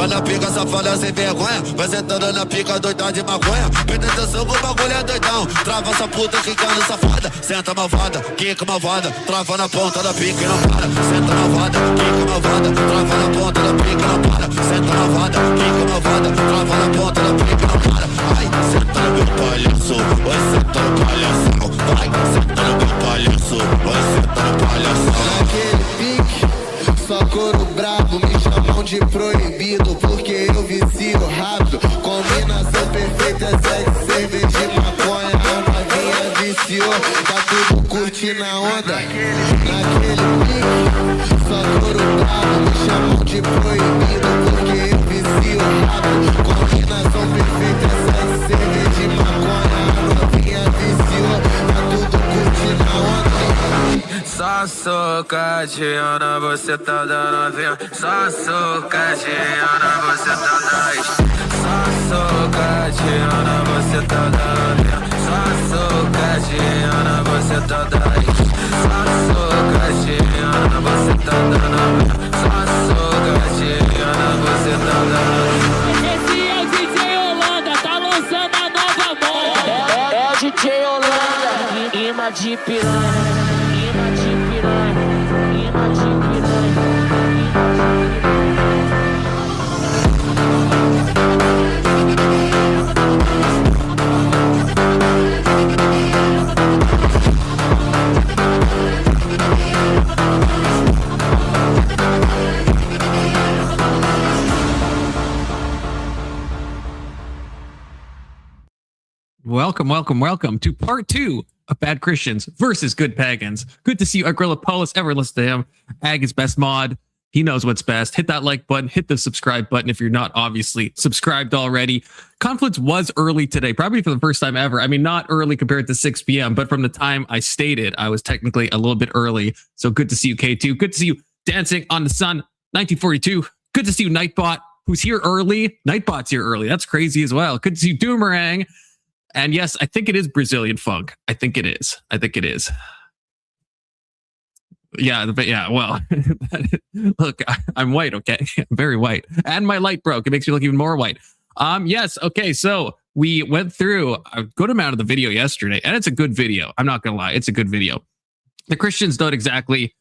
Vai na pica, safada sem vergonha. Vai sentando na pica, doidão de maconha. Presta atenção que o bagulho é doidão. Trava essa puta quicando safada. Senta malvada, quica malvada. Trava na ponta da pica e não para. Senta malvada, quica malvada. Trava na ponta da pica e não para. Senta malvada, quica malvada. Trava na ponta da pica e não para. Ai, senta no meu palhaço. Vai senta no palhação. Vai, senta no meu palhaço. Vai senta no palhação. Naquele pique, só couro brabo. Me chamam de proibido porque eu vicio rápido. Combinação perfeita é sexo, cerveja de maconha. A novinha viciou, tá tudo curtindo a onda. Naquele pique, só couro brabo. Me chamam de proibido porque eu vicio rápido. Combinação perfeita é sexo, cerveja de maconha. A novinha viciou, tá tudo curtindo a onda. Só socadinha, você tá dando novinha. Só socadinha, você tá dando. Só socadinha, você tá dando novinha. Só socadinha, você tá dando. Só socadinha, você tá dando novinha. Só socadinha, você tá dando. Esse é o DJ Holanda, tá lançando a nova moda. É o DJ Holanda, imã de piranha. Welcome to part 2 of Bad Christians versus Good Pagans. Good to see you, Agrilla Polis. Ever listen to him. Ag is best mod. He knows what's best. Hit that like button. Hit the subscribe button if you're not obviously subscribed already. Confluence was early today, probably for the first time ever. I mean, not early compared to 6 p.m., but from the time I stated, I was technically a little bit early. So good to see you, K2. Good to see you, Dancing on the Sun, 1942. Good to see you, Nightbot, who's here early. Nightbot's here early. That's crazy as well. Good to see you, Doomerang. And yes, I think it is Brazilian funk. I think it is. Yeah, but yeah, well, look, I'm white, okay? I'm very white. And my light broke. It makes me look even more white. Yes, okay, so we went through a good amount of the video yesterday, and it's a good video. I'm not gonna lie, it's a good video. The Christians don't exactly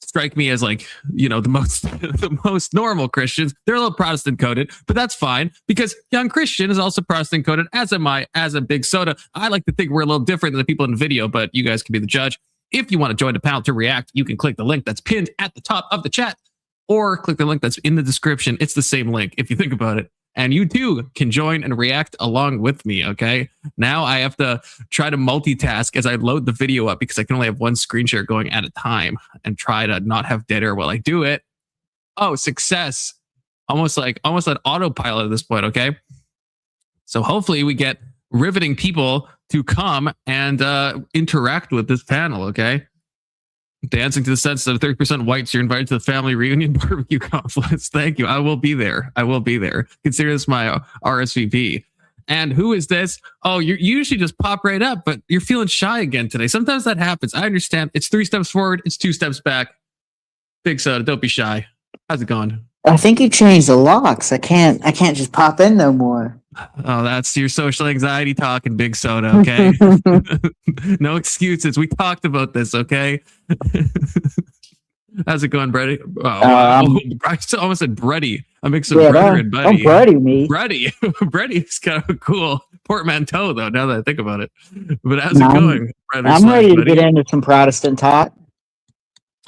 strike me as like, you know, the most normal Christians. They're a little Protestant coded, but that's fine because Young Christian is also Protestant coded, as am I, as a Big Soda. I like to think we're a little different than the people in the video, but you guys can be the judge. If you want to join the panel to react, you can click the link that's pinned at the top of the chat or click the link that's in the description. It's the same link if you think about it. And you too can join and react along with me, okay? Now I have to try to multitask as I load the video up because I can only have one screen share going at a time and try to not have dead air while I do it. Oh, success. Almost on autopilot at this point, okay? So hopefully we get riveting people to come and interact with this panel, okay? Dancing to the sense of 30% whites, you're invited to the family reunion barbecue conference. Thank you. I will be there. Consider this my RSVP. And who is this? Oh, you usually just pop right up, but you're feeling shy again today. Sometimes that happens. I understand. It's 3 steps forward. It's 2 steps back. Big Soda, don't be shy. How's it going? I think you changed the locks. I can't just pop in no more. Oh, that's your social anxiety talking, Big Soda, okay? No excuses. We talked about this, okay? How's it going, Brady? Oh, wow. I almost said Brady. I mix of brother and buddy. Don't Brady me. Brady. Brady's kind of a cool portmanteau, though, now that I think about it. But how's it going, brother? I'm ready to get into some Protestant talk.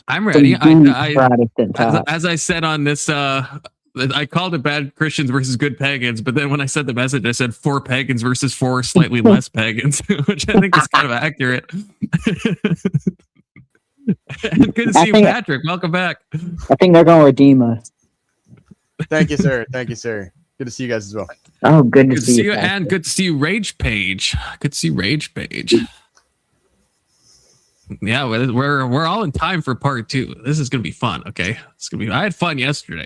I'm ready. Protestant talk. As I said on this, I called it Bad Christians versus Good Pagans, but then when I said the message, I said 4 pagans versus 4 slightly less pagans, which I think is kind of accurate. And good to see you, Patrick. Welcome back. I think they're going to redeem us. Thank you, sir. Good to see you guys as well. Oh, good to see you. And good to see you, Rage Page. Good to see Rage Page. Yeah, we're all in time for part 2. This is gonna be fun. Okay, it's gonna be. I had fun yesterday.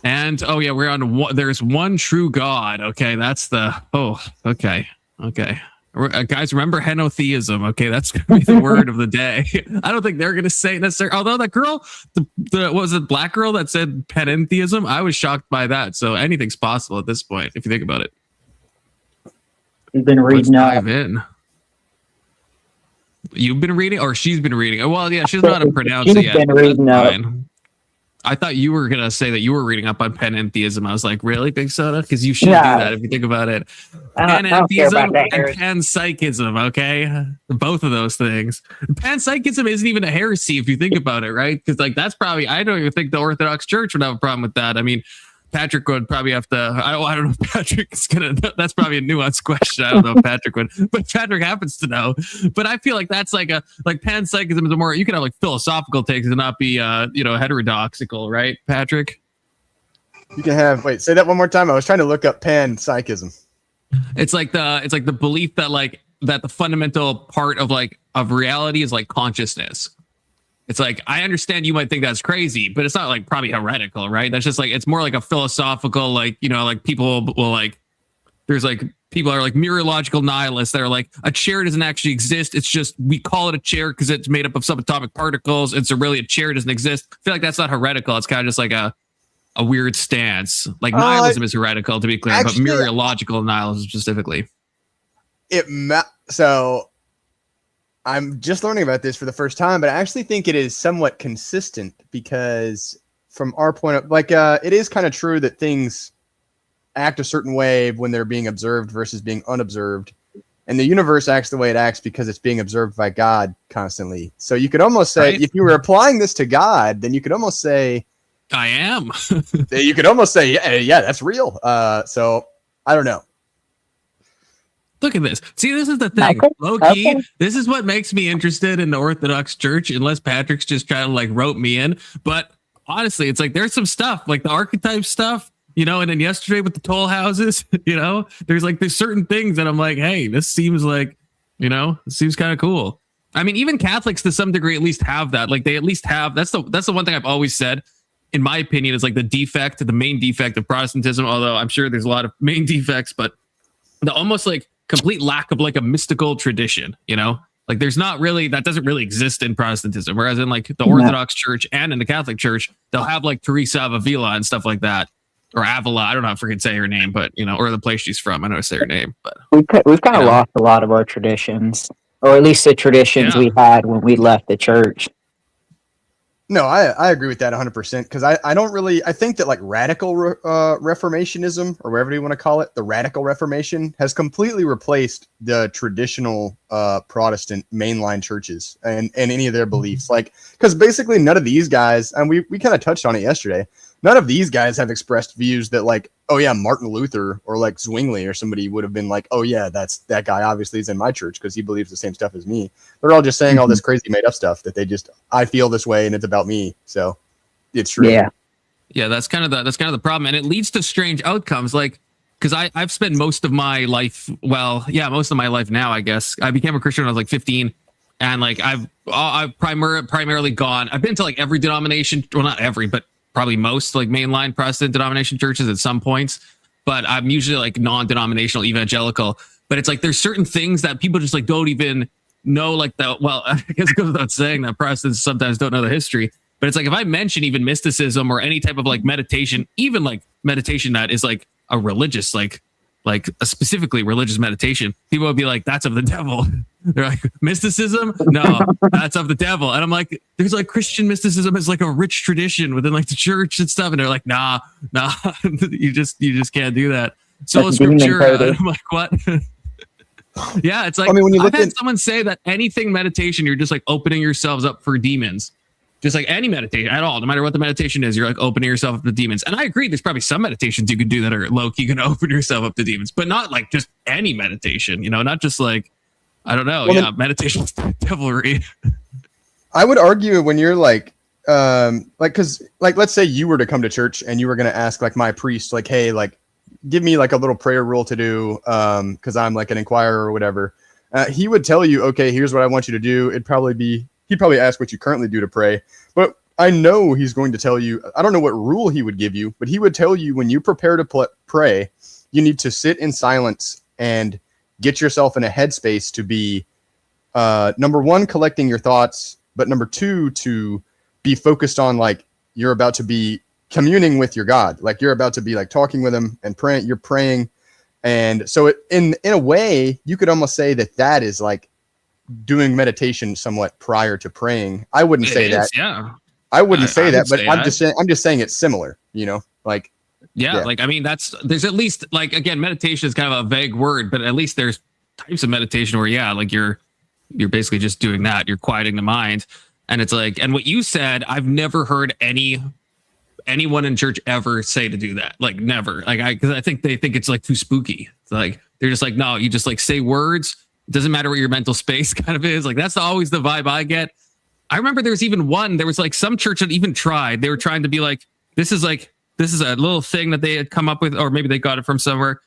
And oh yeah, we're on. There's one true God. Okay, that's the. Oh, okay. Guys, remember henotheism. Okay, that's gonna be the word of the day. I don't think they're gonna say it necessarily. Although that girl, the what was it, black girl that said panentheism, I was shocked by that. So anything's possible at this point, if you think about it. You've been Let's reading up. dive in. You've been reading, or she's been reading? Well, yeah, she doesn't know how to pronounce it yet. Been reading up. I thought you were gonna say that you were reading up on panentheism. I was like, really, Big Soda? Because you should do that if you think about it. I don't care about Panentheism that, and Harris. panpsychism, okay? Both of those things. Panpsychism isn't even a heresy if you think about it, right? Because like that's probably, I don't even think the Orthodox Church would have a problem with that. I mean, Patrick would probably have to. I don't know if Patrick is gonna. That's probably a nuanced question. I don't know if Patrick would, but Patrick happens to know. But I feel like that's like panpsychism is a more. You can have like philosophical takes and not be heterodoxical, right, Patrick? You can have. Wait, say that one more time. I was trying to look up panpsychism. It's like the belief that that the fundamental part of reality is like consciousness. It's like, I understand you might think that's crazy, but it's not like probably heretical, right? That's just like, it's more like a philosophical, people will there's people are like mereological nihilists that are like, a chair doesn't actually exist. It's just, we call it a chair because it's made up of subatomic particles. It's really a chair doesn't exist. I feel like that's not heretical. It's kind of just like a weird stance. Like nihilism is heretical, to be clear, actually, but mereological nihilism specifically. So I'm just learning about this for the first time, but I actually think it is somewhat consistent because from our point of it is kind of true that things act a certain way when they're being observed versus being unobserved. And the universe acts the way it acts because it's being observed by God constantly. So you could almost say, if you were applying this to God, then you could almost say, I am. You could almost say, yeah, that's real. So I don't know. Look at this. See, this is the thing. Low key, this is what makes me interested in the Orthodox Church, unless Patrick's just trying to rope me in. But honestly, it's like there's some stuff, like the archetype stuff, and then yesterday with the toll houses, there's certain things that I'm like, hey, this seems like, it seems kind of cool. I mean, even Catholics to some degree at least have that. Like they at least have, that's the one thing I've always said, in my opinion, is like the main defect of Protestantism, although I'm sure there's a lot of main defects, but the almost complete lack of a mystical tradition, there's not really, that doesn't really exist in Protestantism. Whereas in the Orthodox Church and in the Catholic Church, they'll have Teresa of Avila and stuff like that, or Avila. I don't know if I can say her name, but or the place she's from. I know I say her name, but we've kind of lost a lot of our traditions, or at least the traditions we had when we left the church. No, I agree with that 100% because I don't really, I think that radical Reformationism, or whatever you want to call it, the radical Reformation has completely replaced the traditional Protestant mainline churches and any of their beliefs. Because basically none of these guys, and we kind of touched on it yesterday, none of these guys have expressed views that oh yeah, Martin Luther or Zwingli or somebody would have been oh yeah, that guy obviously is in my church because he believes the same stuff as me. They're all just saying all this crazy made up stuff that I feel this way and it's about me. So it's true. Yeah, that's kind of the problem, and it leads to strange outcomes. Because I've spent most of my life, most of my life now, I guess. I became a Christian when I was 15, and I've primarily gone. I've been to every denomination, well, not every, but probably most mainline Protestant denomination churches at some points, but I'm usually non-denominational evangelical. But it's there's certain things that people just don't even know. I guess it goes without saying that Protestants sometimes don't know the history. But it's if I mention even mysticism or any type of meditation, even meditation that is a religious a specifically religious meditation, people would be like, that's of the devil. They're like, mysticism? No, that's of the devil. And I'm like, there's Christian mysticism is a rich tradition within the church and stuff. And they're like, nah, you just can't do that. Sola Scriptura. I'm like, what? Yeah, it's I mean, when you I've had someone say that anything meditation, you're just opening yourselves up for demons. Just any meditation at all, no matter what the meditation is, you're opening yourself up to demons. And I agree, there's probably some meditations you can do that are low-key going to open yourself up to demons, but not just any meditation, not just I don't know. Well, meditation is devilry. I would argue when you're because let's say you were to come to church and you were going to ask my priest, hey, give me a little prayer rule to do because I'm an inquirer or whatever. He would tell you, okay, here's what I want you to do. He'd probably ask what you currently do to pray, but I know he's going to tell you, I don't know what rule he would give you, but he would tell you when you prepare to pray, you need to sit in silence and get yourself in a headspace to be, number one, collecting your thoughts, but number two, to be focused on like you're about to be communing with your God, like you're about to be like talking with him and praying. You're praying, and so in a way, you could almost say that is like doing meditation somewhat prior to praying. I wouldn't say that. Yeah, I wouldn't say that, but I'm that. just saying it's similar. You know, like yeah, like I mean, there's at least like again, meditation is kind of a vague word, but at least there's types of meditation where like you're basically just doing that. You're quieting the mind, and it's like, and what you said, I've never heard anyone in church ever say to do that. Like never. Like because I think they think it's like too spooky. It's like they're just like, no, you just like say words. It doesn't matter what your mental space kind of is. Like that's always the vibe I get. I remember there was even one. There was like some church that even tried. They were trying to be like, this is a little thing that they had come up with, or maybe they got it from somewhere,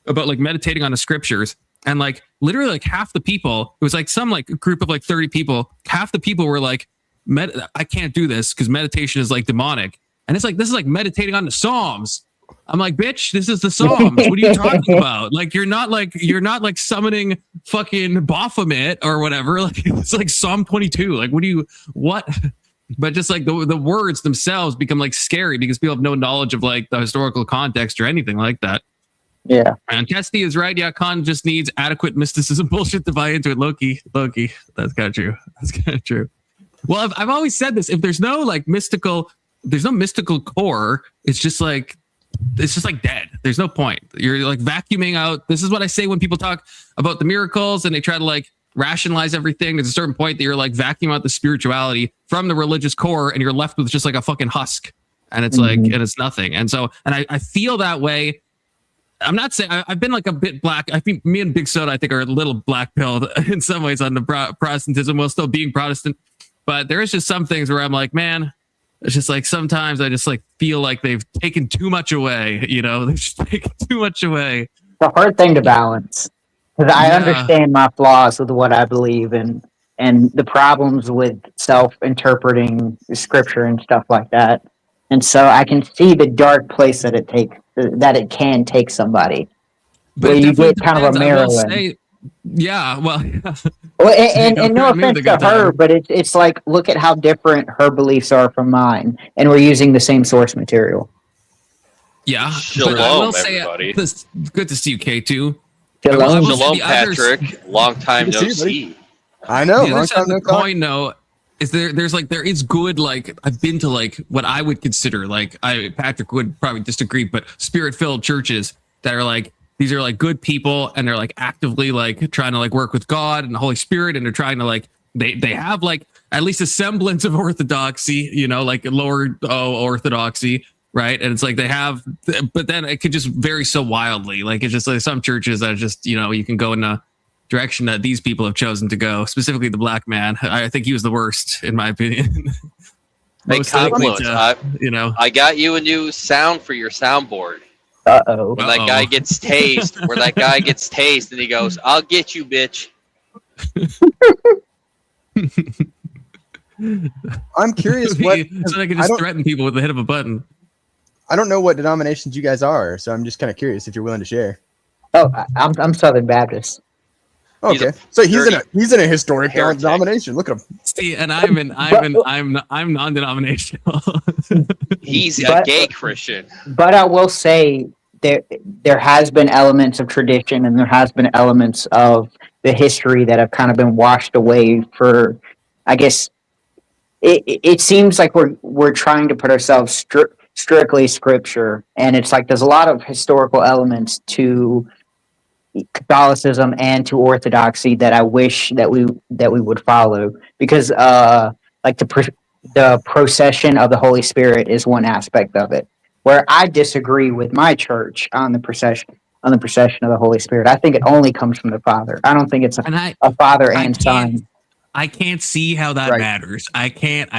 about like meditating on the scriptures. And like literally like half the people, it was like some like group of like 30 people, half the people were like, I can't do this because meditation is like demonic. And it's like, this is like meditating on the Psalms. I'm like, bitch, this is the Psalms. What are you talking about? Like, you're not like summoning fucking Baphomet or whatever. Like, it's like Psalm 22. Like, what? But just like the words themselves become like scary because people have no knowledge of like the historical context or anything like that. Yeah. And Kesty is right. Yeah, Khan just needs adequate mysticism bullshit to buy into it. Loki. That's kind of true. That's kind of true. Well, I've always said this. If there's no like there's no mystical core, it's just like dead. There's no point. You're like vacuuming out. This is what I say when people talk about the miracles and they try to like rationalize everything. There's a certain point that you're like vacuum out the spirituality from the religious core and you're left with just like a fucking husk. And it's like, and it's nothing. And so, and I feel that way. I'm not saying I've been like a bit black. I think me and Big Soda, I think, are a little black pilled in some ways on the Protestantism while still being Protestant. But there is just some things where I'm like, man, it's just like sometimes I just like feel like they've taken too much away. You know, they've just taken too much away. It's a hard thing to balance because I understand my flaws with what I believe and the problems with self-interpreting scripture and stuff like that. And so I can see the dark place that it can take somebody. But where you get kind of a Maryland. Yeah, well, and no offense to her, but it's like, look at how different her beliefs are from mine, and we're using the same source material. Yeah, Shalom, but I will everybody. Say, good to see you, K2. Shalom, Patrick. Long time no see. I know. The other side of the coin, though, is there is good, like, I've been to like what I would consider like, Patrick would probably disagree, but spirit-filled churches that are like, these are like good people and they're like actively like trying to like work with God and the Holy Spirit, and they're trying to like they have like at least a semblance of orthodoxy, you know, like lower orthodoxy, right? And it's like they have, but then it could just vary so wildly. Like it's just like some churches that just, you know, you can go in a direction that these people have chosen to go, specifically the black man. I think he was the worst in my opinion. Hey, Confluence, you know, I got you a new sound for your soundboard. Uh-oh. When that guy gets tased, and he goes, "I'll get you, bitch." I'm curious so I can just threaten people with the hit of a button. I don't know what denominations you guys are, so I'm just kind of curious if you're willing to share. Oh, I'm Southern Baptist. Okay, so he's in a historic denomination. Look at him. See, and I'm non-denominational. He's a gay Christian. But I will say there has been elements of tradition and there has been elements of the history that have kind of been washed away for, I guess, it seems like we're trying to put ourselves strictly scripture, and it's like there's a lot of historical elements to Catholicism and to Orthodoxy that I wish that we would follow, because like the procession of the Holy Spirit is one aspect of it, where I disagree with my church on the procession of the Holy Spirit. I think it only comes from the Father. I don't think it's a Father and Son. I can't see how that matters. I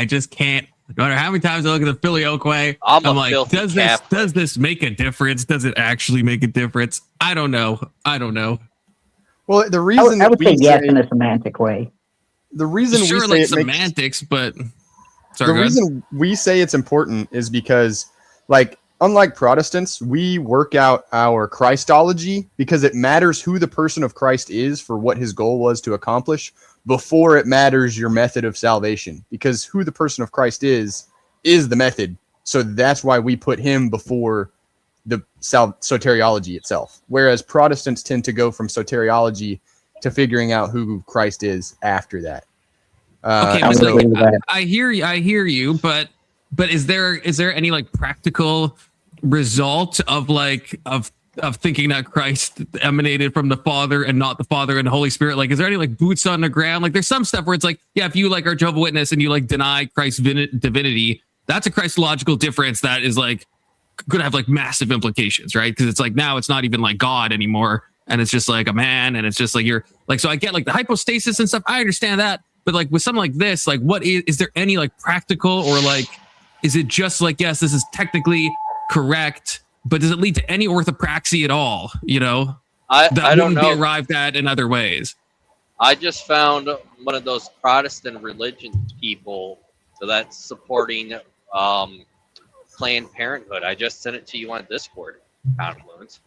just can't. No matter how many times I look at the Filioque, I'm like, does this make a difference? Does it actually make a difference? I don't know. Well, the reason I would say yes in a semantic way. The reason sure, we say like it semantics, but the reason we say it's important is because, like, unlike Protestants, we work out our Christology because it matters who the person of Christ is for what his goal was to accomplish before it matters your method of salvation, because who the person of Christ is the method. So that's why we put him before the soteriology itself. Whereas Protestants tend to go from soteriology to figuring out who Christ is after that. Okay, but like, I hear you, but is there any like practical result of like of thinking that Christ emanated from the Father and not the Father and the Holy Spirit? Like, is there any like boots on the ground? Like, there's some stuff where it's like, yeah, if you like are Jehovah's Witness and you like deny Christ's divinity, that's a Christological difference that is like going to have like massive implications, right? Because it's like now it's not even like God anymore, and it's just like a man, and it's just like you're like, so I get like the hypostasis and stuff. I understand that, but like with something like this, like what is there any like practical or like, is it just like, yes, this is technically correct, but does it lead to any orthopraxy at all? You know, I don't know. Be arrived at in other ways. I just found one of those Protestant religion people that's supporting Planned Parenthood. I just sent it to you on Discord. Confluence.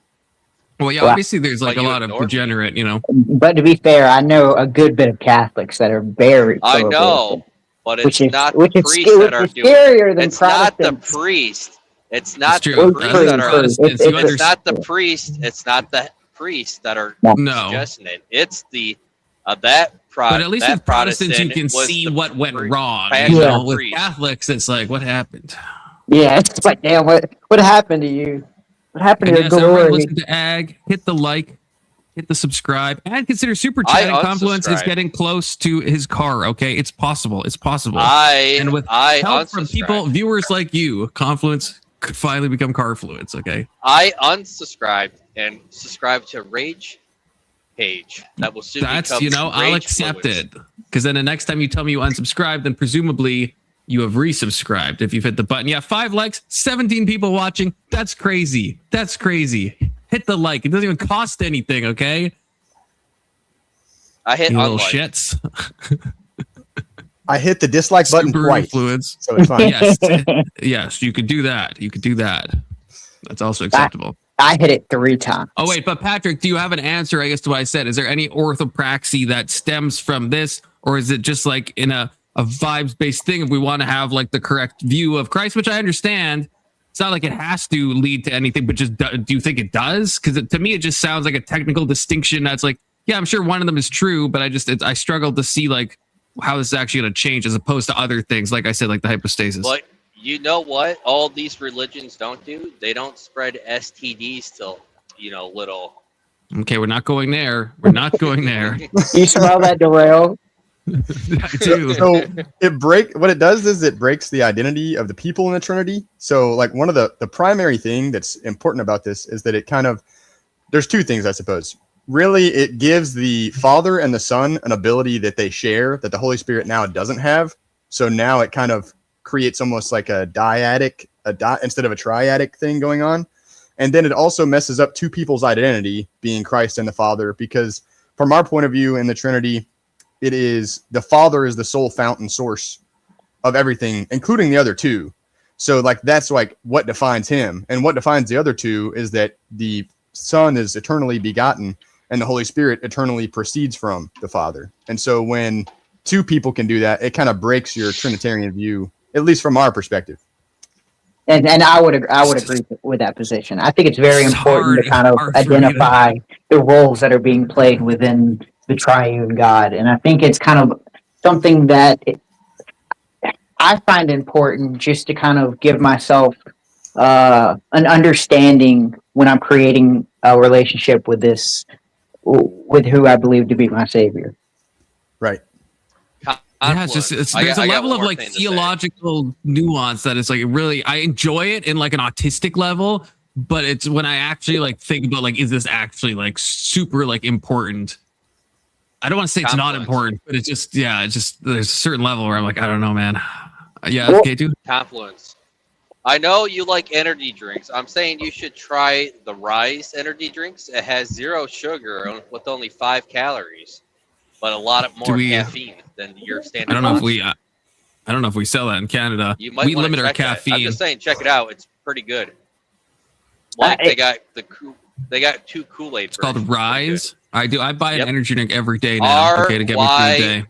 Well, yeah, obviously there's like a lot of degenerate, you know. But to be fair, I know a good bit of Catholics that are very. I know, but it's not the priests that are doing it. It's not the priest. It's not the true. priests that are. It's not the priest. It's not the priests that are suggesting it. It's the that. But at least with Protestants, you can see what went wrong. You know, with Catholics, it's like, what happened? Yeah, it's like, damn, what happened to you? What happened to your glory? Listen to Ag, hit the like, hit the subscribe, and consider super chatting. Confluence is getting close to his car. Okay, it's possible. It's possible. And with help from people, viewers like you, Confluence could finally become Carfluence. Okay. I unsubscribed and subscribed to Rage page. That will soon become I'll accept it, because then the next time you tell me you unsubscribe, then presumably you have resubscribed if you've hit the button. Yeah, 5 likes, 17 people watching. That's crazy. That's crazy. Hit the like. It doesn't even cost anything, okay? I hit you little unlike. Shits. I hit the dislike button twice. Influence. So it's fine. Yes, you could do that. You could do that. That's also acceptable. I hit it 3 times. Oh, wait, but Patrick, do you have an answer, I guess, to what I said? Is there any orthopraxy that stems from this, or is it just like in a vibes-based thing if we want to have like the correct view of Christ, which I understand? It's not like it has to lead to anything, but just do you think it does? Because to me, it just sounds like a technical distinction that's like, yeah, I'm sure one of them is true, but I struggle to see like how this is actually going to change as opposed to other things, like I said, like the hypostasis. But you know what all these religions don't do? They don't spread STDs to, little. Okay, we're not going there. We're not going there. You smell that, Darrell? I do. So what it does is it breaks the identity of the people in the Trinity. So like one of the primary thing that's important about this is that it there's 2 things, I suppose. Really, it gives the Father and the Son an ability that they share that the Holy Spirit now doesn't have. So now it kind of creates almost like a dyadic, instead of a triadic thing going on. And then it also messes up 2 people's identity, being Christ and the Father, because from our point of view in the Trinity, it is the Father is the sole fountain source of everything, including the other 2. So like that's like what defines him, and what defines the other 2 is that the Son is eternally begotten and the Holy Spirit eternally proceeds from the Father. And so when 2 people can do that, it kind of breaks your Trinitarian view, at least from our perspective. And I would agree with that position. I think it's very important to kind of identify the roles that are being played within the triune God. And I think it's kind of something that I find important just to kind of give myself an understanding when I'm creating a relationship with who I believe to be my Savior. Right. Yeah, there's a level of like theological nuance that is like really, I enjoy it in like an autistic level, but it's when I actually like think about like, is this actually like super like important? I don't want to say it's not important, but it's just, there's a certain level where I'm like, I don't know, man. Yeah, okay, dude. Confluence. I know you like energy drinks. I'm saying you should try the Rise energy drinks. It has 0 sugar with only 5 calories, but a lot of more caffeine than your standard. I don't know if we sell that in Canada. You might we limit our caffeine. I'm just saying, check it out. It's pretty good. like they got two Kool-Aid. It's called Rise. I do. I buy an Yep. energy drink every day now. Okay, to get me through the day.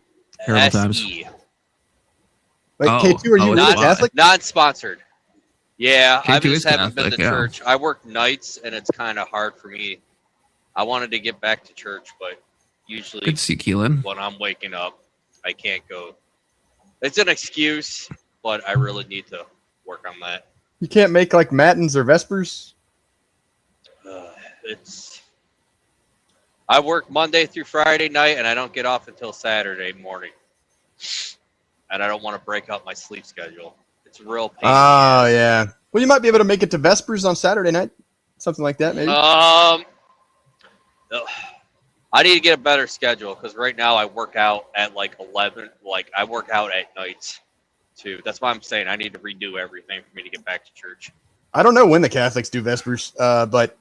Terrible times. RYSE. Like Oh, K2, are you oh, really it's Catholic? Non-sponsored. Yeah, I K2 just is haven't been to Catholic, yeah. church. I work nights, and it's kind of hard for me. I wanted to get back to church, but usually Good to see Keelan. when I'm waking up, I can't go. It's an excuse, but I really need to work on that. You can't make like matins or vespers? I work Monday through Friday night, and I don't get off until Saturday morning. And I don't want to break up my sleep schedule. It's a real pain. Oh, yeah. Well, you might be able to make it to vespers on Saturday night. Something like that, maybe. I need to get a better schedule because right now I work out at like 11. Like I work out at nights too. That's why I'm saying I need to redo everything for me to get back to church. I don't know when the Catholics do vespers, but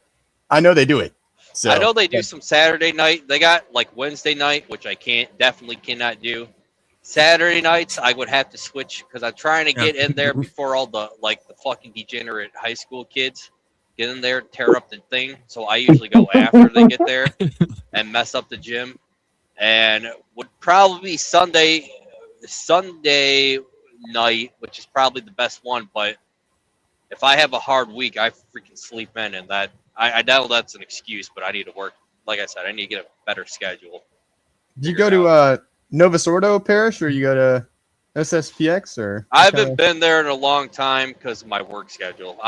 I know they do it. So I know they do some Saturday night. They got like Wednesday night, which I definitely cannot do. Saturday nights, I would have to switch because I'm trying to get in there before all the fucking degenerate high school kids get in there, tear up the thing. So I usually go after they get there and mess up the gym. And would probably be Sunday night, which is probably the best one. But if I have a hard week, I freaking sleep in, and that I know that's an excuse, but I need to work. Like I said, I need to get a better schedule. Do you go to Novus Ordo Parish, or you go to SSPX, or? I haven't been there in a long time because of my work schedule.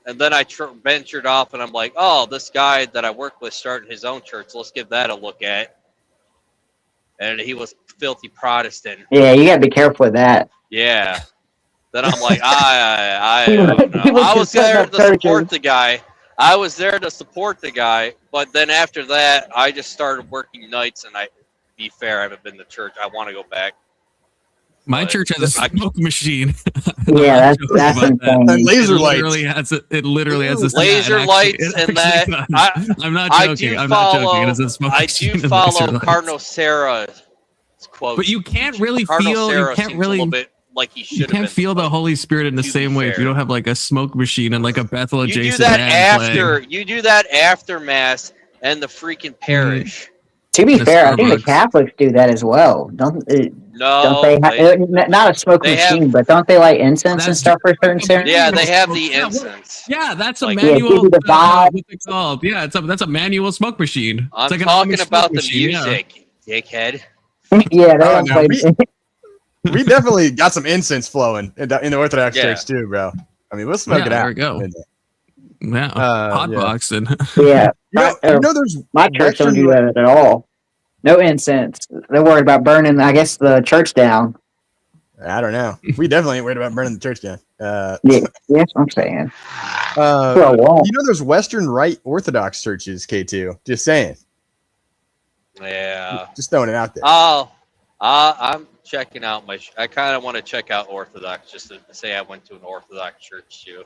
And then I ventured off, and I'm like, oh, this guy that I work with started his own church. Let's give that a look at. And he was filthy Protestant. Yeah, you gotta be careful with that. Yeah. Then I'm like, I don't know. I was there to support the guy. But then after that, I just started working nights, and be fair, I haven't been to church. I want to go back. My church has a smoke machine. Yeah, that's insane. And laser lights. It literally has a laser lights and that. I'm not joking. I'm not joking. It is a smoke I machine. do follow Cardinal Sarah's quote. But you can't really Cardinal feel. Sarah You can't seems really. a little bit like he should You have can't been. feel the Holy Spirit in the to be same way if you fair. don't have like a smoke machine and like a Bethel You do adjacent that band after. playing. You do that after Mass and the freaking parish. To be The fair, I think the Starbucks. Catholics do that as well. Don't No, they? Not a smoke they have- machine, but don't they light incense and That's- stuff for certain ceremonies? yeah, they have the Yeah, incense. Yeah, that's a Like- Yeah, manual. give you the vibe. What's it called? Yeah, that's a manual smoke machine. I'm It's like an talking Amish about smoke the machine, yeah. music, dickhead. Yeah, they Oh, don't no, play. We definitely got some incense flowing in the Orthodox Yeah. Church too, bro. I mean, we'll smoke Yeah, it there out. we go. And, Yeah, hot yeah. box and Yeah, you know, there's my church don't Western- do that at all. No incense. They're worried about burning, I guess, the church down. I don't know. We definitely ain't worried about burning the church down. Yeah, that's what I'm saying. Uh, Well, won't. you know, there's Western Rite Orthodox churches, K2. Just saying. Yeah. Just throwing it out there. I'm checking out I kind of want to check out Orthodox just to say I went to an Orthodox church too.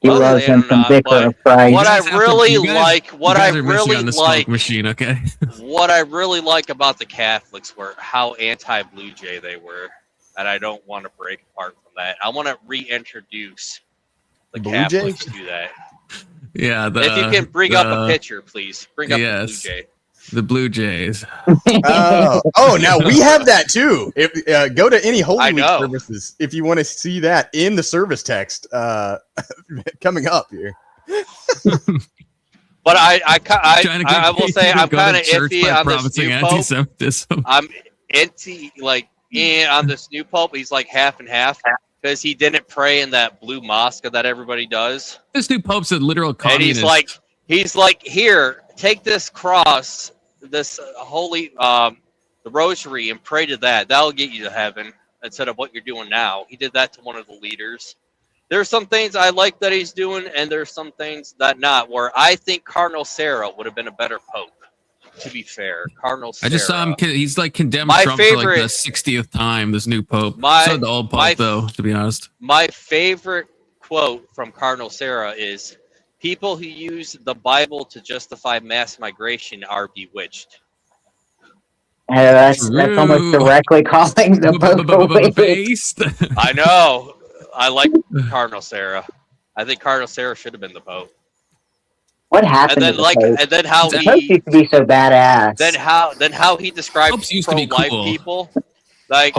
He Well, loves they him don't some know, vicar but of Christ. What I You guys have to- really you guys- like, what you I guys are missing really on the smoke like, machine, okay? what I really like about the Catholics were how anti-Blue Jay they were, and I don't want to break apart from that. I want to reintroduce the Blue Catholics Jays? to that. Yeah, If you can bring up a picture, please bring up the Blue yes. Jay. The Blue Jays. Oh, now we have that too. If go to any Holy I Week know. services if you want to see that in the service text coming up here. But I Trying to get will people say to I'm go to kind of church iffy by on this promising new pope. anti-Semitism. I'm on this new pope. He's like half and half because he didn't pray in that blue mosque that everybody does. This new pope's a literal And communist. he's like, here, take this cross, this holy, the rosary, and pray to that. That'll get you to heaven instead of what you're doing now. He did that to one of the leaders. There's some things I like that he's doing, and there's some things that not. Where I think Cardinal Sarah would have been a better pope. To be fair, Cardinal Sarah. I just saw him. He's like condemned My Trump for like favorite- the 60th time. This new pope. My- So the old pope, my- though, to be honest. My favorite quote from Cardinal Sarah is, "People who use the Bible to justify mass migration are bewitched." That's almost True. directly calling the Pope away. Based. I know. I like Cardinal Sarah. I think Cardinal Sarah should have been the Pope. What happened? And then how the Pope used to be so badass. Then how he describes pro-life cool. people. Like,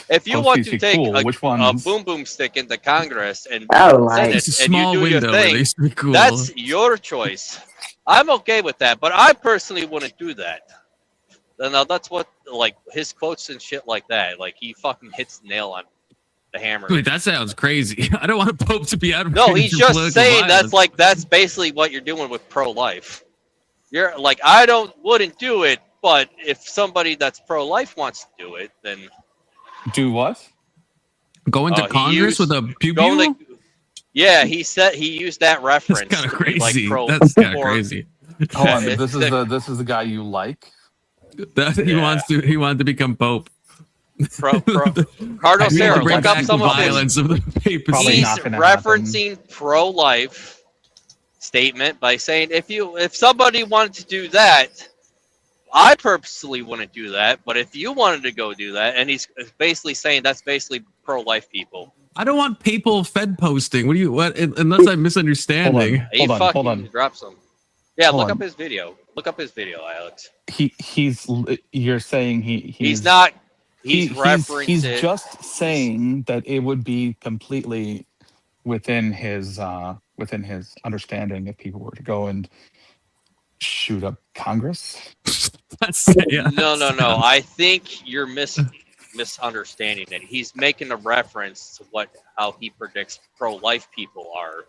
if you want to take a boom boom stick into Congress and Senate it's a and you small do your window where they thing, used to be cool. that's your choice. I'm okay with that, but I personally wouldn't do that. Now that's what, like, his quotes and shit like that. Like, he fucking hits the nail on the hammer. Wait, that sounds crazy. I don't want a Pope to be out of No, he's just saying that's basically what you're doing with pro-life. You're like, wouldn't do it, but if somebody that's pro-life wants to do it, then do what? Go into Congress with a pew. Yeah, he said he used that reference. That's kind of crazy. Like that's kind of crazy. Hold on, this is the guy you like. He wanted to become Pope. Cardinal Sarah, look up some of violence of the papacy. He's referencing pro-life statement by saying if somebody wanted to do that, I purposely wouldn't do that, but if you wanted to go do that, and he's basically saying that's basically pro-life people. I don't want papal Fed posting. Unless I'm misunderstanding. Hold on. Drop some. Yeah, look up his video. Look up his video, Alex. You're saying he's not. He's just saying that it would be completely within his understanding if people were to go and shoot up Congress. No. I think you're misunderstanding it. He's making a reference to how he predicts pro-life people are,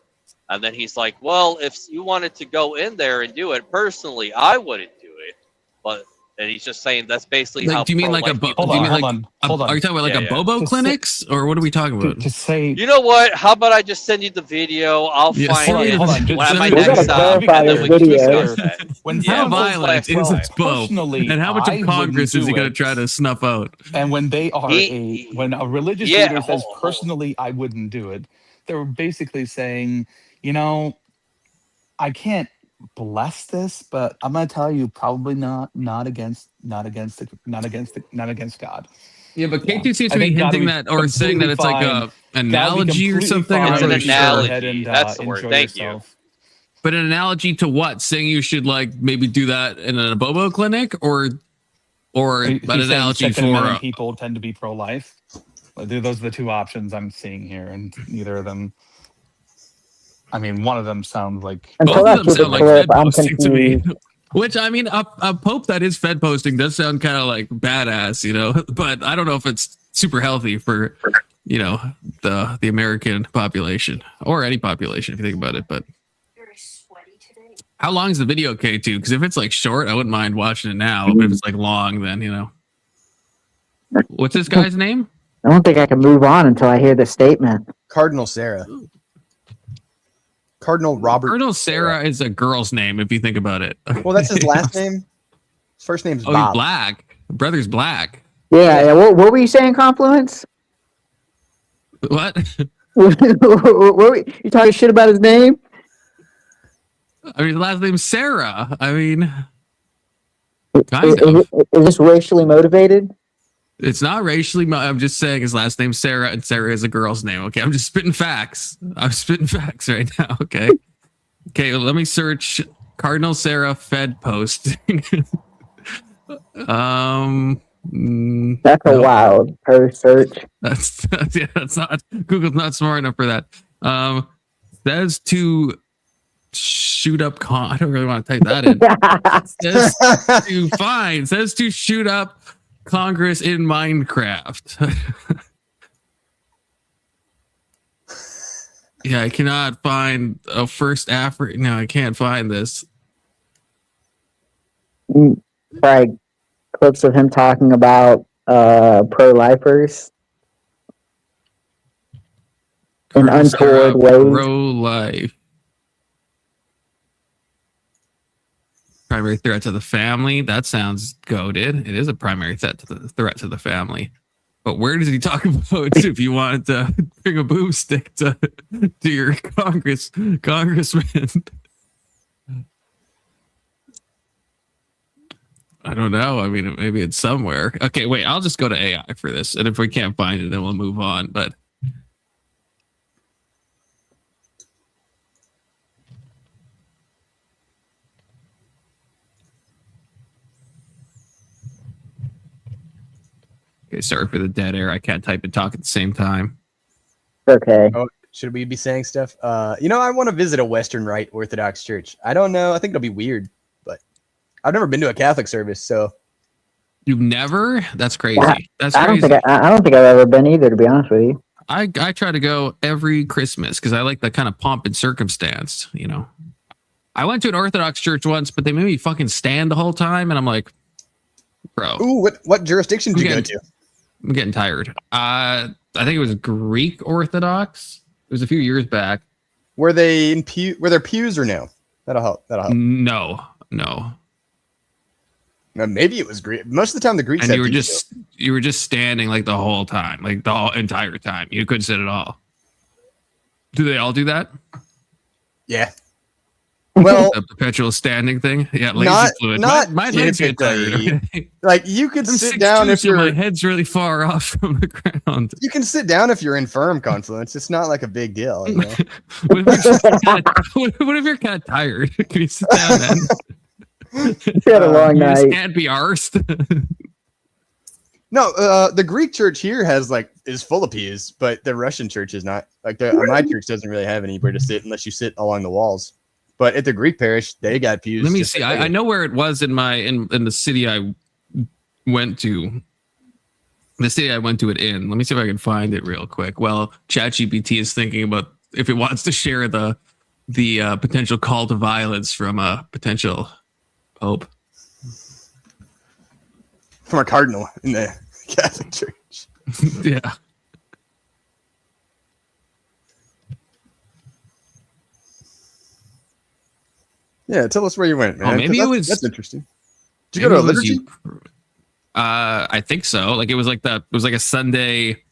and then he's like, "Well, if you wanted to go in there and do it personally, I wouldn't do it." But and he's just saying that's basically how. Do you mean like a? Hold on. Are you talking about like a Bobo clinics, or what are we talking about? To say, you know what? How about I just send you the video? I'll find it when I'm my next stop, and then we can discuss that. How violent is this Pope, and how much of Congress is he going to try to snuff out? And when they are when a religious leader says personally, I wouldn't do it, they're basically saying, I can't bless this, but I'm gonna tell you, probably not against God. Yeah, but K2 seems to be hinting that, or saying that it's like a analogy or something. It's an analogy. That's the word. Thank you. But an analogy to what? Saying you should like maybe do that in a Bobo clinic, or an analogy for people tend to be pro-life. Those are the two options I'm seeing here, and neither of them. I mean, one of them sounds like both of them sound like Fed posting to me. Which, I mean, a Pope that is Fed posting does sound kind of like badass, but I don't know if it's super healthy for, the American population or any population if you think about it. But how long is the video, K2? Because if it's like short, I wouldn't mind watching it now. But if it's like long, then, What's this guy's name? I don't think I can move on until I hear the statement. Cardinal Sarah. Cardinal Robert. Cardinal Sarah is a girl's name if you think about it. Well, that's his last name. His first name's Bob. He's black. Brother's black. Yeah. What were you saying, Confluence? What? You talking shit about his name? I mean, his last name's Sarah. I mean, is this racially motivated? It's not racially. I'm just saying his last name's Sarah, and Sarah is a girl's name. Okay, I'm just spitting facts. I'm spitting facts right now. Okay. Okay, let me search Cardinal Sarah Fed posting. That's a wild search. That's not Google's not smart enough for that. Says to shoot up I don't really want to type that in. Says to shoot up Congress in Minecraft. Yeah, I cannot find a first African. No, I can't find this. Probably clips of him talking about pro-lifers in untoward ways. Pro-life. Primary threat to the family. That sounds goated. It is a primary threat to the family. But where does he talk about if you wanted to bring a boomstick to your congressman? I don't know. I mean, maybe it's somewhere. Okay, wait. I'll just go to AI for this, and if we can't find it, then we'll move on. But Okay, sorry for the dead air. I can't type and talk at the same time. Okay. Oh, should we be saying stuff? I want to visit a Western Rite Orthodox church. I don't know. I think it'll be weird, but I've never been to a Catholic service, so. You've never? That's crazy. That's I crazy. I don't think I've ever been either, to be honest with you. I try to go every Christmas because I like the kind of pomp and circumstance, you know. I went to an Orthodox church once, but they made me fucking stand the whole time, and I'm like, bro. Ooh, what jurisdiction did you go to? I'm getting tired. I think it was Greek Orthodox. It was a few years back. Were they were there pews or no? That'll help. No. Now, maybe it was Greek. Most of the time, the Greeks. And had you were just standing like the whole time, like the whole entire time. You couldn't sit at all. Do they all do that? Yeah. Well, a perpetual standing thing. Yeah, lazy fluid. My legs get tired. Like you could sit down if my head's really far off from the ground. You can sit down if you're in firm confluence. It's not like a big deal. You know? What if you're kind of tired? Can you sit down then? You had a long night. You can't be arsed. No, the Greek church here is full of pews, but the Russian church is not. Like my church doesn't really have anywhere to sit unless you sit along the walls. But at the Greek parish, they got pews. Let me see. I know where it was in the city I went to. The city I went to it in. Let me see if I can find it real quick. Well, ChatGPT is thinking about if it wants to share the potential call to violence from a potential pope. From a cardinal in the Catholic Church. Yeah. Yeah, tell us where you went, man. Oh, maybe that's interesting. Did you go to a liturgy? I think so. Like it was like a Sunday,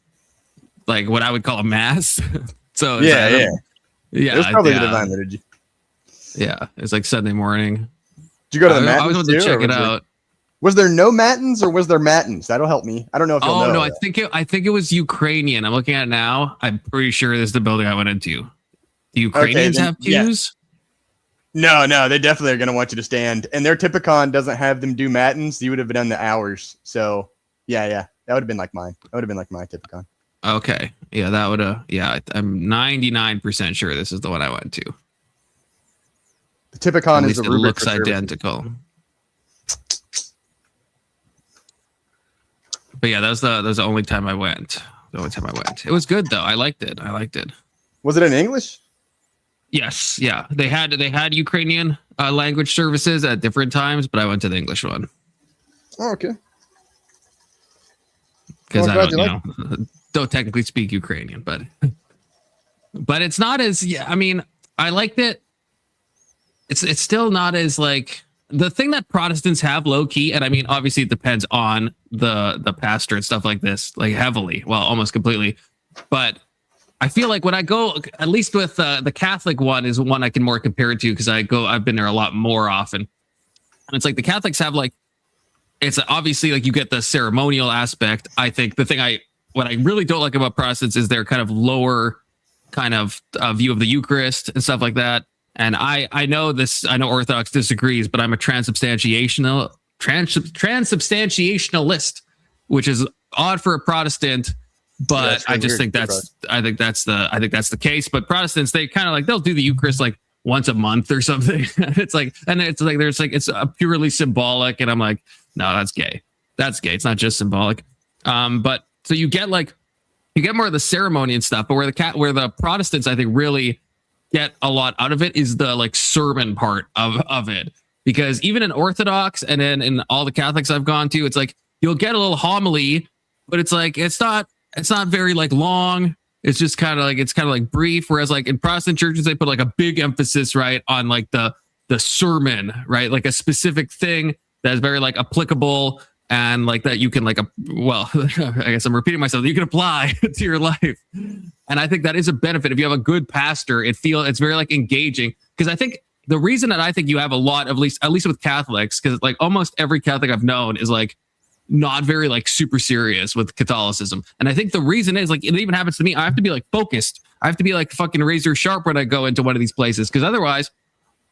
like what I would call a mass. So yeah. It was probably the divine liturgy. Yeah, it's like Sunday morning. Did you go to the matins? I was going to check it out. Was there no matins or was there matins? That'll help me. I don't know if you'll know. No, I think it was Ukrainian. I'm looking at it now. I'm pretty sure this is the building I went into. The Ukrainians have pews? Yeah. No, they definitely are going to want you to stand. And their Typicon doesn't have them do matins. You would have done the hours. So, yeah. That would have been like mine. That would have been like my Typicon. Okay. Yeah, that would have. Yeah, I'm 99% sure this is the one I went to. The Typicon is the rubric. It looks identical. But yeah, that was the only time I went. It was good though. I liked it. Was it in English? Yes. Yeah. They had Ukrainian language services at different times, but I went to the English one. Oh, okay. Because I don't technically speak Ukrainian, but it's not as. Yeah. I mean, I liked it. It's still not as like. The thing that Protestants have low key, and I mean, obviously it depends on the pastor and stuff like this, like heavily, well, almost completely. But I feel like when I go, at least with the Catholic one is one I can more compare it to because I've been there a lot more often. And it's like the Catholics have like, it's obviously like you get the ceremonial aspect. I think what I really don't like about Protestants is their kind of lower kind of view of the Eucharist and stuff like that. And I know Orthodox disagrees, but I'm a transubstantiationalist, which is odd for a Protestant, but I just think that's the case. But Protestants, they kind of like they'll do the Eucharist like once a month or something. It's purely symbolic, and I'm like, no, that's gay. That's gay. It's not just symbolic. But so you get more of the ceremony and stuff, but where the Protestants, I think, really get a lot out of it is the like sermon part of it, because even in Orthodox and then in all the Catholics I've gone to, it's like you'll get a little homily, but it's like it's not very like long. It's just kind of like brief. Whereas like in Protestant churches, they put like a big emphasis right on like the sermon, right, like a specific thing that is very like applicable and like that you can like I guess I'm repeating myself, you can apply to your life. And I think that is a benefit if you have a good pastor. It's very like engaging, because I think the reason that I think you have a lot, at least with Catholics, because like almost every Catholic I've known is like not very like super serious with Catholicism. And I think the reason is like it even happens to me. I have to be like focused. I have to be like fucking razor sharp when I go into one of these places, because otherwise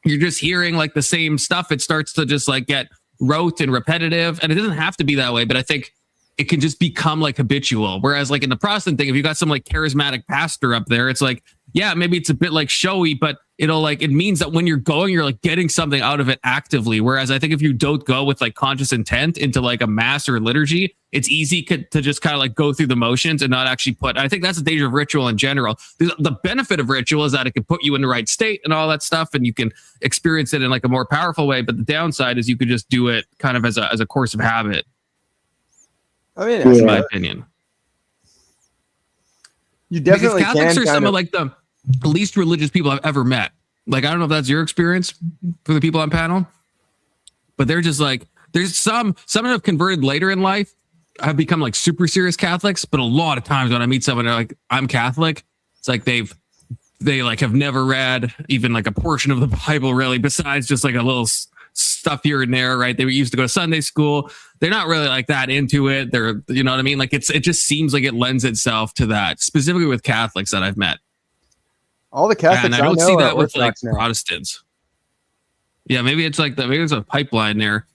you're just hearing like the same stuff. It starts to just like get rote and repetitive, and it doesn't have to be that way. But I think it can just become like habitual. Whereas like in the Protestant thing, if you got some like charismatic pastor up there, it's like, yeah, maybe it's a bit like showy, but it'll like, it means that when you're going, you're like getting something out of it actively. Whereas I think if you don't go with like conscious intent into like a mass or liturgy, it's easy to just kind of like go through the motions and not actually put, I think that's the danger of ritual in general. The benefit of ritual is that it can put you in the right state and all that stuff, and you can experience it in like a more powerful way. But the downside is you could just do it kind of as a course of habit. I mean, that's my opinion. You definitely because Catholics can are some of like the least religious people I've ever met. Like, I don't know if that's your experience for the people on panel, but they're just like, there's some that have converted later in life, have become like super serious Catholics. But a lot of times when I meet someone, they're like, I'm Catholic. It's like they like have never read even like a portion of the Bible really, besides just like a little stuff here and there, right? They used to go to Sunday school. They're not really like that into it. They're, you know what I mean? Like it just seems like it lends itself to that, specifically with Catholics that I've met. All the Catholics and I don't know see are that with like Orthodox now. Protestants. Yeah, maybe it's like that. Maybe there's a pipeline there.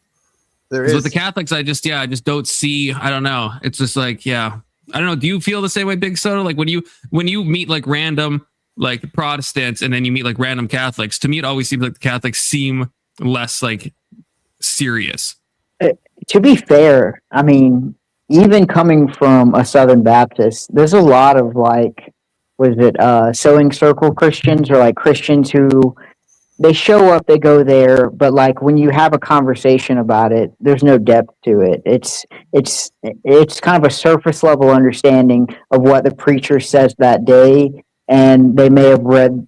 There is. With the Catholics, I just don't see. I don't know. It's just like, yeah, I don't know. Do you feel the same way, Big Soda? Like when you meet like random like Protestants and then you meet like random Catholics, to me it always seems like the Catholics seem less like serious. To be fair, I mean, even coming from a Southern Baptist, there's a lot of like, was it sewing circle Christians, or like Christians who they show up, they go there, but like when you have a conversation about it, there's no depth to it. It's kind of a surface level understanding of what the preacher says that day, and they may have read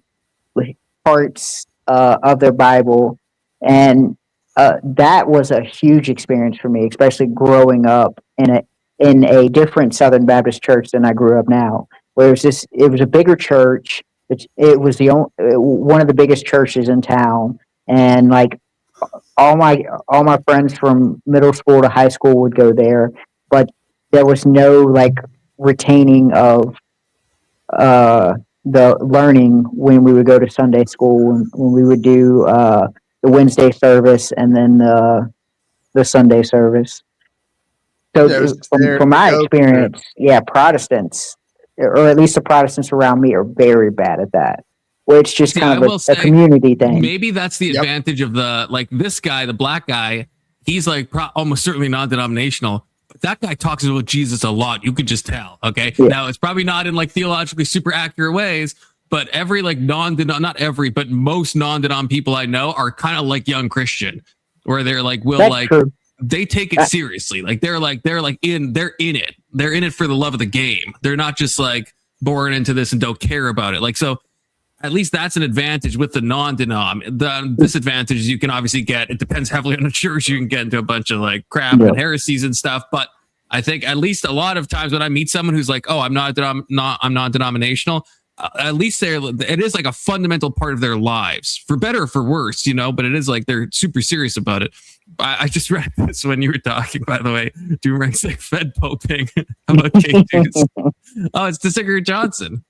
parts of their Bible, and that was a huge experience for me, especially growing up in a different Southern Baptist church than I grew up now. Where it was a bigger church. It was one of the biggest churches in town, and like all my friends from middle school to high school would go there, but there was no like retaining of the learning when we would go to Sunday school, when we would do the Wednesday service and then the Sunday service. So from my experience, yeah, Protestants, or at least the Protestants around me, are very bad at that. Where it's just kind of a community thing. Maybe that's the advantage of the, like this guy, the black guy, he's like almost certainly non-denominational. But that guy talks about Jesus a lot. You could just tell. Okay. Yeah. Now it's probably not in like theologically super accurate ways, but every like not every, but most non-denom people I know are kind of like young Christian, where they're like, they take it seriously. Like they're in it. They're in it for the love of the game. They're not just like born into this and don't care about it. Like, so at least that's an advantage with the non-denom. The disadvantage is you can obviously get, it depends heavily on the church. You can get into a bunch of like crap and heresies and stuff. But I think at least a lot of times when I meet someone who's like, oh, I'm non-denominational, at least it is like a fundamental part of their lives, for better or for worse, you know, but it is like they're super serious about it. I just read this when you were talking, by the way. Doomrank's like Fed poping about K2s. Oh, it's Dissect Johnson.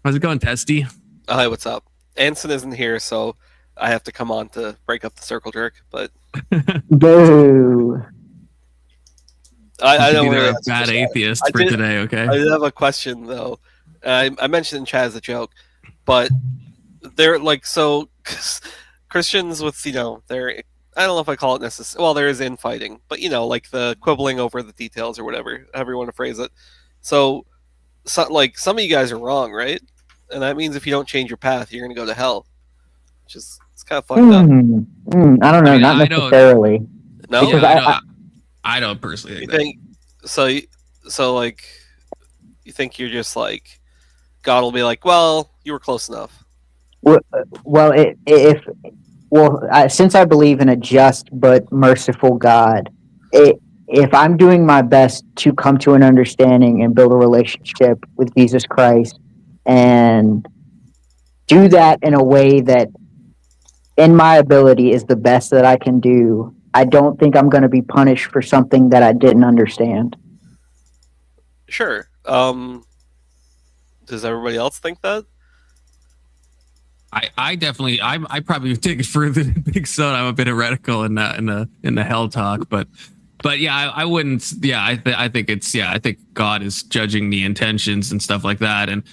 How's it going, Testy? Hi, what's up? Anson isn't here, so I have to come on to break up the circle jerk, but boo. I don't really a bad atheist for today, okay? I did have a question though. I mentioned in chat as a joke, but they're like, so Christians with, you know, they're, I don't know if I call it necessary. Well, there is infighting, but you know, like the quibbling over the details or whatever, however you want to phrase it. So like some of you guys are wrong, right? And that means if you don't change your path, you're going to go to hell. Which is, it's kind of fucked up. I don't know, not necessarily. No, I don't personally think so like, you think you're just like, God will be like, well, you were close enough. Well, since I believe in a just but merciful God, if I'm doing my best to come to an understanding and build a relationship with Jesus Christ, and do that in a way that, in my ability, is the best that I can do, I don't think I'm going to be punished for something that I didn't understand. Sure. Does everybody else think that? I definitely, I probably would take it further than Big Soda. I'm a bit heretical in the hell talk, but But yeah, I wouldn't. Yeah, I think it's I think God is judging the intentions and stuff like that. And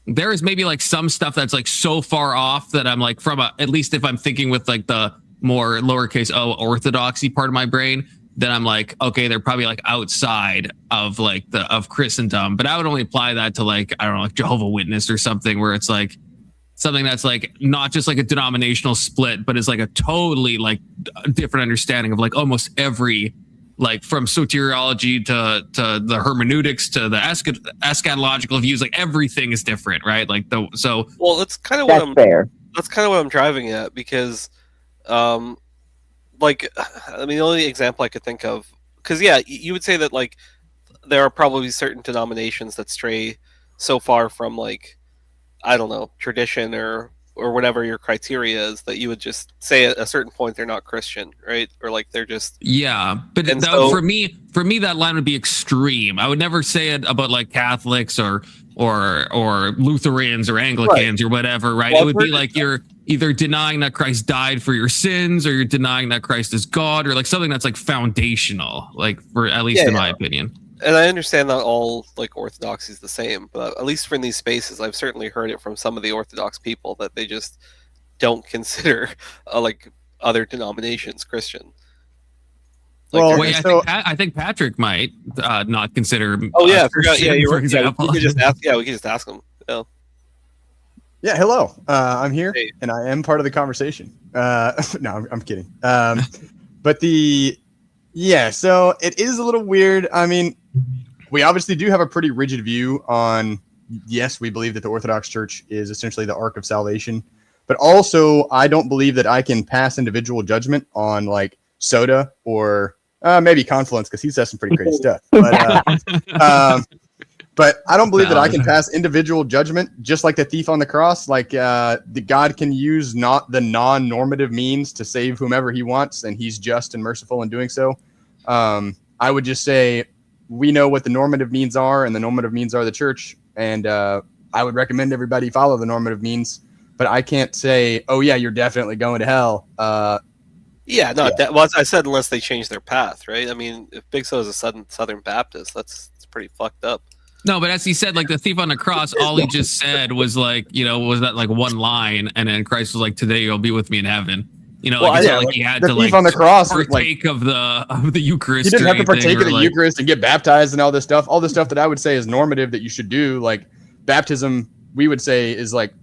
there is maybe like some stuff that's like so far off that I'm like at least if I'm thinking with like the more lowercase o orthodoxy part of my brain, then I'm like, okay, they're probably like outside of like of Christendom. But I would only apply that to like, I don't know, like Jehovah's Witness or something where it's like something that's like not just like a denominational split, but is like a totally like different understanding of like almost every, like from soteriology to the hermeneutics to the eschatological views, like everything is different, right? Like well, that's kind of that's kind of what I'm driving at, because like, I mean, the only example I could think of, because you would say that like there are probably certain denominations that stray so far from like, I don't know, tradition or whatever your criteria is, that you would just say at a certain point they're not Christian, right? Or like they're just but for me that line would be extreme. I would never say it about like Catholics or Lutherans or Anglicans or whatever, right? Well, it would be like you're either denying that Christ died for your sins, or you're denying that Christ is God, or like something that's like foundational, like for at least in my opinion. And I understand that all like orthodoxy is the same, but at least for in these spaces, I've certainly heard it from some of the Orthodox people that they just don't consider like other denominations Christian. Like, I think Patrick might not consider. Oh yeah, I forgot. Christian, Yeah, for example. We could just ask. Yeah, we could just ask him. Yeah. Yeah, hello. I'm here, and I am part of the conversation. No, I'm kidding. But so it is a little weird. I mean, we obviously do have a pretty rigid view on, yes, we believe that the Orthodox Church is essentially the Ark of Salvation, but also I don't believe that I can pass individual judgment on like Soda or maybe Confluence, because he says some pretty crazy stuff. But I don't believe that I can pass individual judgment, just like the thief on the cross. Like the God can use not the non-normative means to save whomever he wants, and he's just and merciful in doing so. I would just say we know what the normative means are, and the normative means are the church. And I would recommend everybody follow the normative means. But I can't say, oh yeah, you're definitely going to hell. Well, I said unless they change their path, right? I mean, if Big So is a Southern Baptist, that's pretty fucked up. No, but as he said, like the thief on the cross, all he just said was like, was that like one line, and then Christ was like, "Today you'll be with me in heaven." It's not like he had to like on the cross partake of the Eucharist. He didn't have to partake of the Eucharist and get baptized and all this stuff. All the stuff that I would say is normative that you should do, like baptism, we would say is like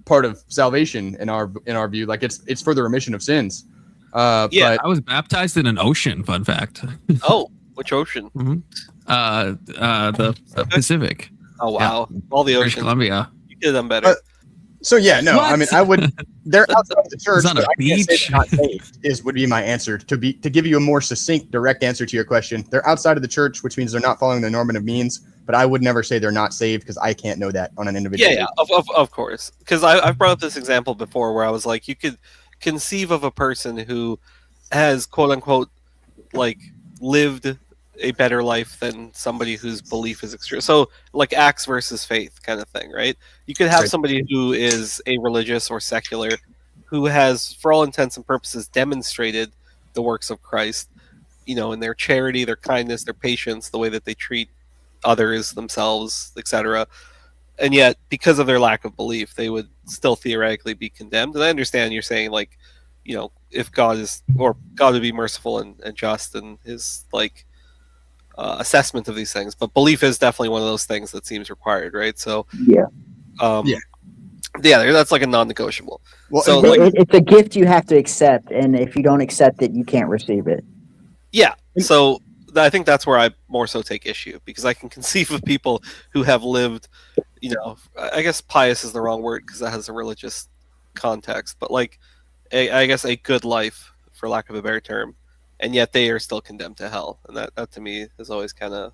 part of salvation in our view. Like it's for the remission of sins. But I was baptized in an ocean. Fun fact. Oh, which ocean? Mm-hmm. The Pacific. Oh wow, all the British oceans. Columbia. You did them better. I mean, I would. They're outside of the church. It's on a beach. Not saved would be my answer to give you a more succinct, direct answer to your question. They're outside of the church, which means they're not following the normative means. But I would never say they're not saved, because I can't know that on an individual. Yeah, of course. Because I've brought up this example before where I was like, you could conceive of a person who has quote unquote like lived a better life than somebody whose belief is extreme. So like acts versus faith kind of thing, right? You could have somebody who is a religious or secular who has, for all intents and purposes, demonstrated the works of Christ, in their charity, their kindness, their patience, the way that they treat others, themselves, etc. And yet, because of their lack of belief, they would still theoretically be condemned. And I understand you're saying like, if God would be merciful and just in his like assessment of these things, but belief is definitely one of those things that seems required, right? So that's like a non-negotiable. Well, so it's a gift you have to accept, and if you don't accept it, you can't receive it. Yeah. So I think that's where I more so take issue, because I can conceive of people who have lived, I guess pious is the wrong word because that has a religious context, but like I guess a good life, for lack of a better term, and yet they are still condemned to hell. And that to me is always kind of...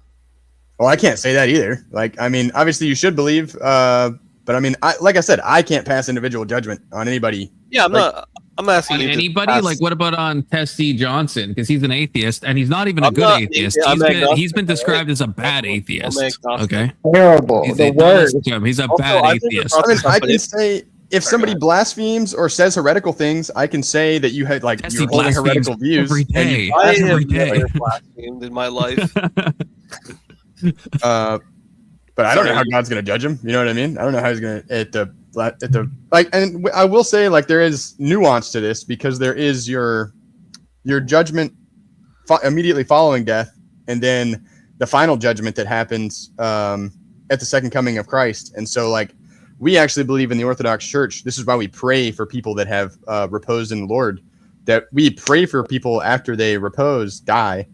Well, I can't say that either. Like, I mean, obviously you should believe, but I mean, like I said, I can't pass individual judgment on anybody. Yeah, I'm asking on anybody. Like, what about on Tessie Johnson? Because he's an atheist, and he's not even a good atheist. He's been described as a bad atheist. Okay, terrible. He's a bad atheist. I mean, I can say if somebody blasphemes or says heretical things, I can say that you had like Jesse you're holding blasphemes heretical views. every day. I Every have day. never blasphemed in my life. But I don't know how God's going to judge him. You know what I mean? I don't know how he's going to at the like. And I will say, like, there is nuance to this because there is your judgment immediately following death, and then the final judgment that happens at the second coming of Christ. And so, like, we actually believe in the Orthodox Church. This is why we pray for people that have reposed in the Lord. That we pray for people after they repose, die.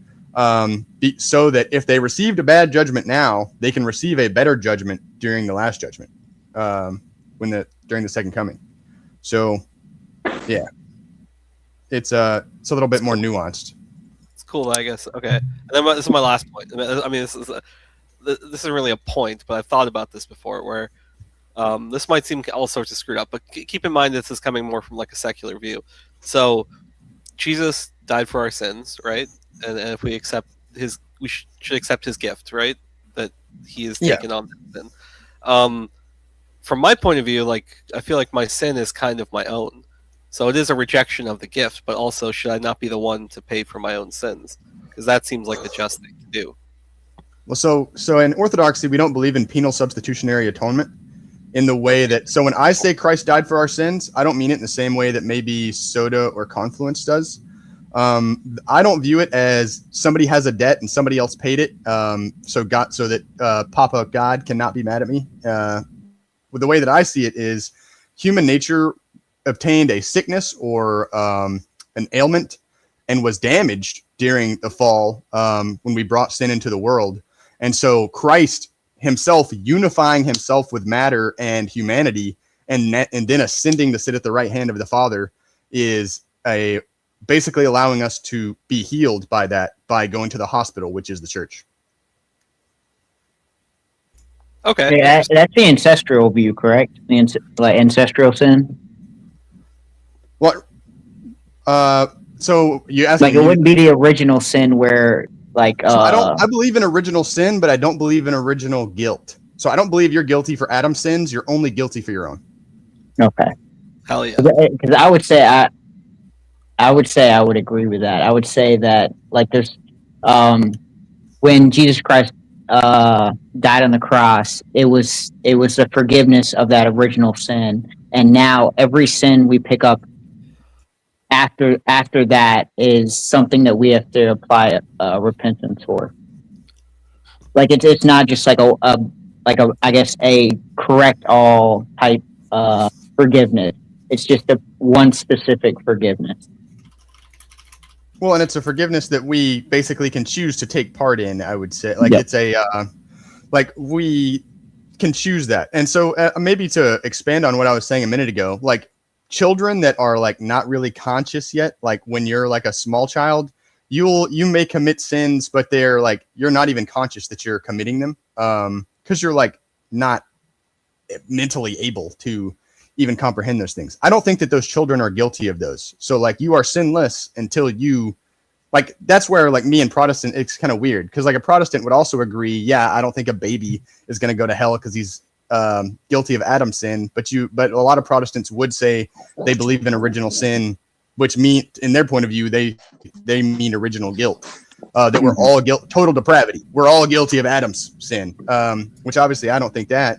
So that if they received a bad judgment now, they can receive a better judgment during the last judgment, during the second coming. So, yeah, it's a little bit more nuanced. It's cool, I guess. Okay, and then this is my last point. I mean, this isn't really a point, but I've thought about this before. Where this might seem all sorts of screwed up, but keep in mind this is coming more from like a secular view. So, Jesus died for our sins, right? And if we accept we should accept his gift, right? That he has taken on sin. From my point of view, like I feel like my sin is kind of my own, so it is a rejection of the gift. But also, should I not be the one to pay for my own sins? Because that seems like the just thing to do. Well, so in Orthodoxy, we don't believe in penal substitutionary atonement in the way that. So when I say Christ died for our sins, I don't mean it in the same way that maybe Soda or Confluence does. I don't view it as somebody has a debt and somebody else paid it, so that Papa God cannot be mad at me. The way that I see it is human nature obtained a sickness or an ailment and was damaged during the fall when we brought sin into the world. And so Christ himself unifying himself with matter and humanity and then ascending to sit at the right hand of the Father is basically allowing us to be healed by that, by going to the hospital, which is the church. Okay. Yeah, that's the ancestral view, correct? Like ancestral sin? What? So you asked like it wouldn't be the original sin where like so I believe in original sin, but I don't believe in original guilt. So I don't believe you're guilty for Adam's sins. You're only guilty for your own. Okay. Hell yeah. Because I would say I would agree with that. I would say that like there's when Jesus Christ died on the cross, it was the forgiveness of that original sin, and now every sin we pick up after that is something that we have to apply repentance for. Like it's not just like a I guess a correct all type forgiveness. It's just one specific forgiveness. Well, and it's a forgiveness that we basically can choose to take part in, I would say. Like, It's a, like, we can choose that. And so maybe to expand on what I was saying a minute ago, like, children that are, like, not really conscious yet, like, when you're, like, a small child, you may commit sins, but they're, like, you're not even conscious that you're committing them because you're, like, not mentally able to even comprehend those things. I don't think that those children are guilty of those. So like you are sinless until you like, that's where like me and Protestant, it's kind of weird. Cause like a Protestant would also agree. Yeah. I don't think a baby is going to go to hell cause he's guilty of Adam's sin, but a lot of Protestants would say they believe in original sin, which mean in their point of view, they mean original guilt, that we're all total depravity. We're all guilty of Adam's sin. Which obviously I don't think that.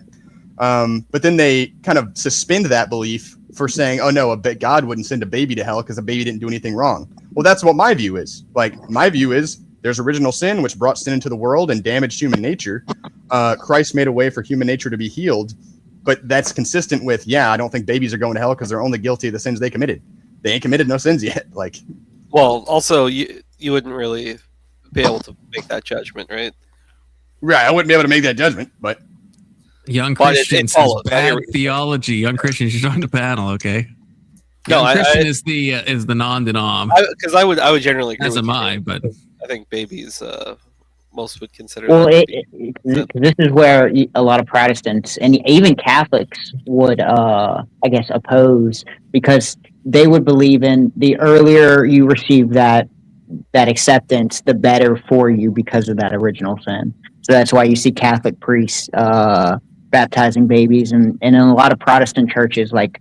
But then they kind of suspend that belief for saying, oh no, God wouldn't send a baby to hell because a baby didn't do anything wrong. Well, that's what my view is. Like my view is there's original sin, which brought sin into the world and damaged human nature. Christ made a way for human nature to be healed, but that's consistent with, I don't think babies are going to hell because they're only guilty of the sins they committed. They ain't committed no sins yet. Like, well, also you wouldn't really be able to make that judgment, right? Right. I wouldn't be able to make that judgment, but Young Christians has bad theology. Young Christians, you're on the panel, okay? Young Christian is the non-denom. Because I would generally agree. As am I, but I think babies, most would consider. Well, this is where a lot of Protestants and even Catholics would, I guess, oppose, because they would believe in the earlier you receive that acceptance, the better for you because of that original sin. So that's why you see Catholic priests baptizing babies, and in a lot of Protestant churches, like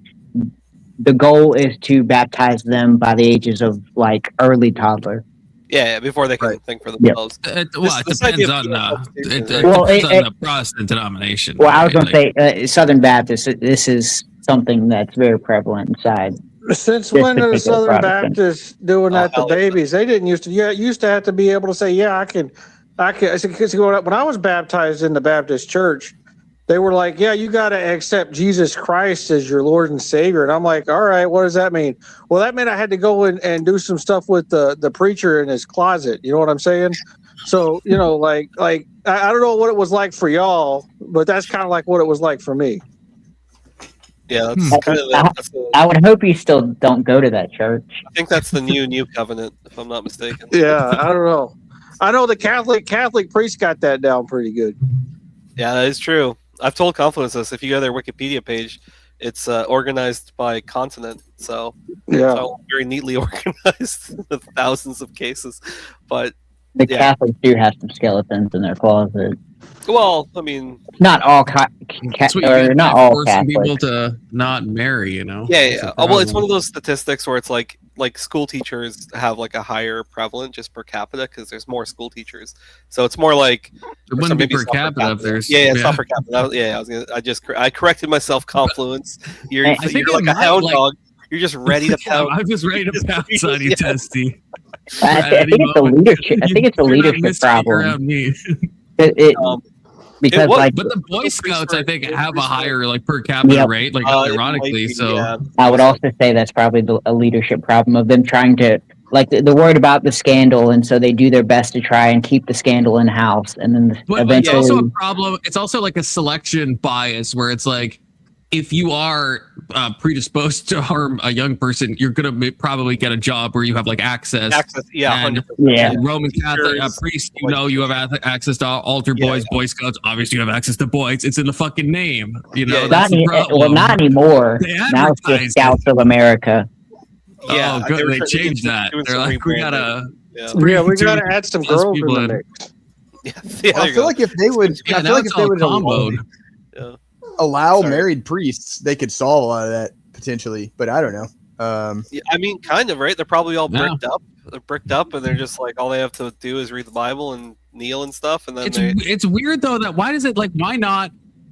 the goal is to baptize them by the ages of like early toddler. Yeah, before they can think for themselves. It depends on the Protestant denomination. Well, I was going to say Southern Baptist. This is something that's very prevalent inside. Since when are the Southern Baptists doing that to babies? They didn't used to. Yeah, used to have to be able to say, "Yeah, I can." Because when I was baptized in the Baptist church, they were like, "Yeah, you got to accept Jesus Christ as your Lord and Savior." And I'm like, "All right, what does that mean?" Well, that meant I had to go and do some stuff with the preacher in his closet. You know what I'm saying? So like I don't know what it was like for y'all, but that's kind of like what it was like for me. Yeah, that's kind of. I would hope you still don't go to that church. I think that's the new covenant, if I'm not mistaken. Yeah, I don't know. I know the Catholic priest got that down pretty good. Yeah, that is true. I've told Confluence this. If you go to their Wikipedia page, it's organized by continent, so it's all very neatly organized with thousands of cases. But the Catholics do have some skeletons in their closet. Well, I mean, not all not all Catholics. People to not marry, Yeah. Well, it's one of those statistics where it's like school teachers have like a higher prevalent just per capita because there's more school teachers. So it's more like it wouldn't be per capita if there's it's not per capita. I corrected myself. Confluence. You're like a hound dog. You're just ready to pounce. I'm just ready to pounce on you, Testy. I think it's a leadership. I think it's a leadership problem. Because but the Boy Scouts, I think, have a higher like per capita rate, like ironically. So I would also say that's probably a leadership problem of them trying to they're worried about the scandal, and so they do their best to try and keep the scandal in house, and then eventually. It's also a problem. It's also like a selection bias where it's like, if you are predisposed to harm a young person, you're gonna probably get a job where you have like access. And Roman Catholic priest, you have access to altar boys, Boy Scouts. Obviously, you have access to boys. It's in the fucking name. Not anymore. Now it's just Scouts of America. Yeah, oh, good. They changed that. They're like, we gotta. We gotta add some girls in the mix. I feel like if they would, allow married priests, they could solve a lot of that potentially, but I don't know. I mean, kind of, right? They're probably all bricked up. They're bricked up, and they're just like, all they have to do is read the Bible and kneel and stuff. And then it's weird though that why not?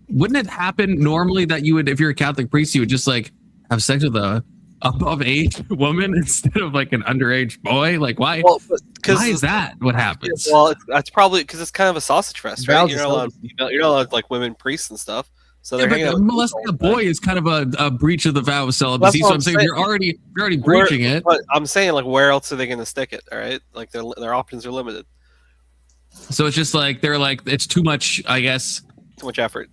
Wouldn't it happen normally that you would, if you're a Catholic priest, you would just like have sex with a above age woman instead of like an underage boy? Like why? Well, why is that what happens? Well, that's probably because it's kind of a sausage fest, right? You're not allowed like women priests and stuff. So they're molesting a boy is kind of a breach of the vow of celibacy. So I'm saying if you're already breaching it. But I'm saying like where else are they going to stick it? All right, like their options are limited. So it's just like they're like it's too much, I guess. Too much effort.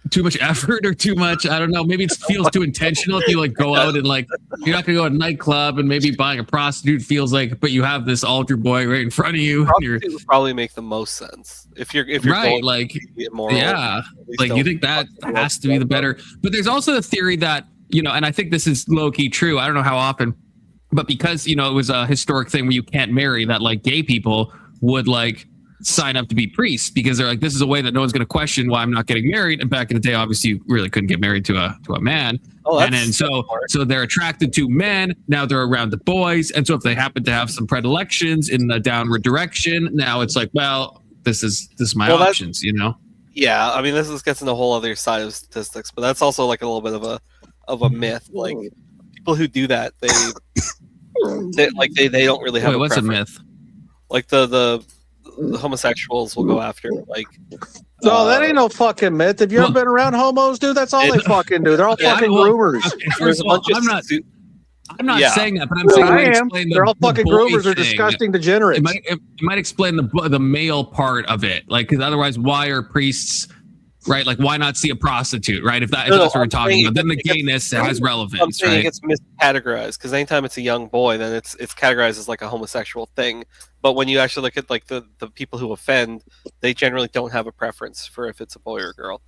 Too much effort or too much, I don't know. Maybe it feels too intentional if you like go out and like you're not gonna go to a nightclub and maybe buying a prostitute feels like, but you have this altar boy right in front of you. Prostitute would probably make the most sense if you're right, going like immoral, like you think that has to be the better. But there's also the theory that and I think this is low key true. I don't know how often, but because it was a historic thing where you can't marry, that like gay people would like sign up to be priests because they're like, this is a way that no one's going to question why I'm not getting married. And back in the day, obviously, you really couldn't get married to a man. And then so they're attracted to men. Now they're around the boys. And so if they happen to have some predilections in the downward direction, now it's like, well, this is my options, Yeah, I mean, this gets into a whole other side of statistics, but that's also like a little bit of a myth. Like people who do that, they don't really have. Wait, what's a myth? Like the homosexuals will go after like. No, that ain't no fucking myth. Have you ever been around homos, dude? That's all they fucking do. They're all fucking groomers. I'm not saying that, but I'm saying they're all fucking groomers or disgusting degenerates. It might explain the male part of it, like because otherwise, why are priests? Right, like why not see a prostitute? Right, if that's what we're talking about, then the gayness has relevance. I'm saying it gets miscategorized because anytime it's a young boy, then it's categorized as like a homosexual thing. But when you actually look at like the people who offend, they generally don't have a preference for if it's a boy or a girl.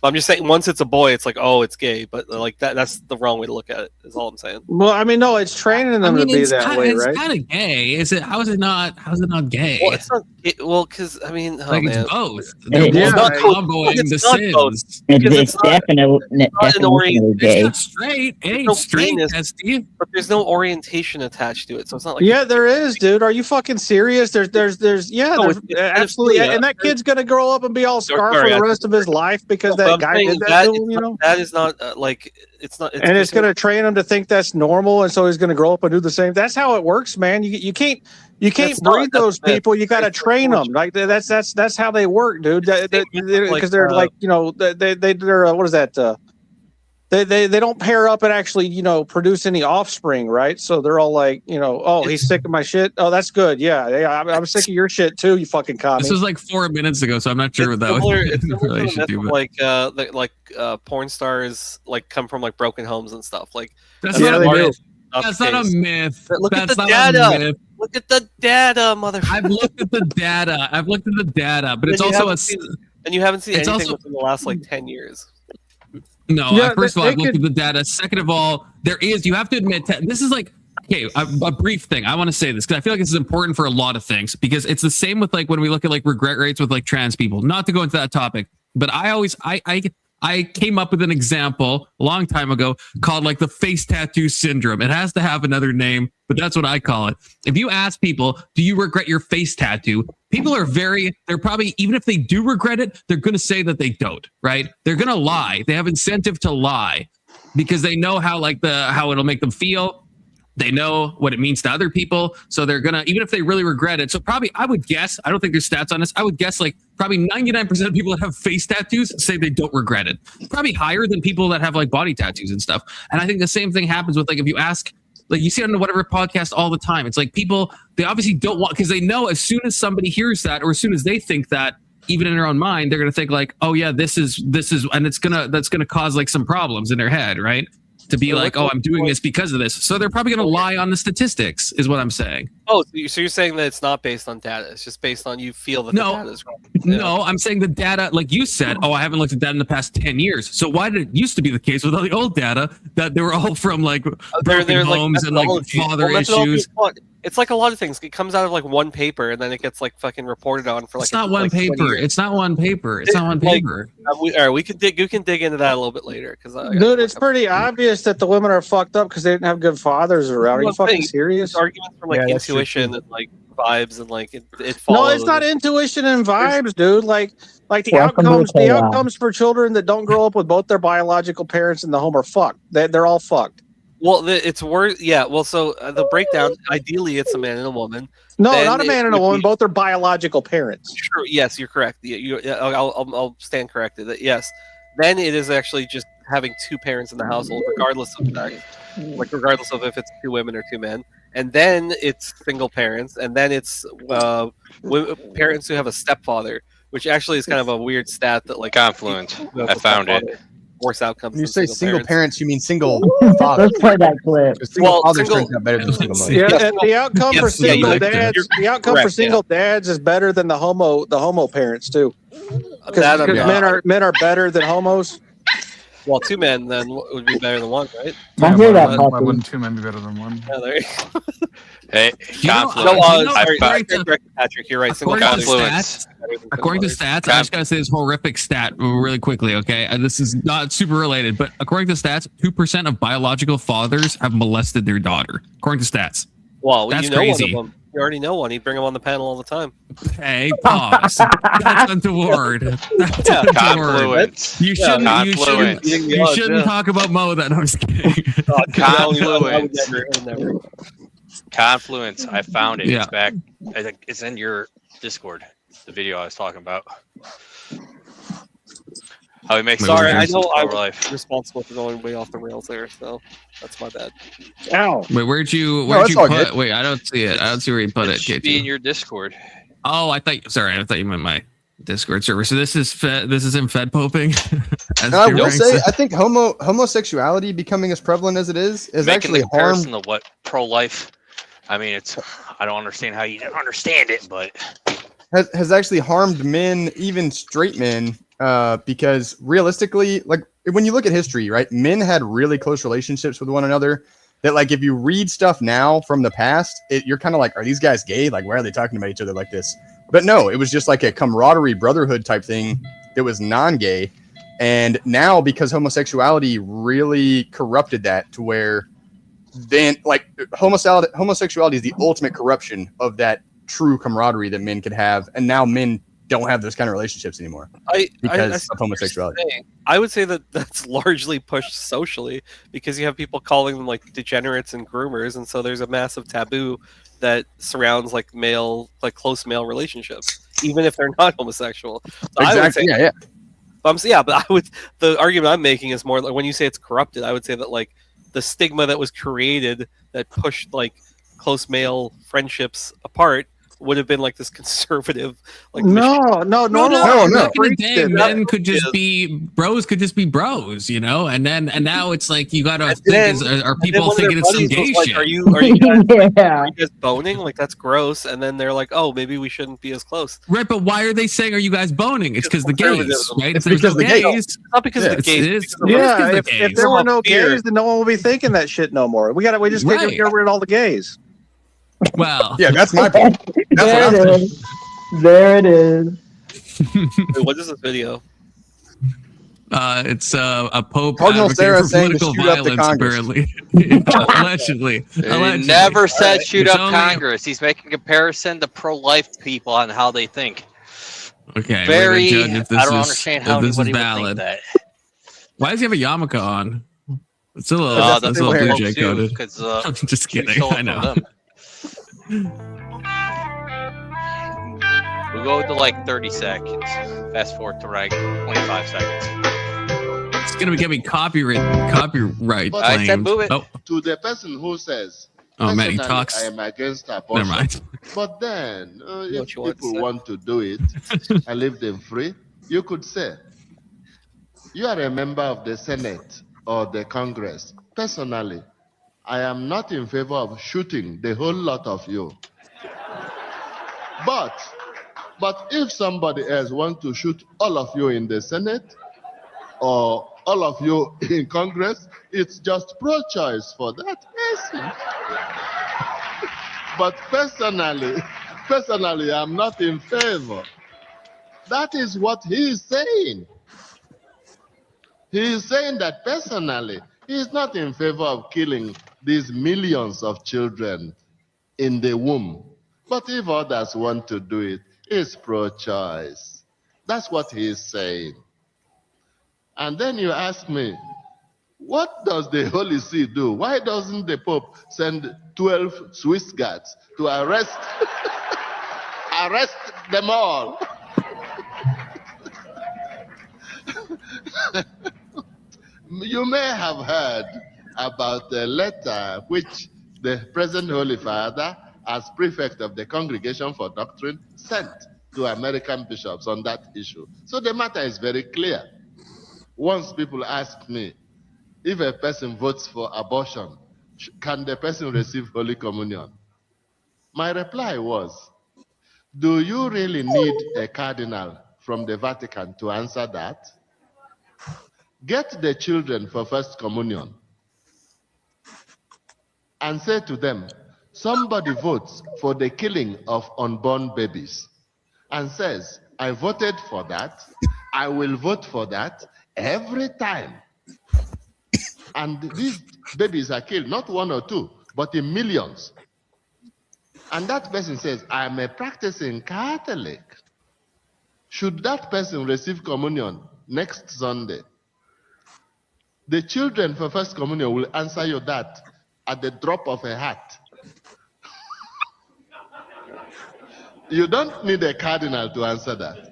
But I'm just saying, once it's a boy, it's like, oh, it's gay. But like that's the wrong way to look at it. Is all I'm saying. Well, I mean, no, it's training them to be that way, right? It's kind of gay. Is it? How is it not? How is it not gay? Well, it's not. Because I mean, it's both. It's not comboing the sins. It's definitely gay. It's not straight. It ain't straight, Steve. But there's no orientation attached to it, so it's not like. Yeah, there is, dude. Are you fucking serious? There's absolutely, and that kid's gonna grow up and be all scarred for the rest of his life because that guy did that to him. You know, that is not like it's not. And it's gonna train him to think that's normal, and so he's gonna grow up and do the same. That's how it works, man. You can't breed those people. You got to train them. Like that's how they work, dude. Because they're like, you know, they're what is that? They don't pair up and actually, you know, produce any offspring, right? So they're all like, you know, oh, he's sick of my shit. Oh, that's good. Yeah, I'm sick of your shit too, you fucking commie. This was like 4 minutes ago, so I'm not sure what that was. Like porn stars like come from like broken homes and stuff. Like that's not a myth. That's not a myth. Look at the data. Look at the data, motherfucker. I've looked at the data. But it's also and you haven't seen anything within the last like 10 years. No, first of all, I've looked at the data. Second of all, you have to admit, this is like, okay, a brief thing. I want to say this because I feel like this is important for a lot of things because it's the same with like when we look at like regret rates with like trans people. Not to go into that topic, but I came up with an example a long time ago called like the face tattoo syndrome. It has to have another name, but that's what I call it. If you ask people, do you regret your face tattoo? People they're probably, even if they do regret it, they're going to say that they don't, right? They're going to lie. They have incentive to lie because they know how it'll make them feel. They know what it means to other people. So they're going to, even if they really regret it. So probably, I would guess, I don't think there's stats on this. I would guess like probably 99% of people that have face tattoos say they don't regret it. Probably higher than people that have like body tattoos and stuff. And I think the same thing happens with like, if you ask, like you see it on whatever podcast all the time, it's like people, they obviously don't want, because they know as soon as somebody hears that, or as soon as they think that, even in their own mind, they're going to think like, oh yeah, this is, and that's going to cause like some problems in their head, right? To be like, oh, I'm doing this because of this. So they're probably going to lie on the statistics, is what I'm saying. Oh, so you're saying that it's not based on data. It's just based on you feel that the data is wrong. No, I'm saying the data, like you said, oh, I haven't looked at that in the past 10 years. So why did it used to be the case with all the old data that they were all from like broken homes and like father issues? It's like a lot of things. It comes out of like one paper and then it gets like fucking reported on for like. It's not one paper. It's not one paper. It's not one paper. All right, we can dig into that a little bit later because. Dude, it's pretty obvious that the women are fucked up because they didn't have good fathers around. Are you fucking serious? Arguments from like intuition and like vibes and like it follows. No, it's not intuition and vibes, dude. Like the outcomes for children that don't grow up with both their biological parents in the home are fucked. They're all fucked. Well, it's worse. Yeah. Well, so the breakdown. Ideally, it's a man and a woman. No, not a man and a woman. Both are biological parents. Sure. Yes, you're correct. I'll stand corrected. That yes. Then it is actually just having two parents in the household, regardless of that. Like regardless of if it's two women or two men. And then it's single parents, and then it's parents who have a stepfather, which actually is kind of a weird stat that like Confluent. I found it. Worse outcomes. When you say single parents, you mean single father. Let's play that clip. Single fathers turns out better than single mothers. Yeah, and the outcome for single dads, single dads is better than the homo parents too. Because men are better than homos. Well, two men then would be better than one, right? I hear that. Why wouldn't two men be better than one? Yeah, there you go. Hey, Patrick, you're right. According to stats, I just gotta say this horrific stat really quickly, okay? And this is not super related, but according to stats, 2% of biological fathers have molested their daughter. According to stats. Well, that's you know crazy. One of them. You already know one. He'd bring him on the panel all the time. Hey, pause. That's untoward. That's untoward. You shouldn't talk about Mo then. I'm just kidding. Confluence. I found it. It's back. It's in your Discord. The video I was talking about. How he makes. Sorry, I know I'm responsible for going way off the rails there, so that's my bad. Ow! Wait, where'd you put? Wait, I don't see it. I don't see where you put it. Should be in your Discord. Oh, I thought you meant my Discord server. So this is in Fed poping. I will say, I think homosexuality becoming as prevalent as it is actually harmed. To what pro-life? I mean, I don't understand how you don't understand it, but has actually harmed men, even straight men, because realistically, like when you look at history, right, men had really close relationships with one another. That like if you read stuff now from the past, you're kind of like, are these guys gay? Like, why are they talking about each other like this? But no, it was just like a camaraderie, brotherhood type thing that was non-gay. And now, because homosexuality really corrupted that to where then like homosexuality is the ultimate corruption of that true camaraderie that men could have. And now men don't have those kind of relationships anymore because of homosexuality. I would say that that's largely pushed socially because you have people calling them like degenerates and groomers, and so there's a massive taboo that surrounds like close male relationships, even if they're not homosexual. So exactly. But the argument I'm making is more like when you say it's corrupted, I would say that like the stigma that was created that pushed like close male friendships apart would have been like this conservative, like no. Back in the day, men could just be bros, you know, and now it's like you gotta think: are people thinking it's some gay shit? Are you guys boning? Like that's gross. And then they're like, oh, maybe we shouldn't be as close. Right, but why are they saying, are you guys boning? It's because the gays, right? It's because the gays. It's not because of the gays. If there were no gays, then no one would be thinking that shit no more. We just get rid of all the gays. Well, yeah, that's my point. There it is. Wait, what is this video? It's a pope Cardinal advocating Sarah for saying to political shoot up the violence, Congress. apparently. Allegedly. He never said shoot There's up Congress. He's making a comparison to pro-life people on how they think. Okay. Very. Judge if this I don't is, understand how if this anybody is would valid. think that. Why does he have a yarmulke on? It's a little, that's a little Blue Jay coded. I'm just kidding. I know. We'll go to like 30 seconds. Fast forward to like 25 seconds. It's gonna be getting copyright I said move it. Oh. To the person who says, Oh man, he talks. I am against abortion. Never mind. But then, if people want to do it and leave them free, you could say, you are a member of the Senate or the Congress. Personally, I am not in favor of shooting the whole lot of you. But if somebody else wants to shoot all of you in the Senate or all of you in Congress, it's just pro-choice for that person. But personally, I'm not in favor. That is what he is saying. He is saying that personally, he is not in favor of killing these millions of children in the womb. But if others want to do it, it's pro-choice. That's what he is saying. And then you ask me, what does the Holy See do? Why doesn't the Pope send 12 Swiss guards to arrest them all? You may have heard about the letter which the present Holy Father, as prefect of the Congregation for Doctrine, sent to American bishops on that issue. So the matter is very clear. Once people asked me, if a person votes for abortion, can the person receive Holy Communion? My reply was, do you really need a cardinal from the Vatican to answer that? Get the children for First Communion and say to them, somebody votes for the killing of unborn babies and says, I voted for that, I will vote for that every time. And these babies are killed, not one or two, but in millions. And that person says, I'm a practicing Catholic. Should that person receive communion next Sunday? The children for First Communion will answer you that at the drop of a hat. You don't need a cardinal to answer that.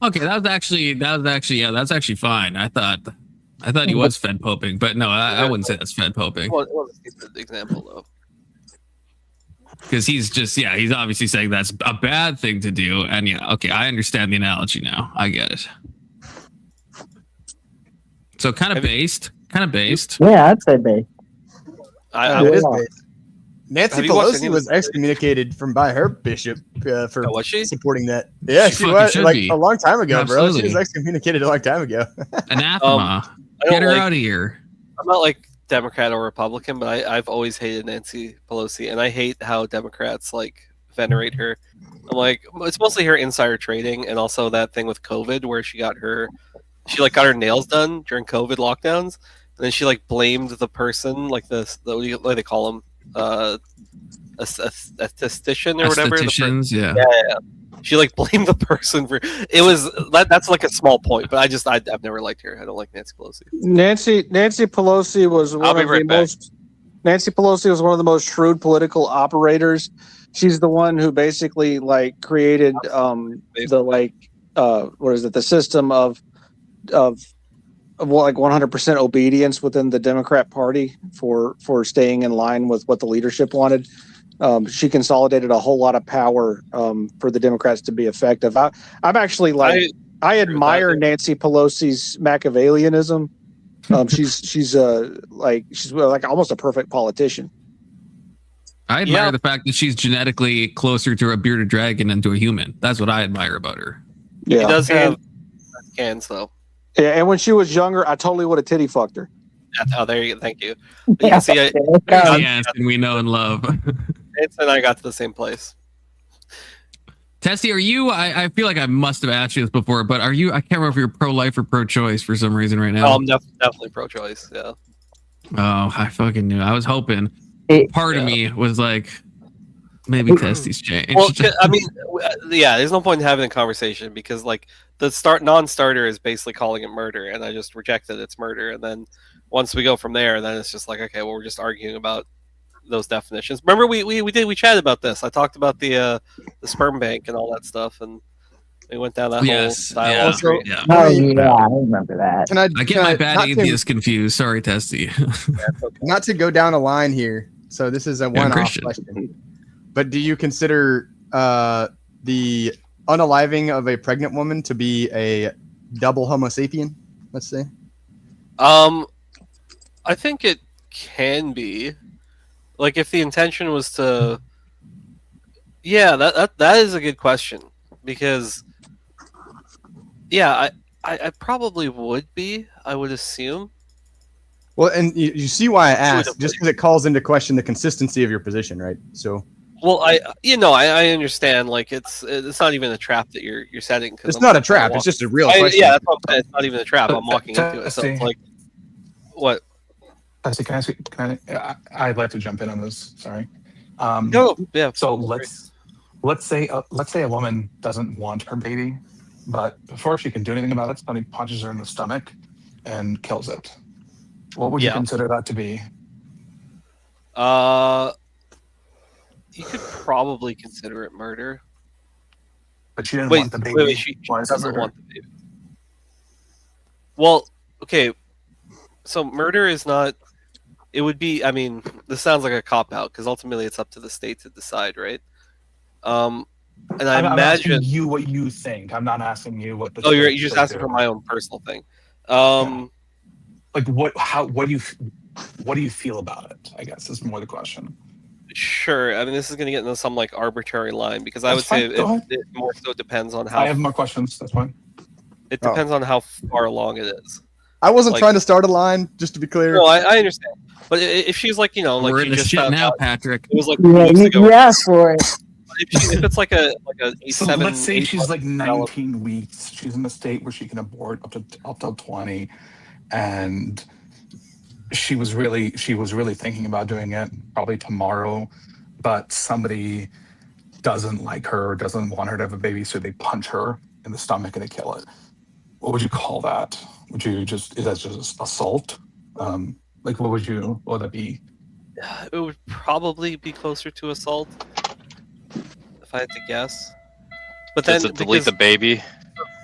Okay, that's actually fine. I thought he was Fed poping, but no, I wouldn't say that's Fed poping. Well, it was an example though. Because he's obviously saying that's a bad thing to do, and yeah, okay, I understand the analogy now. I get it. So kind of based. Yeah, I'd say based. I would. Nancy Pelosi was excommunicated from by her bishop for was she? supporting that. Yeah, she was like a long time ago, bro. She was Absolutely. excommunicated a long time ago. Anathema. Get her out of here. I'm not like Democrat or Republican, but I've always hated Nancy Pelosi, and I hate how Democrats like venerate her. I'm like, it's mostly her insider trading, and also that thing with COVID where she got her nails done during COVID lockdowns, and then she like blamed the person, like what do they call them, esthetician or whatever. Estheticians, yeah. She like blamed the person for it was that's like a small point, but I've never liked her. I don't like Nancy Pelosi. Nancy Pelosi was one of the most. Nancy Pelosi was one of the most shrewd political operators. She's the one who basically like created the system of like 100% obedience within the Democrat Party for staying in line with what the leadership wanted. She consolidated a whole lot of power for the Democrats to be effective. I'm actually like I admire Nancy Pelosi's Machiavellianism. She's like almost a perfect politician. I admire the fact that she's genetically closer to a bearded dragon than to a human. That's what I admire about her. Yeah, she does have cans though. Yeah, and when she was younger, I totally would have titty fucked her. Oh, there you go. Thank you. But you can see, and we know and love. It's and I got to the same place. Tessie, are you? I feel like I must have asked you this before, but are you? I can't remember if you're pro-life or pro-choice for some reason right now. Oh, I'm definitely pro-choice. Yeah. Oh, I fucking knew. I was hoping. Part of me was like, maybe Testie's changed. Well, I mean, yeah. There's no point in having a conversation because like the non-starter is basically calling it murder, and I just rejected it's murder, and then once we go from there, then it's just like, okay, well, we're just arguing about those definitions. Remember, we chatted about this. I talked about the sperm bank and all that stuff, and we went down that whole dialogue. Yeah. Oh yeah, I remember that. I get my bad atheist confused. Sorry, Tessie. Not to go down a line here. So this is a one-off question. But do you consider the unaliving of a pregnant woman to be a double Homo sapien? Let's say. I think it can be. Like if the intention was to, yeah, that is a good question because, yeah, I probably would be. I would assume. Well, and you see why I asked, just because it calls into question the consistency of your position, right? So. Well, I understand. Like it's not even a trap that you're setting. It's not a trap. It's just a real question. Yeah, that's what I'm saying. It's not even a trap. I'm walking into it. So it's like, what? I'd like to jump in on this. Sorry. No. Yeah. So let's say a woman doesn't want her baby, but before she can do anything about it, somebody punches her in the stomach and kills it. What would you consider that to be? You could probably consider it murder. But she didn't want the baby. She doesn't want the baby. Well, okay. So murder is not. It would be. I mean, this sounds like a cop out because ultimately it's up to the state to decide, right? And I'm imagine asking you what you think. I'm not asking you what. You're just asking for my own personal thing. Like what? What do you feel about it? I guess is more the question. Sure. I mean, this is going to get into some like arbitrary line because I would say it more so depends on how. I have more questions. That's fine. It depends on how far along it is. I wasn't trying to start a line, just to be clear. No, I understand. But if she's like, like we're in the shit now, Patrick. It was like you asked for it. If it's like a so let's say she's like 19 weeks. She's in a state where she can abort up to 20, and she was really thinking about doing it probably tomorrow, but somebody doesn't like her, doesn't want her to have a baby, so they punch her in the stomach and they kill it. What would you call that? Is that just assault? Like what would that be? It would probably be closer to assault, if I had to guess. But then to delete the baby.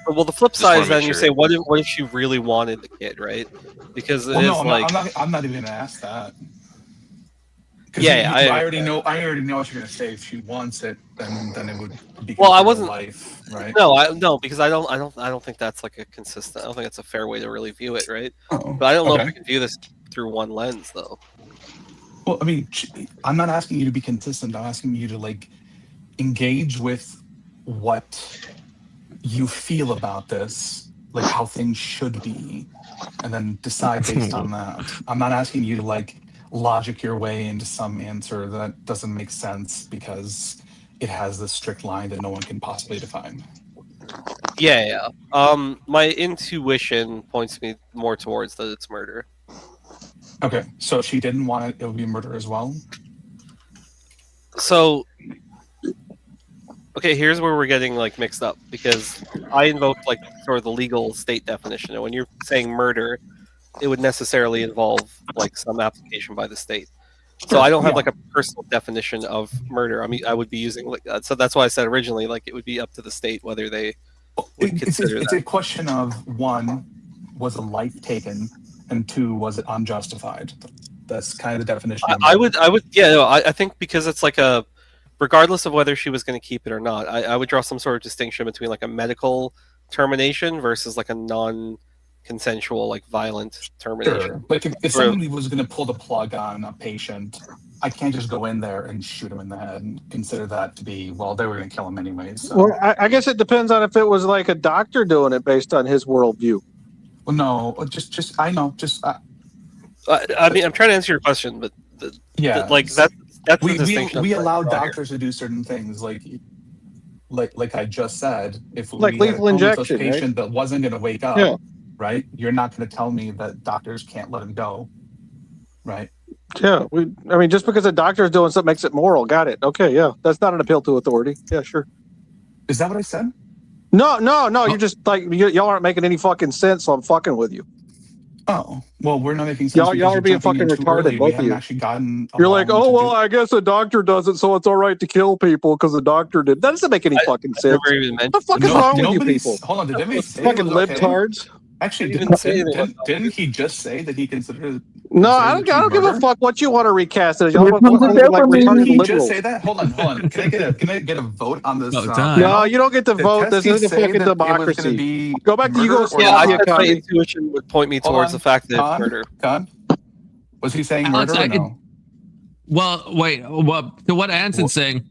Well, the flip side is then you say, what if she really wanted the kid, right? Because I'm not even gonna ask that. Yeah, I already know what you're gonna say. If she wants it, then it would be. Well, I wasn't. Life, right? No, because I don't think that's like a consistent. I don't think that's a fair way to really view it, right? But I don't know if we can view this through one lens, though. Well, I mean, I'm not asking you to be consistent. I'm asking you to like engage with what you feel about this, like how things should be, and then decide based on that. I'm not asking you to like logic your way into some answer that doesn't make sense because it has this strict line that no one can possibly define. Yeah. My intuition points me more towards that it's murder. Okay, so if she didn't want it, it would be murder as well? So, okay, here's where we're getting like mixed up, because I invoked like sort of the legal state definition, and when you're saying murder, it would necessarily involve like some application by the state. So I don't have like a personal definition of murder. I mean, I would be using like so that's why I said originally like it would be up to the state whether they would consider it's a question of, one, was a life taken, and two, was it unjustified? That's kind of the definition. I would yeah, no, I think because it's like a, regardless of whether she was going to keep it or not, I would draw some sort of distinction between like a medical termination versus like a non-consensual, like violent termination. Sure. Like if somebody was going to pull the plug on a patient, I can't just go in there and shoot him in the head and consider that to be, well, they were going to kill him anyways. So. Well, I guess it depends on if it was like a doctor doing it based on his worldview. Well, no, just I know, just. I mean, I'm trying to answer your question, but like that's the distinction. We allow doctors to do certain things, like I just said. If like we lethal had a injection, patient right? that wasn't going to wake up, right? You're not going to tell me that doctors can't let him go, right? Yeah, I mean, just because a doctor is doing something makes it moral. Got it? Okay, yeah, that's not an appeal to authority. Yeah, sure. Is that what I said? No. You're just like y'all aren't making any fucking sense. So I'm fucking with you. Oh, well, we're not making sense. Y'all are being fucking retarded, both of you. Actually gotten You're like, oh, well, I guess a doctor does it, so it's all right to kill people because the doctor did. That doesn't make any fucking sense. What the fuck is wrong with you people? Hold on, did anybody say fucking libtards? Actually, didn't he just say that he considered? No, I don't give a fuck what you want to recast it. Y'all Didn't retarded he liberals. just say that? Hold on. Can I get a vote on this? No, you don't get to vote. This isn't a fucking democracy. Go back to Yugoslavia. Yeah, I my intuition would point me towards the fact that it's murder. Was he saying Alex, murder or no? Well, wait. Well, to what Anson's saying,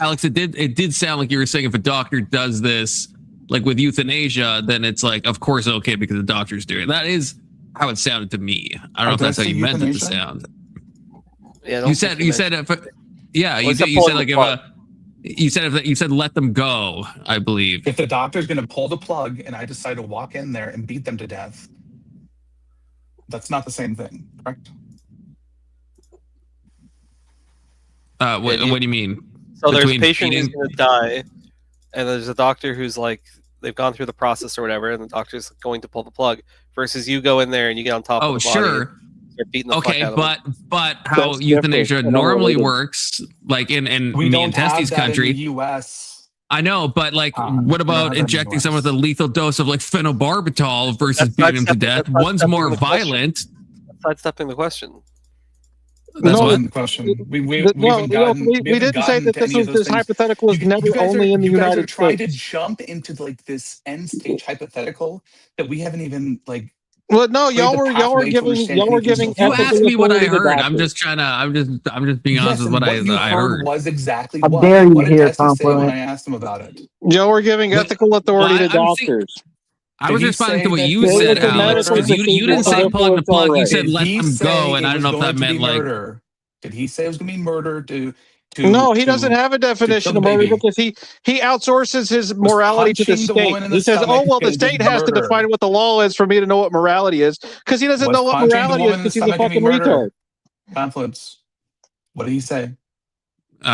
Alex, it did sound like you were saying if a doctor does this, like with euthanasia, then it's like, of course, okay, because the doctor's doing it. That is how it sounded to me. I don't know if that's how you meant it to sound. Yeah, you said if you said let them go, I believe. If the doctor's going to pull the plug and I decide to walk in there and beat them to death, that's not the same thing, correct? What do you mean? So there's a patient who's going to die, and there's a doctor who's like, they've gone through the process or whatever, and the doctor's going to pull the plug, versus you go in there and you get on top of the body. Sure. Start beating the fuck out of them. but how That's euthanasia different. normally works, like in We me don't and Testi's have that country. in the U.S. I know, but like, what about injecting someone with a lethal dose of like phenobarbital versus beating them to death? One's more violent. That's sidestepping the question. That's No, one question. We didn't say that this hypothetical is never only in the United States. You guys are trying to States. jump into like this end stage hypothetical that we haven't even like. Well, no, y'all were giving. You asked me what I heard. I'm just being honest with what I heard. Was exactly How what. dare you What did hear Tessie say when compliment? I asked him about it? Y'all were giving ethical authority to doctors. I was Did he responding say to what that you this said, was a Alex, medical because you didn't say procedure, pulling the plug. You alright. said Did let he them say go, and it I don't was know if going that to be meant like. murder? Did he say it was going to be murder to No, he doesn't have a definition kill of the murder baby? because he outsources his morality to the punching the woman state. in He the says, "Oh stomach well, the gonna be state has to murder." define what the law is for me to know what morality is," because he doesn't Was know what punching the morality is woman in the because he's a stomach gonna be fucking retard. murder? Confluence. What did he say?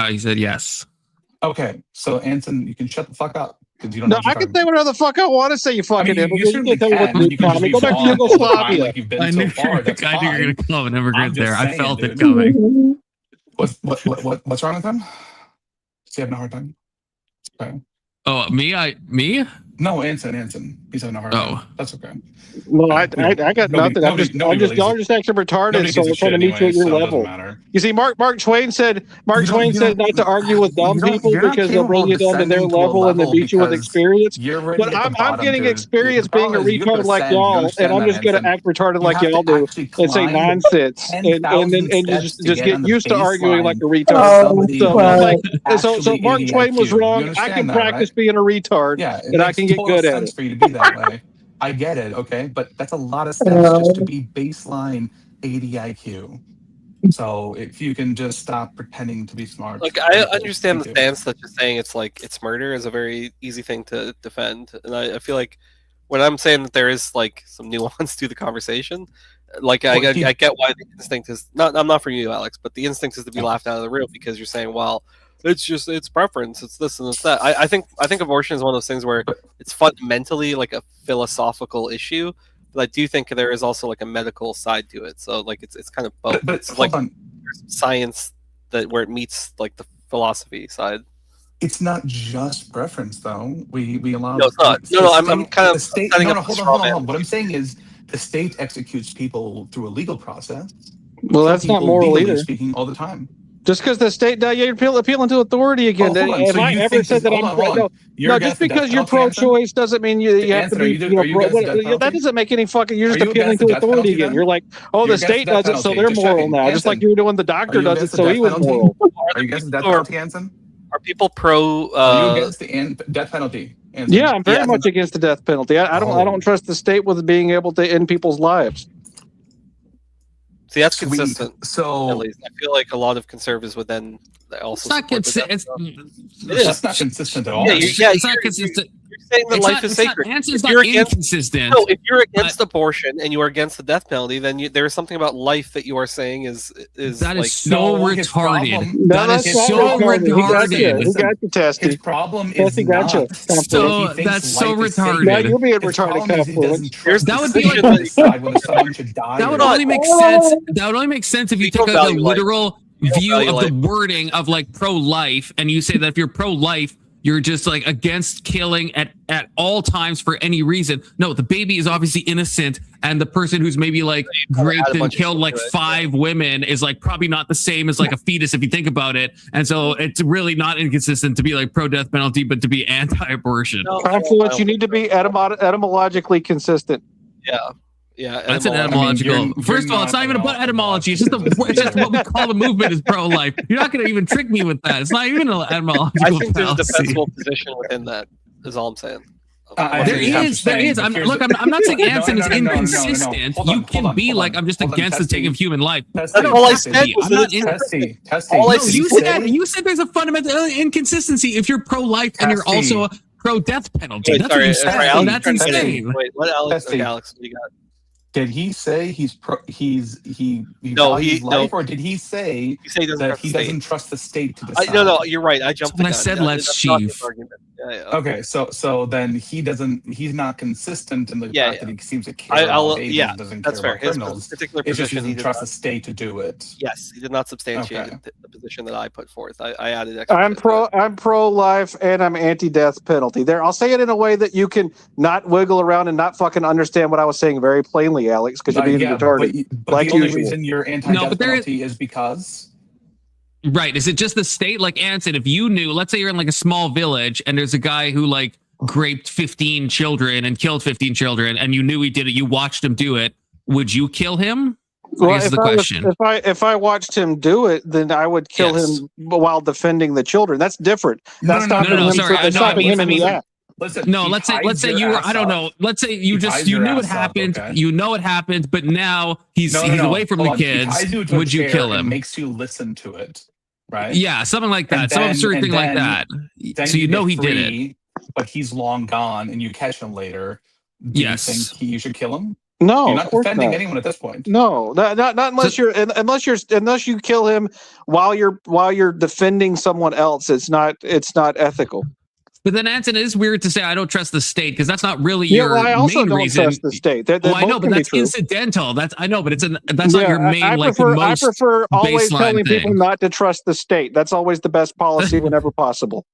He said yes. Okay, so Anson, you can shut the fuck up because you don't No, know what I you're can say whatever the fuck I want to say. You fucking you immigrant. You certainly can't tell me what can. to You do. can just be Go back to wrong all the time Yugoslavia. like you've been I so knew far. That's I knew you were fine. gonna call an immigrant I'm just there. I saying, felt it dude. coming. What's wrong with him? Is he having a hard time? Okay. Oh, me? No, Anson. He's having a hard time. That's okay. Well, I got nothing. Y'all are just acting retarded, so I'm trying to meet you at your level. You see, Mark Twain said not to argue with dumb people because they'll bring you down to their level and then beat you with experience. But I'm getting experience being a retard like y'all, and I'm just going to act retarded like y'all do and say nonsense and just get used to arguing like a retard. So Mark Twain was wrong. I can practice being a retard, and I can get good at it. For you to be that way. I get it, okay, but that's a lot of steps just to be baseline 80 IQ. So if you can just stop pretending to be smart. Like, I understand the stance that you're saying it's murder is a very easy thing to defend, and I feel like when I'm saying that there is like some nuance to the conversation, like I get why the instinct is not. I'm not for you, Alex, but the instinct is to be laughed out of the room because you're saying, well, it's preference, it's this and it's that. I think abortion is one of those things where it's fundamentally like a philosophical issue, but I do think there is also like a medical side to it. So like it's kind of both. But it's like science where it meets like the philosophy side. It's not just preference though. We allow. No, it's not. No, I'm kind of setting up. Hold on. What I'm saying is the state executes people through a legal process. Well, that's not moral either. Speaking all the time. Just because the state, you're appealing to authority again. Have I ever said that I'm pro? No, just because you're pro-choice doesn't mean you have to be. That doesn't make any fucking. You're just appealing to authority again. You're like, oh, the state does it, so they're moral now. Just like you were doing, the doctor does it, so he was moral. Are you against the death penalty, Anson? Are people pro? Are you against the death penalty? Anson? Yeah, I'm very much against the death penalty. I don't trust the state with being able to end people's lives. See, that's consistent. So at least I feel like a lot of conservatives would then also. It's not consistent. That's not consistent at all. Yeah, it's not consistent. You're saying that life is sacred. It's not inconsistent. No, if you're against abortion and you are against the death penalty, then there is something about life that you are saying is that like, is so retarded. That is so retarded. Who got you, Testy? His problem is got you. So that's so retarded. Now you're being retarded. That would be like that would only make sense. That would only make sense if you took like a literal view of the wording of like pro-life, and you say that if you're pro-life, you're just like against killing at all times for any reason. No, the baby is obviously innocent, and the person who's maybe like raped and killed like 5 women is like probably not the same as like a fetus if you think about it. And so it's really not inconsistent to be like pro-death penalty, but to be anti-abortion. Confluence, you need to be etymologically consistent. Yeah, that's an etymological. First of all, it's not even about etymology. It's just what we call the movement is pro-life. You're not going to even trick me with that. It's not even an etymological. I think there's a defensible position within that. Is all I'm saying. There is. I'm not saying Anson is inconsistent. You can be like, I'm just against the taking of human life. All I said was you said there's a fundamental inconsistency if you're pro-life and you're also a pro-death penalty. That's what you said. That's insane. Wait, what, Alex? Okay, Alex, what do you got? Did he say he life, or did he say that he doesn't trust the state to decide? No, you're right. I jumped. When I said let's chief. Okay, so then he's not consistent in the fact that he seems to care about babies and doesn't care about criminals. His particular it's just position, he doesn't trust the state to do it. Yes, he did not substantiate the position that I put forth. I added. I'm pro-life and I'm anti-death penalty. There, I'll say it in a way that you can not wiggle around and not fucking understand what I was saying very plainly, Alex, because you're being retarded. But like the only reason you're anti-death penalty is because. Right. Is it just the state? Like Anson, if you knew, let's say you're in like a small village and there's a guy who like raped 15 children and killed 15 children and you knew he did it, you watched him do it, would you kill him? Well, is the question. If I watched him do it, then I would kill him while defending the children. That's different. That's stopping him in the act. Listen, let's say you were, I don't know. Let's say you knew it happened. Okay. You know it happened, but now he's away from the kids. Would you kill him? It makes you listen to it, right? Yeah, something like that. Some absurd thing like that. So you know he did it, but he's long gone, and you catch him later. Do you think you should kill him? No, you're not defending anyone at this point. No, not unless unless you kill him while you're defending someone else. It's not ethical. But then, Anson, it is weird to say I don't trust the state because that's not really your main reason. I also don't trust the state. I know, but that's incidental. That's but that's not your main. I prefer always telling people not to trust the state. That's always the best policy whenever possible.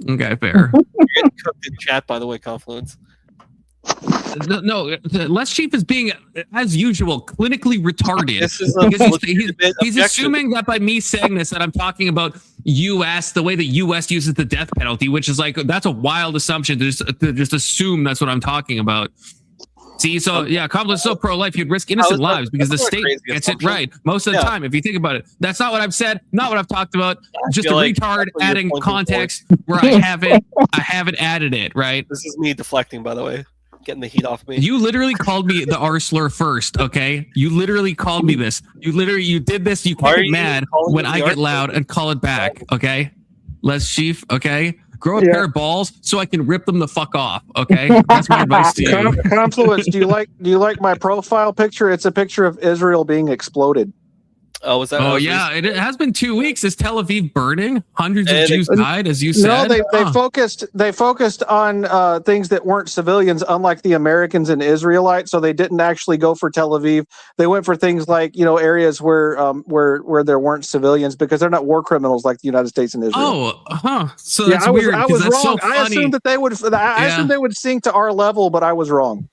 Okay, fair. You're getting cooked in chat, by the way, Confluence. No, Les Chief is being, as usual, clinically retarded. This is he's assuming that by me saying this that I'm talking about U.S. the way the U.S. uses the death penalty, which is like that's a wild assumption to just assume that's what I'm talking about. See, so yeah, Compton's so pro-life, you'd risk innocent lives because the state gets it right most of the time. If you think about it, that's not what I've said, not what I've talked about. Just a retard adding context where I haven't added it. Right. This is me deflecting, by the way, getting the heat off me. You literally called me the R slur first. Okay, you literally called me this. You did this. You can't get mad when I get loud and call it back. Okay, Les Chief. Okay. Grow a pair of balls so I can rip them the fuck off. Okay, that's my advice to you. Confluence, do you like my profile picture? It's a picture of Israel being exploded. Oh, was that? Oh, yeah. It has been 2 weeks. Is Tel Aviv burning? Hundreds of Jews died, as you said. No, they focused on things that weren't civilians, unlike the Americans and Israelites. So they didn't actually go for Tel Aviv. They went for things like areas where there weren't civilians because they're not war criminals like the United States and Israel. So that's weird. I was wrong. So I assumed that they would. I assumed they would sink to our level, but I was wrong.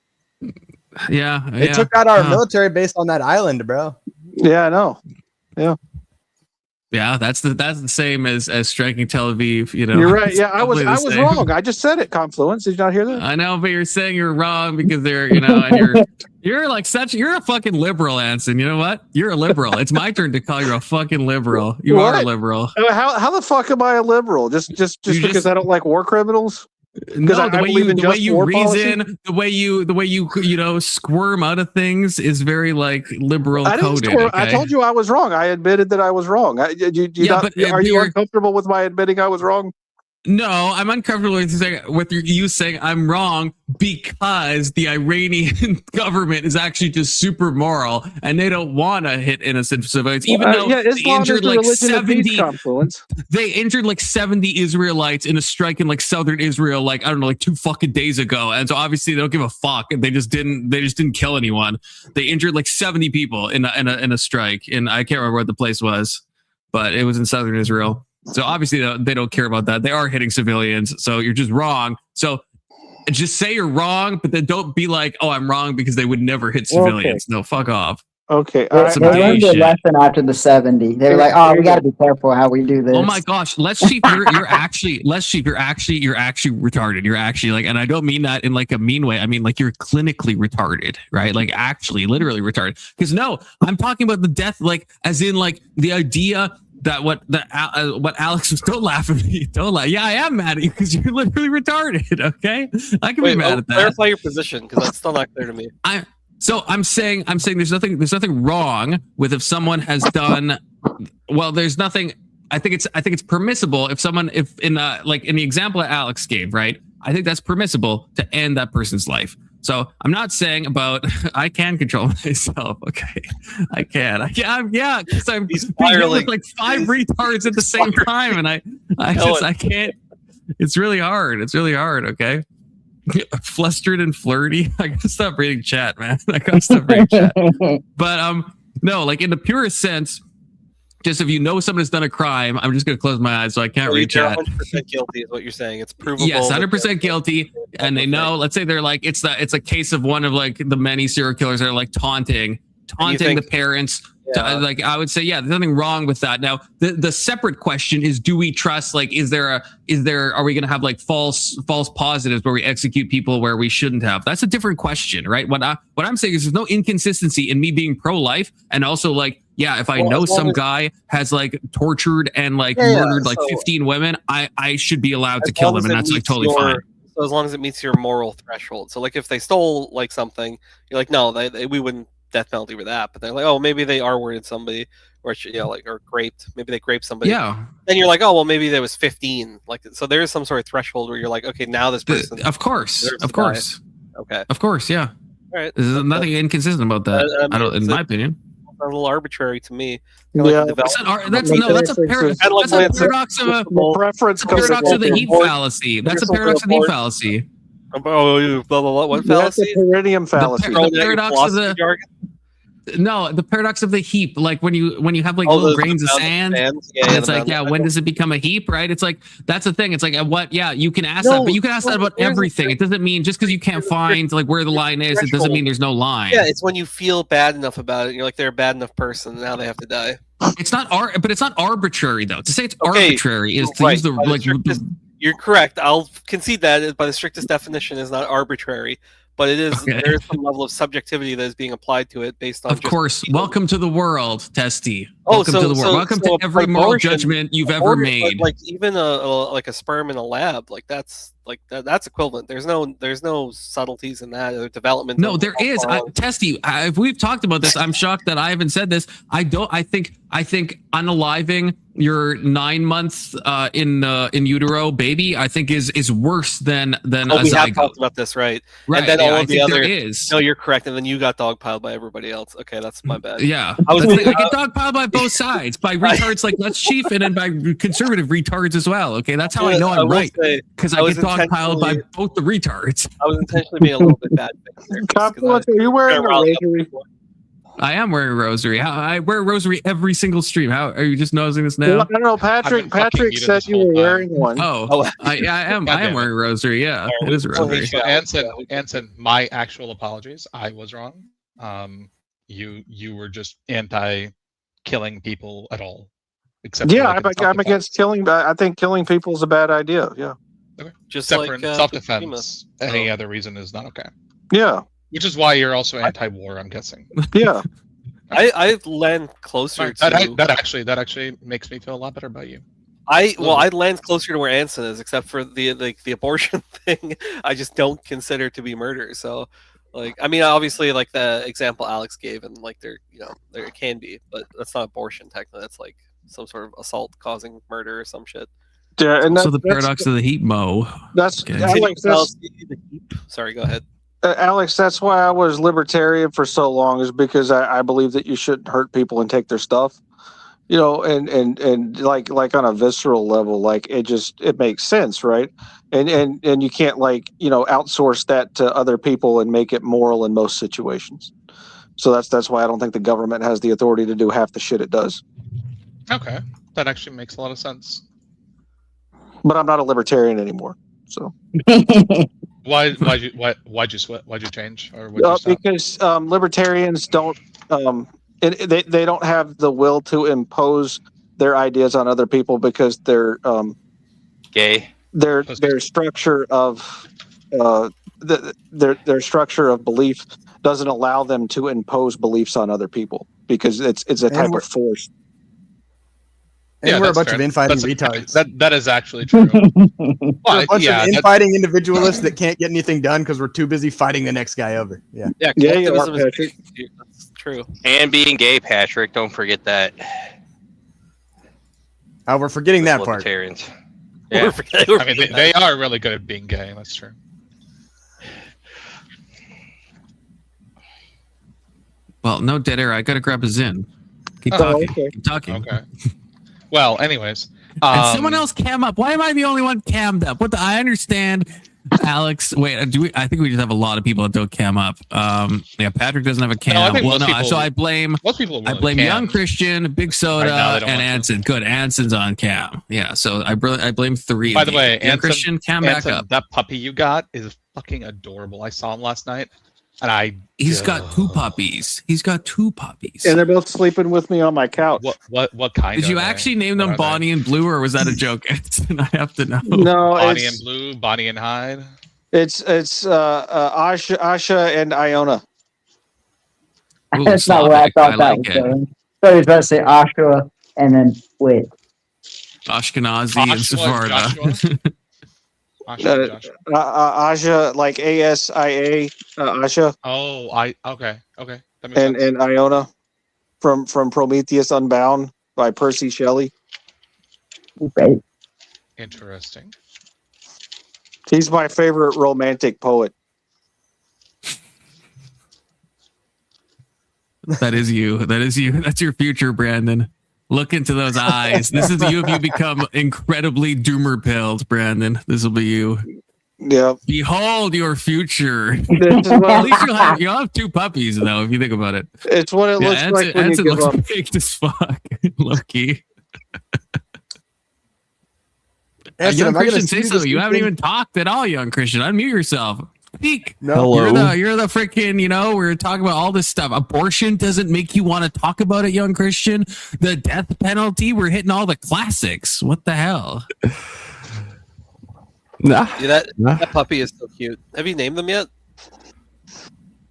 Yeah, they took out our military base on that island, bro. Yeah, I know. Yeah, that's the same as striking Tel Aviv. You're right. Yeah, I was wrong. I just said it. Confluence. Did you not hear that? I know, but you're saying you're wrong because they're and you're like you're a fucking liberal, Anson. You know what? You're a liberal. It's my turn to call you a fucking liberal. You are a liberal. How the fuck am I a liberal? Just because I don't like war criminals? No, the way you reason, the way you squirm out of things is very like liberal coded. Okay? I told you I was wrong. I admitted that I was wrong. Are you uncomfortable with my admitting I was wrong? No, I'm uncomfortable with you saying I'm wrong because the Iranian government is actually just super moral and they don't want to hit innocent civilians, even though they injured like 70. They injured like 70 Israelites in a strike in like southern Israel, like I don't know, like 2 fucking days ago, and so obviously they don't give a fuck. They just didn't kill anyone. They injured like 70 people in a strike, and I can't remember what the place was, but it was in southern Israel. So obviously they don't care about that. They are hitting civilians. So you're just wrong. So just say you're wrong, but then don't be like, oh, I'm wrong because they would never hit civilians. Okay. No, fuck off. Okay. They learned a lesson after the 70. They're like, oh, we got to be careful how we do this. Oh my gosh, Les Chief, you're actually retarded. You're actually like, and I don't mean that in like a mean way. I mean like you're clinically retarded, right? Like actually, literally retarded. Because no, I'm talking about the death, like as in like the idea that what Alex was, don't laugh at me. Don't laugh. Yeah, I am mad at you because you're literally retarded. Okay, I can be mad at that. Clarify your position because that's still not clear to me. I'm saying there's nothing wrong with if someone has done well. There's nothing. I think it's permissible if in the example that Alex gave, right? I think that's permissible to end that person's life. So I'm not saying about I can control myself. Okay, I can. Yeah, because I'm being with like 5 retards at the same time, and I can't. It's really hard. Okay. Flustered and flirty. I gotta stop reading chat, man. But no, like in the purest sense, just if you know someone has done a crime, I'm just gonna close my eyes so I can't read chat. 100% guilty is what you're saying. It's provable. Yes, 100% guilty, and they know. Let's say they're like it's a case of one of like the many serial killers that are like taunting the parents. Yeah. Like I would say, yeah, there's nothing wrong with that. Now, the separate question is, do we trust? Like, are we going to have like false positives where we execute people where we shouldn't have? That's a different question, right? What I'm saying is, there's no inconsistency in me being pro-life and also like, yeah, if I know some guy has like tortured and like murdered like 15 women, I should be allowed to kill them, and that's like totally fine. So as long as it meets your moral threshold. So like if they stole like something, you're like, no, we wouldn't death penalty for that, but they're like, oh, maybe they R-worded somebody, or or raped. Maybe they raped somebody. Yeah. Then you're like, oh, well, maybe there was 15. Like, so there is some sort of threshold where you're like, okay, now this person. Of course. Okay. Of course, yeah. All right. There's nothing inconsistent about that. I don't, in my opinion. A little arbitrary to me. Yeah, that's a paradox of the heat fallacy. That's a paradox of the heat fallacy. Oh, blah, blah, blah. What fallacy? That's the peridium fallacy. The paradox of the No, the paradox of the heap. Like when you have like little grains of sand, and it's like, when does it become a heap, right? It's like that's the thing. It's like what? Yeah, you can ask that, but you can ask that about everything. It doesn't mean just because you can't find like where the line is, it doesn't mean there's no line. Yeah, it's when you feel bad enough about it. And you're like, they're a bad enough person. Now they have to die. It's not but it's not arbitrary though. To say it's arbitrary is to use the like. You're correct. I'll concede that by the strictest definition is not arbitrary. But it is there is some level of subjectivity that is being applied to it based on. Of course, welcome to the world, Testy. Welcome to the world. Welcome to every moral judgment you've ever made. Like even a sperm in a lab, like that's equivalent. There's no subtleties in that or development. No, there is. Testy, if we've talked about this, I'm shocked that I haven't said this. I think unaliving your 9 months in utero baby, I think is worse than a zygote. We have talked about this, right? Right. And then all of the other is. No, you're correct. And then you got dogpiled by everybody else. Okay, that's my bad. Yeah, I get dogpiled by both sides, by retards like Let's Chief, and then by conservative retards as well. Okay, that's how I know I'm right, because I get dogpiled by both the retards. I was intentionally being a little bit bad. Are you wearing a rosary? I am wearing a rosary. I wear a rosary every single stream. How are you just noticing this now? Well, I don't know. Patrick said you were wearing one. I am wearing a rosary. Yeah, it is a rosary. So Anson, my actual apologies. I was wrong. You were just anti-killing people at all. Except I'm against killing. I think killing people is a bad idea. Yeah. Okay. Just separate self-defense. Any other reason is not okay. Yeah. Which is why you're also anti-war, I'm guessing. Yeah. I land closer to that actually makes me feel a lot better about you. I land closer to where Anson is, except for the abortion thing. I just don't consider it to be murder. So, like, I mean, obviously, like the example Alex gave, and like there it can be, but that's not abortion technically. That's like some sort of assault causing murder or some shit. Yeah, and so the paradox of the heap, Mo. That's okay. Alex. Sorry, go ahead. Alex, that's why I was libertarian for so long, is because I believe that you shouldn't hurt people and take their stuff, and like on a visceral level, like it makes sense, right? And you can't outsource that to other people and make it moral in most situations. So that's why I don't think the government has the authority to do half the shit it does. Okay, that actually makes a lot of sense. But I'm not a libertarian anymore, so. Why'd you change, or why'd you stop? Because libertarians don't they don't have the will to impose their ideas on other people because they're gay. Their structure of their structure of belief doesn't allow them to impose beliefs on other people because it's a type of force. And we're a bunch of infighting retards. That is actually true. We're a bunch of infighting individualists that can't get anything done because we're too busy fighting the next guy over. Yeah. Yeah, you are, Patrick. That's true. And being gay, Patrick. Don't forget that. Oh, we're forgetting that part. Libertarians. Yeah. I mean, they are really good at being gay. That's true. Well, no dead air. I gotta grab a Zin. Keep talking. Okay. Keep talking. Okay. Well, anyways, and someone else cam up. Why am I the only one cammed up? I understand, Alex. Wait, I think we just have a lot of people that don't cam up. Yeah, Patrick doesn't have a cam. So I blame. Most people. I blame Young Christian, Big Soda, and Anson. Good, Anson's on cam. Yeah, so I blame three. By the way, Young Christian, cam back up. That puppy you got is fucking adorable. I saw him last night. And he's got two puppies. And they're both sleeping with me on my couch. What kind? Did you actually name them Bonnie and Blue, or was that a joke? I have to know. No, Bonnie and Blue, Bonnie and Hyde. It's Asha and Iona. Ooh, that's not what I thought that was going. So I was about to say Ashua and then wait. Ashkenazi and Sepharda. Aja, like ASIA, Aja. Oh, okay. That makes sense. And Iona from Prometheus Unbound by Percy Shelley. Right. Interesting. He's my favorite romantic poet. That is you. That's your future, Brandon. Look into those eyes. This is you if you become incredibly doomer-pilled, Brandon. This will be you. Yeah. Behold your future. This is what- At least you'll have 2 puppies though, if you think about it. It's what it looks like when you Anson give looks up. big as fuck, low key. Anson, Young am I gonna Christian, see say this something. You haven't weekend? even talked at all, young Christian. Unmute yourself. Speak. No. You're the freaking, we're talking about all this stuff. Abortion doesn't make you want to talk about it, young Christian. The death penalty, we're hitting all the classics. What the hell? Nah. Yeah, that puppy is so cute. Have you named them yet?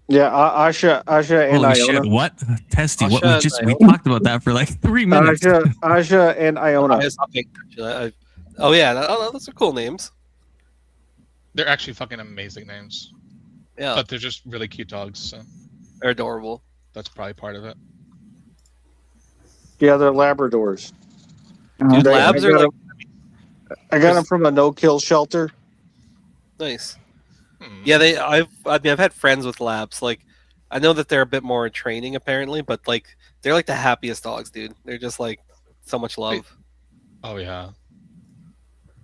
Yeah, Asha and Holy Iona. shit, what? Testy, what Asha we and talked about that for like 3 minutes. Asha and Iona. Oh yeah, those are cool names. They're actually fucking amazing names. Yeah. But they're just really cute dogs. So they're adorable. That's probably part of it. Yeah, they're Labradors. Dude, labs are like. I got them from a no-kill shelter. Nice. Yeah, I've had friends with labs. Like, I know that they're a bit more in training apparently, but like they're like the happiest dogs, dude. They're just like so much love. Oh yeah.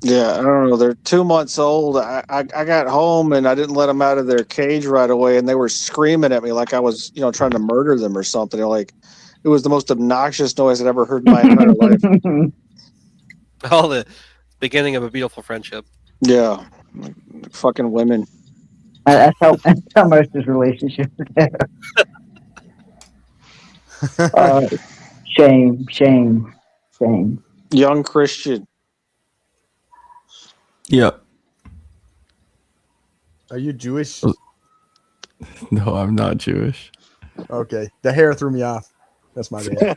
Yeah, I don't know. They're 2 months old. I got home and I didn't let them out of their cage right away, and they were screaming at me like I was, trying to murder them or something. Like, it was the most obnoxious noise I'd ever heard in my entire life. All the beginning of a beautiful friendship. Yeah, like fucking women. That's how most of relationships are. Shame. Young Christian. Yep. Are you Jewish? No, I'm not Jewish. Okay. The hair threw me off. That's my bad.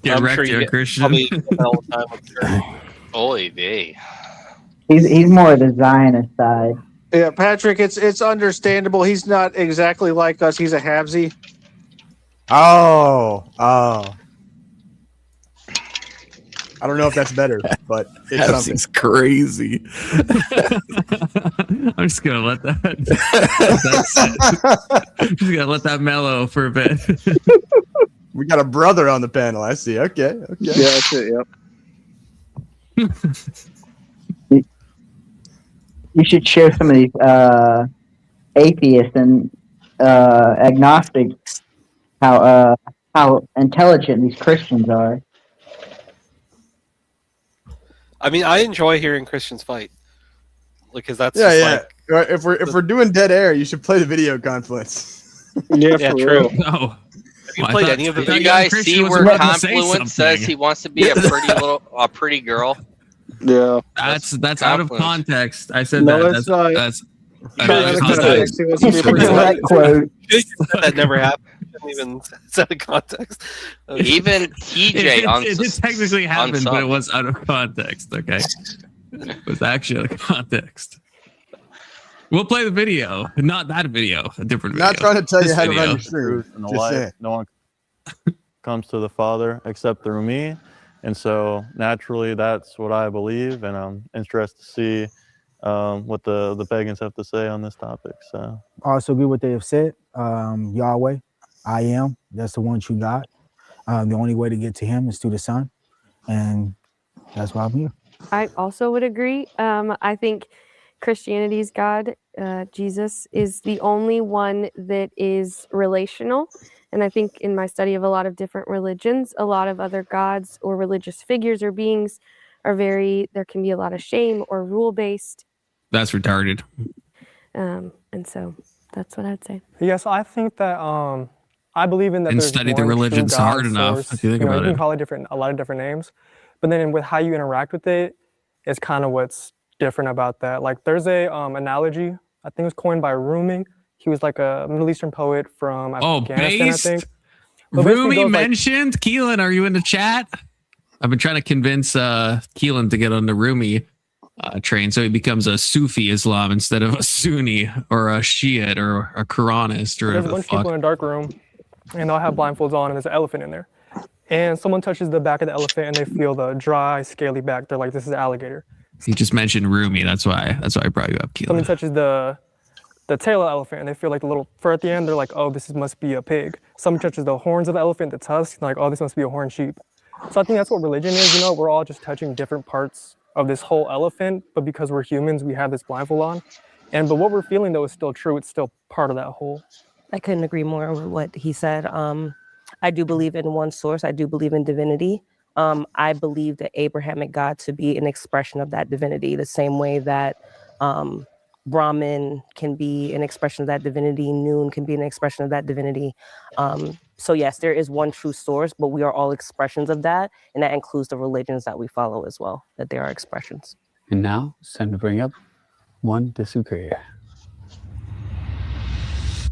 Get wrecked, young Christian. Oy vey. He's more the Zionist side. Yeah, Patrick, it's understandable. He's not exactly like us. He's a Habsy. Oh. I don't know if that's better, but it's something. It's crazy. I'm just gonna let that. Just gonna let that mellow for a bit. We got a brother on the panel. I see. Okay. Yeah, that's it. Yep. You should show some of these atheists and agnostics how intelligent these Christians are. I mean, I enjoy hearing Christians fight, because that's Like, if we're doing dead air, you should play the video conference. Yeah, true. No. Have you played any of the Do you videos? guys see where Confluence says he wants to be a pretty girl? Yeah, that's out of context. I said No, that. it's not. That's Out of context. He wants to be a pretty quote. That never happened. Didn't even set a context. Even TJ on it did technically happen, but it was out of context. Okay, it was actually out of context. We'll play the video, not that video, a different video. Not trying to tell you This how to video. run your stream. In the Just life, saying. no one comes to the Father except through me, and so naturally, that's what I believe, and I'm interested to see what the pagans have to say on this topic. So I also agree with what they have said. Yahweh, I am. That's the one true God. The only way to get to Him is through the Son, and that's why I'm here. I also would agree. I think Christianity's God, Jesus, is the only one that is relational. And I think in my study of a lot of different religions, a lot of other gods or religious figures or beings are there can be a lot of shame or rule-based. That's retarded. And so that's what I'd say. Yes, I think that I believe in that. And there's study the one true religions God hard enough, source. if you think about you can it. call it a lot of different names, but then with how you interact with it is kind of what's different about that. Like there's a analogy I think it was coined by Rumi. He was like a Middle Eastern poet from Afghanistan, based? I think. But basically Rumi goes like- mentioned. Keelan, are you in the chat? I've been trying to convince Keelan to get on the Rumi train, so he becomes a Sufi Islam instead of a Sunni or a Shiite or a Quranist or There's whatever a the bunch of people fuck. in a dark room, and they'll have blindfolds on, and there's an elephant in there. And someone touches the back of the elephant, and they feel the dry, scaly back. They're like, "This is an alligator." He just mentioned Rumi. That's why I brought you up, Keelan. Someone touches the tail of the elephant, and they feel like the little fur at the end. They're like, "Oh, must be a pig." Someone touches the horns of the elephant, the tusks, and like, "Oh, this must be a horned sheep." So I think that's what religion is. You know, we're all just touching different parts of this whole elephant, but because we're humans, we have this blindfold on. But what we're feeling though is still true. It's still part of that whole. I couldn't agree more with what he said. I do believe in one source. I do believe in divinity. I believe the Abrahamic God to be an expression of that divinity, the same way that Brahman can be an expression of that divinity, Noon can be an expression of that divinity. So yes, there is one true source, but we are all expressions of that, and that includes the religions that we follow as well, that they are expressions. And now it's time to bring up one disagree.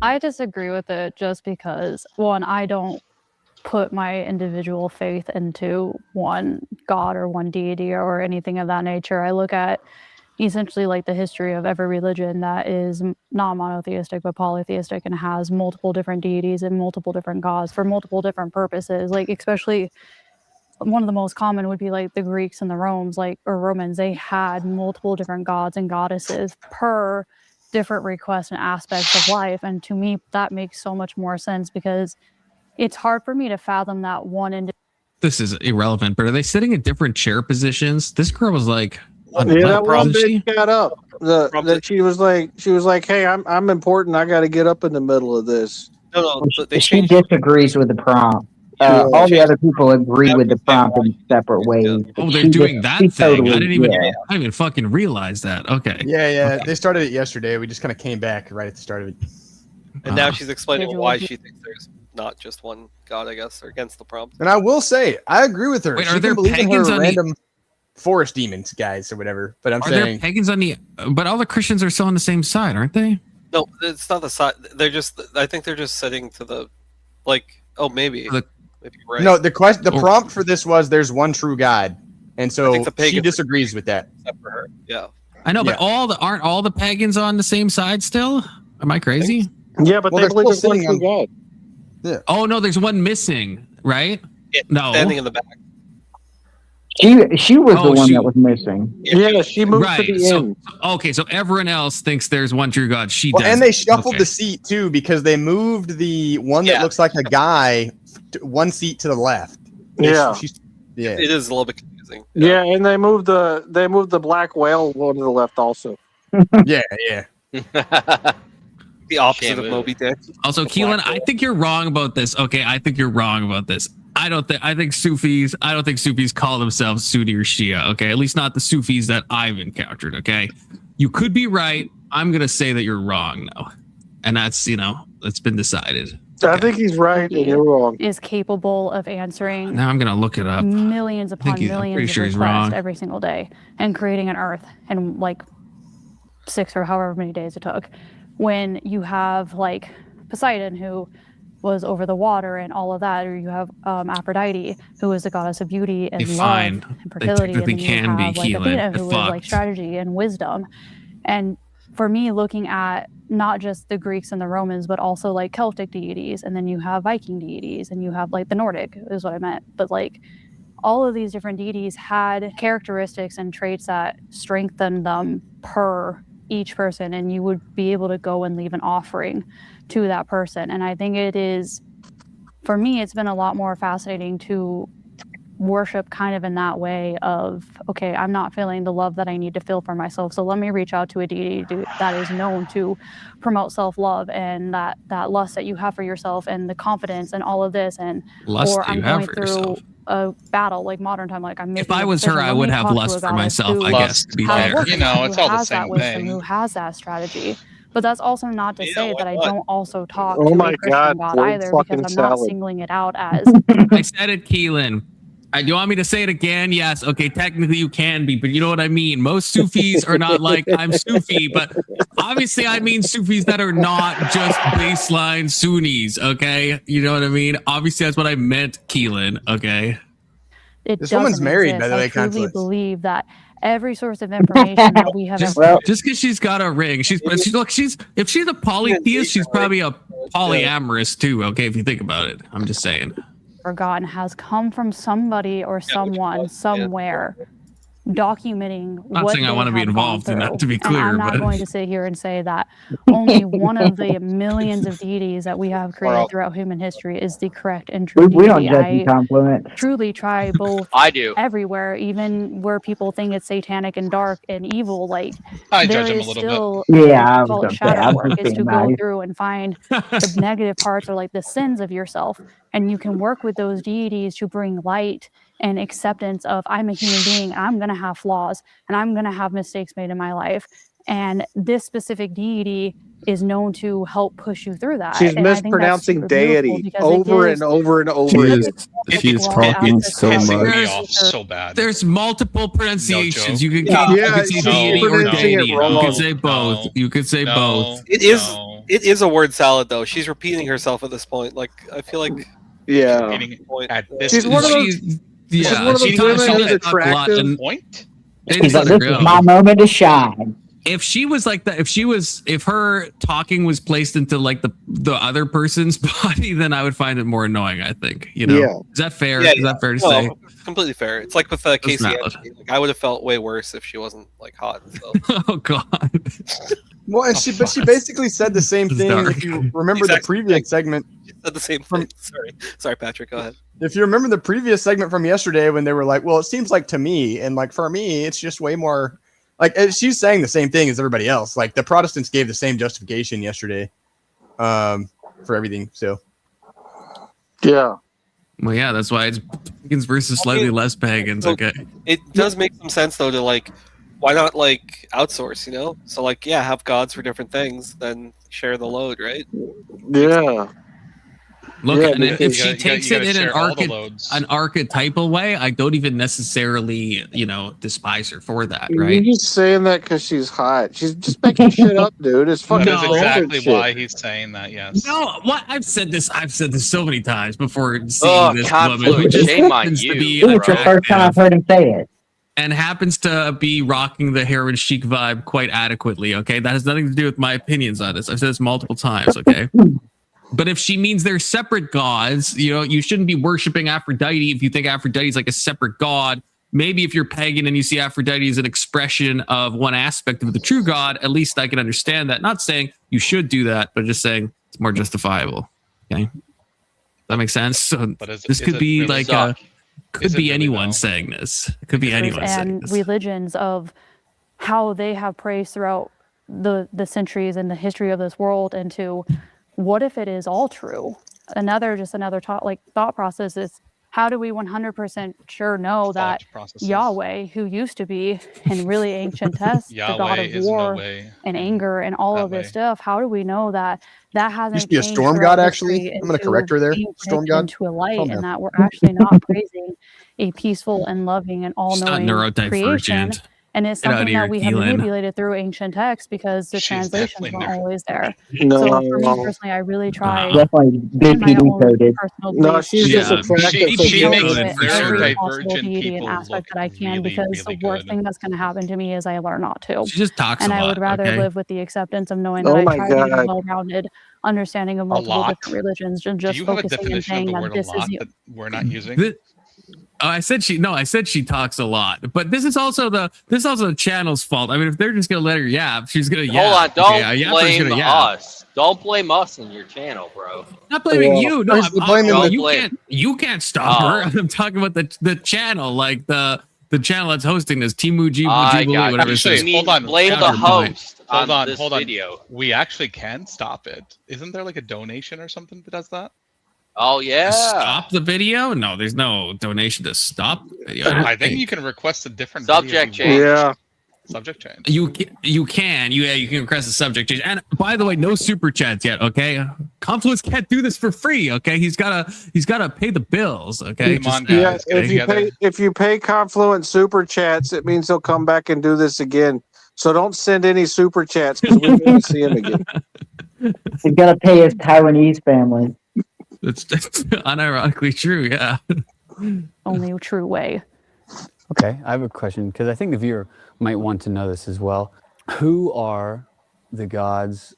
I disagree with it just because, one, I don't put my individual faith into one God or one deity or anything of that nature. I look at essentially like the history of every religion that is not monotheistic but polytheistic and has multiple different deities and multiple different gods for multiple different purposes. Like especially one of the most common would be like the Greeks and the Romans. They had multiple different gods and goddesses per different requests and aspects of life. And to me, that makes so much more sense because it's hard for me to fathom that one. This is irrelevant, but are they sitting in different chair positions? This girl was like, that one bitch got up. That she was like, "Hey, I'm important. I got to get up in the middle of this." No, she disagrees with the prompt. All the other people agree with the prompt in separate ways. Oh, they're doing that thing. Totally, I didn't even fucking realize that. Okay. Yeah. Okay. They started it yesterday. We just kind of came back right at the start of it. And now she's explaining why she thinks there's not just one God, I guess, or against the prompt. And I will say, I agree with her. Wait, she are there can believe in pagans her on random forest demons, guys, or whatever. But I'm are saying, there pagans on the? But all the Christians are still on the same side, aren't they? No, it's not the side. They're just. I think they're just setting to the, like. Oh, maybe. Maybe you're right. No, the prompt for this was there's one true God, and so she disagrees with that. Except for her, yeah. I know, but aren't all the pagans on the same side still? Am I crazy? Yeah, but they believe there's one true God. Yeah. Oh no, there's one missing, right? No, standing in the back. She was the one that was missing. Yeah, she moved to the end. Okay, so everyone else thinks there's one true God. She does. And they shuffled the seat too because they moved the one that looks like a guy one seat to the left. Yeah. It is a little bit confusing. Yeah, and they moved the black whale one to the left also. Yeah. The opposite of Moby Dick. Also, Keelan, I think you're wrong about this. Okay, I think you're wrong about this. I don't think Sufis call themselves Sunni or Shia. Okay, at least not the Sufis that I've encountered. Okay, you could be right. I'm gonna say that you're wrong now, and that's it's been decided. Okay. I think he's right and you're wrong. Is capable of answering. Now I'm gonna look it up. Millions upon millions of requests every single day, and creating an Earth in like 6 or however many days it took. When you have like Poseidon, who was over the water and all of that, or you have Aphrodite, who is the goddess of beauty and love and fertility, and then you have like Athena, who is like strategy and wisdom. And for me, looking at not just the Greeks and the Romans, but also like Celtic deities, and then you have Viking deities, and you have like the Nordic is what I meant. But like all of these different deities had characteristics and traits that strengthened them per each person, and you would be able to go and leave an offering to that person. And I think it is, for me, it's been a lot more fascinating to worship kind of in that way of, okay, I'm not feeling the love that I need to feel for myself, so let me reach out to a deity that is known to promote self-love and that lust that you have for yourself and the confidence and all of this. And lust or that you I'm have going for through yourself. A battle like modern time, like I'm making If I was her, I would have lust for myself, I guess, to be fair. It's all the same thing. Who has that strategy. But that's also not to say that I don't also talk Oh to my a Christian God, God either, because I'm not salad. singling it out as I said it, Keelan. Do you want me to say it again? Yes. Okay, technically you can be, but you know what I mean. Most Sufis are not like I'm Sufi, but obviously I mean Sufis that are not just baseline Sunnis. Okay, you know what I mean. Obviously that's what I meant, Keelan. Okay. This woman's married, exist. by the way. I truly Constance. believe that every source of information that we have Just because she's got a ring, if she's a polytheist, she's probably a polyamorous too. Okay, if you think about it, I'm just saying. forgotten has come from somebody or someone somewhere documenting Not what saying I they want to be have involved gone in that, through. to be And clear, I'm not but going to sit here and say that only one of the millions of deities that we have created throughout human history is the correct and true We don't deity. judge in I compliments. truly try both I do. everywhere, even where people think it's satanic and dark and evil. Like I there judge him a is little still Yeah, I we was call it gonna say, shadow I was work, just is being to go nice. through and find the negative parts or like the sins of yourself, and you can work with those deities to bring light and acceptance of I'm a human being, I'm going to have flaws and I'm going to have mistakes made in my life, and this specific deity is known to help push you through that. She's And I think that's mispronouncing super beautiful deity because over it and gives over and over She again. is, she's talking so pissing much. me off so bad. there's multiple pronunciations. No You can Yeah, you can say she's deity or pronouncing it deity. You wrong. can say both. You could say both. It is a word salad though. She's repeating herself at this point. Like I feel like Yeah. She's one of those. She's one of those women who's attractive. Point. She's like, this is my moment to shine. If she was like that, if her talking was placed into like the other person's body, then I would find it more annoying. I think, Yeah. is that fair? Is that fair to say? Completely fair. It's like with Casey valid. Anthony. Like, I would have felt way worse if she wasn't like hot. So. Oh God. Well, and she basically said the same thing. dark. If you remember the previous segment, She said the same thing. Sorry, Patrick. Go ahead. if you remember the previous segment from yesterday when they were like, well, it seems like to me, and like for me, it's just way more like she's saying the same thing as everybody else. Like the Protestants gave the same justification yesterday for everything. So yeah. Well, yeah, that's why it's pagans versus slightly less pagans. So Okay. It does make some sense though to like, why not like outsource? You know, so like have gods for different things, then share the load, right? Yeah. Look, Yeah, and if because she you takes gotta it in share all the loads. an archetypal way, I don't even necessarily, despise her for that, You're right? just saying that because she's hot. She's just making shit up, dude. It's fucking That is exactly shit. why he's saying that. Yes. No, what I've said this so many times before Oh, seeing this woman who confluence. just Shame on happens to you, be It's the first time I've heard him say it. and happens to be rocking the heroin chic vibe quite adequately. Okay, that has nothing to do with my opinions on this. I've said this multiple times. Okay. But if she means they're separate gods, you shouldn't be worshiping Aphrodite if you think Aphrodite is like a separate god. Maybe if you're pagan and you see Aphrodite as an expression of one aspect of the true god, at least I can understand that. Not saying you should do that, but just saying it's more justifiable. Okay, that makes sense. So this could be really like could be really anyone though? saying this. It could be anyone saying and this. religions of how they have praised throughout the centuries and the history of this world, and to what if it is all true? Another thought process is, how do we 100% sure know that Yahweh, who used to be in really ancient texts, the god of war and anger and all of this stuff, how do we know that hasn't used to be a changed storm throughout god, actually. history I'm going to into correct her there. being Storm predicted god. into a light, Calm and down. that we're actually not praising a peaceful and loving and It's not all-knowing creation? neurodivergent. And it's Get out of something here, that we have Keelan. manipulated through ancient texts because the She's translations definitely weren't always there. No. So for me personally, I really try Definitely in my BPD own coded. personal No, beliefs she's to just attractive. she go makes to it very every possible divergent deity and people aspect look that I can, really, because really the worst good. thing that's going to happen to me is I learn not to. She just talks And a I lot. would rather okay? live with the acceptance of knowing Oh that my I try to have God. a well-rounded understanding of multiple lot? different religions, and Do just you have a focusing and definition of saying the that word a this is lot the that we're not using? I said she talks a lot, but this is also the channel's fault. I mean, if they're just gonna let her yap, she's gonna yap. Hold on, don't Okay, a yapper's blame gonna yap. us. Don't blame us in your channel, bro. Not blaming Well, you. No, he's blaming the- you can't stop her. Oh. I'm talking about the channel, like the channel that's hosting this, Timu Jibu I Jubilee, got whatever you. it's Actually, You mean hold on. blame the Counterpoint. host Hold on, this hold on. video. We actually can stop it. Isn't there like a donation or something that does that? Oh yeah. Stop the video? No, there's no donation to stop the video. I think you can request a different Subject video if you change. want. Yeah. Subject change. You can request a subject change. And by the way, no super chats yet. Okay, Confluence can't do this for free. Okay, he's gotta pay the bills. Okay, Come on, Just- Yeah, guys, get together. if you pay Confluent super chats, it means he'll come back and do this again. So don't send any super chats because we want to see him again. He's got to pay his Taiwanese family. That's unironically true. Yeah. only true way. Okay, I have a question because I think the viewer might want to know this as well. Who are the gods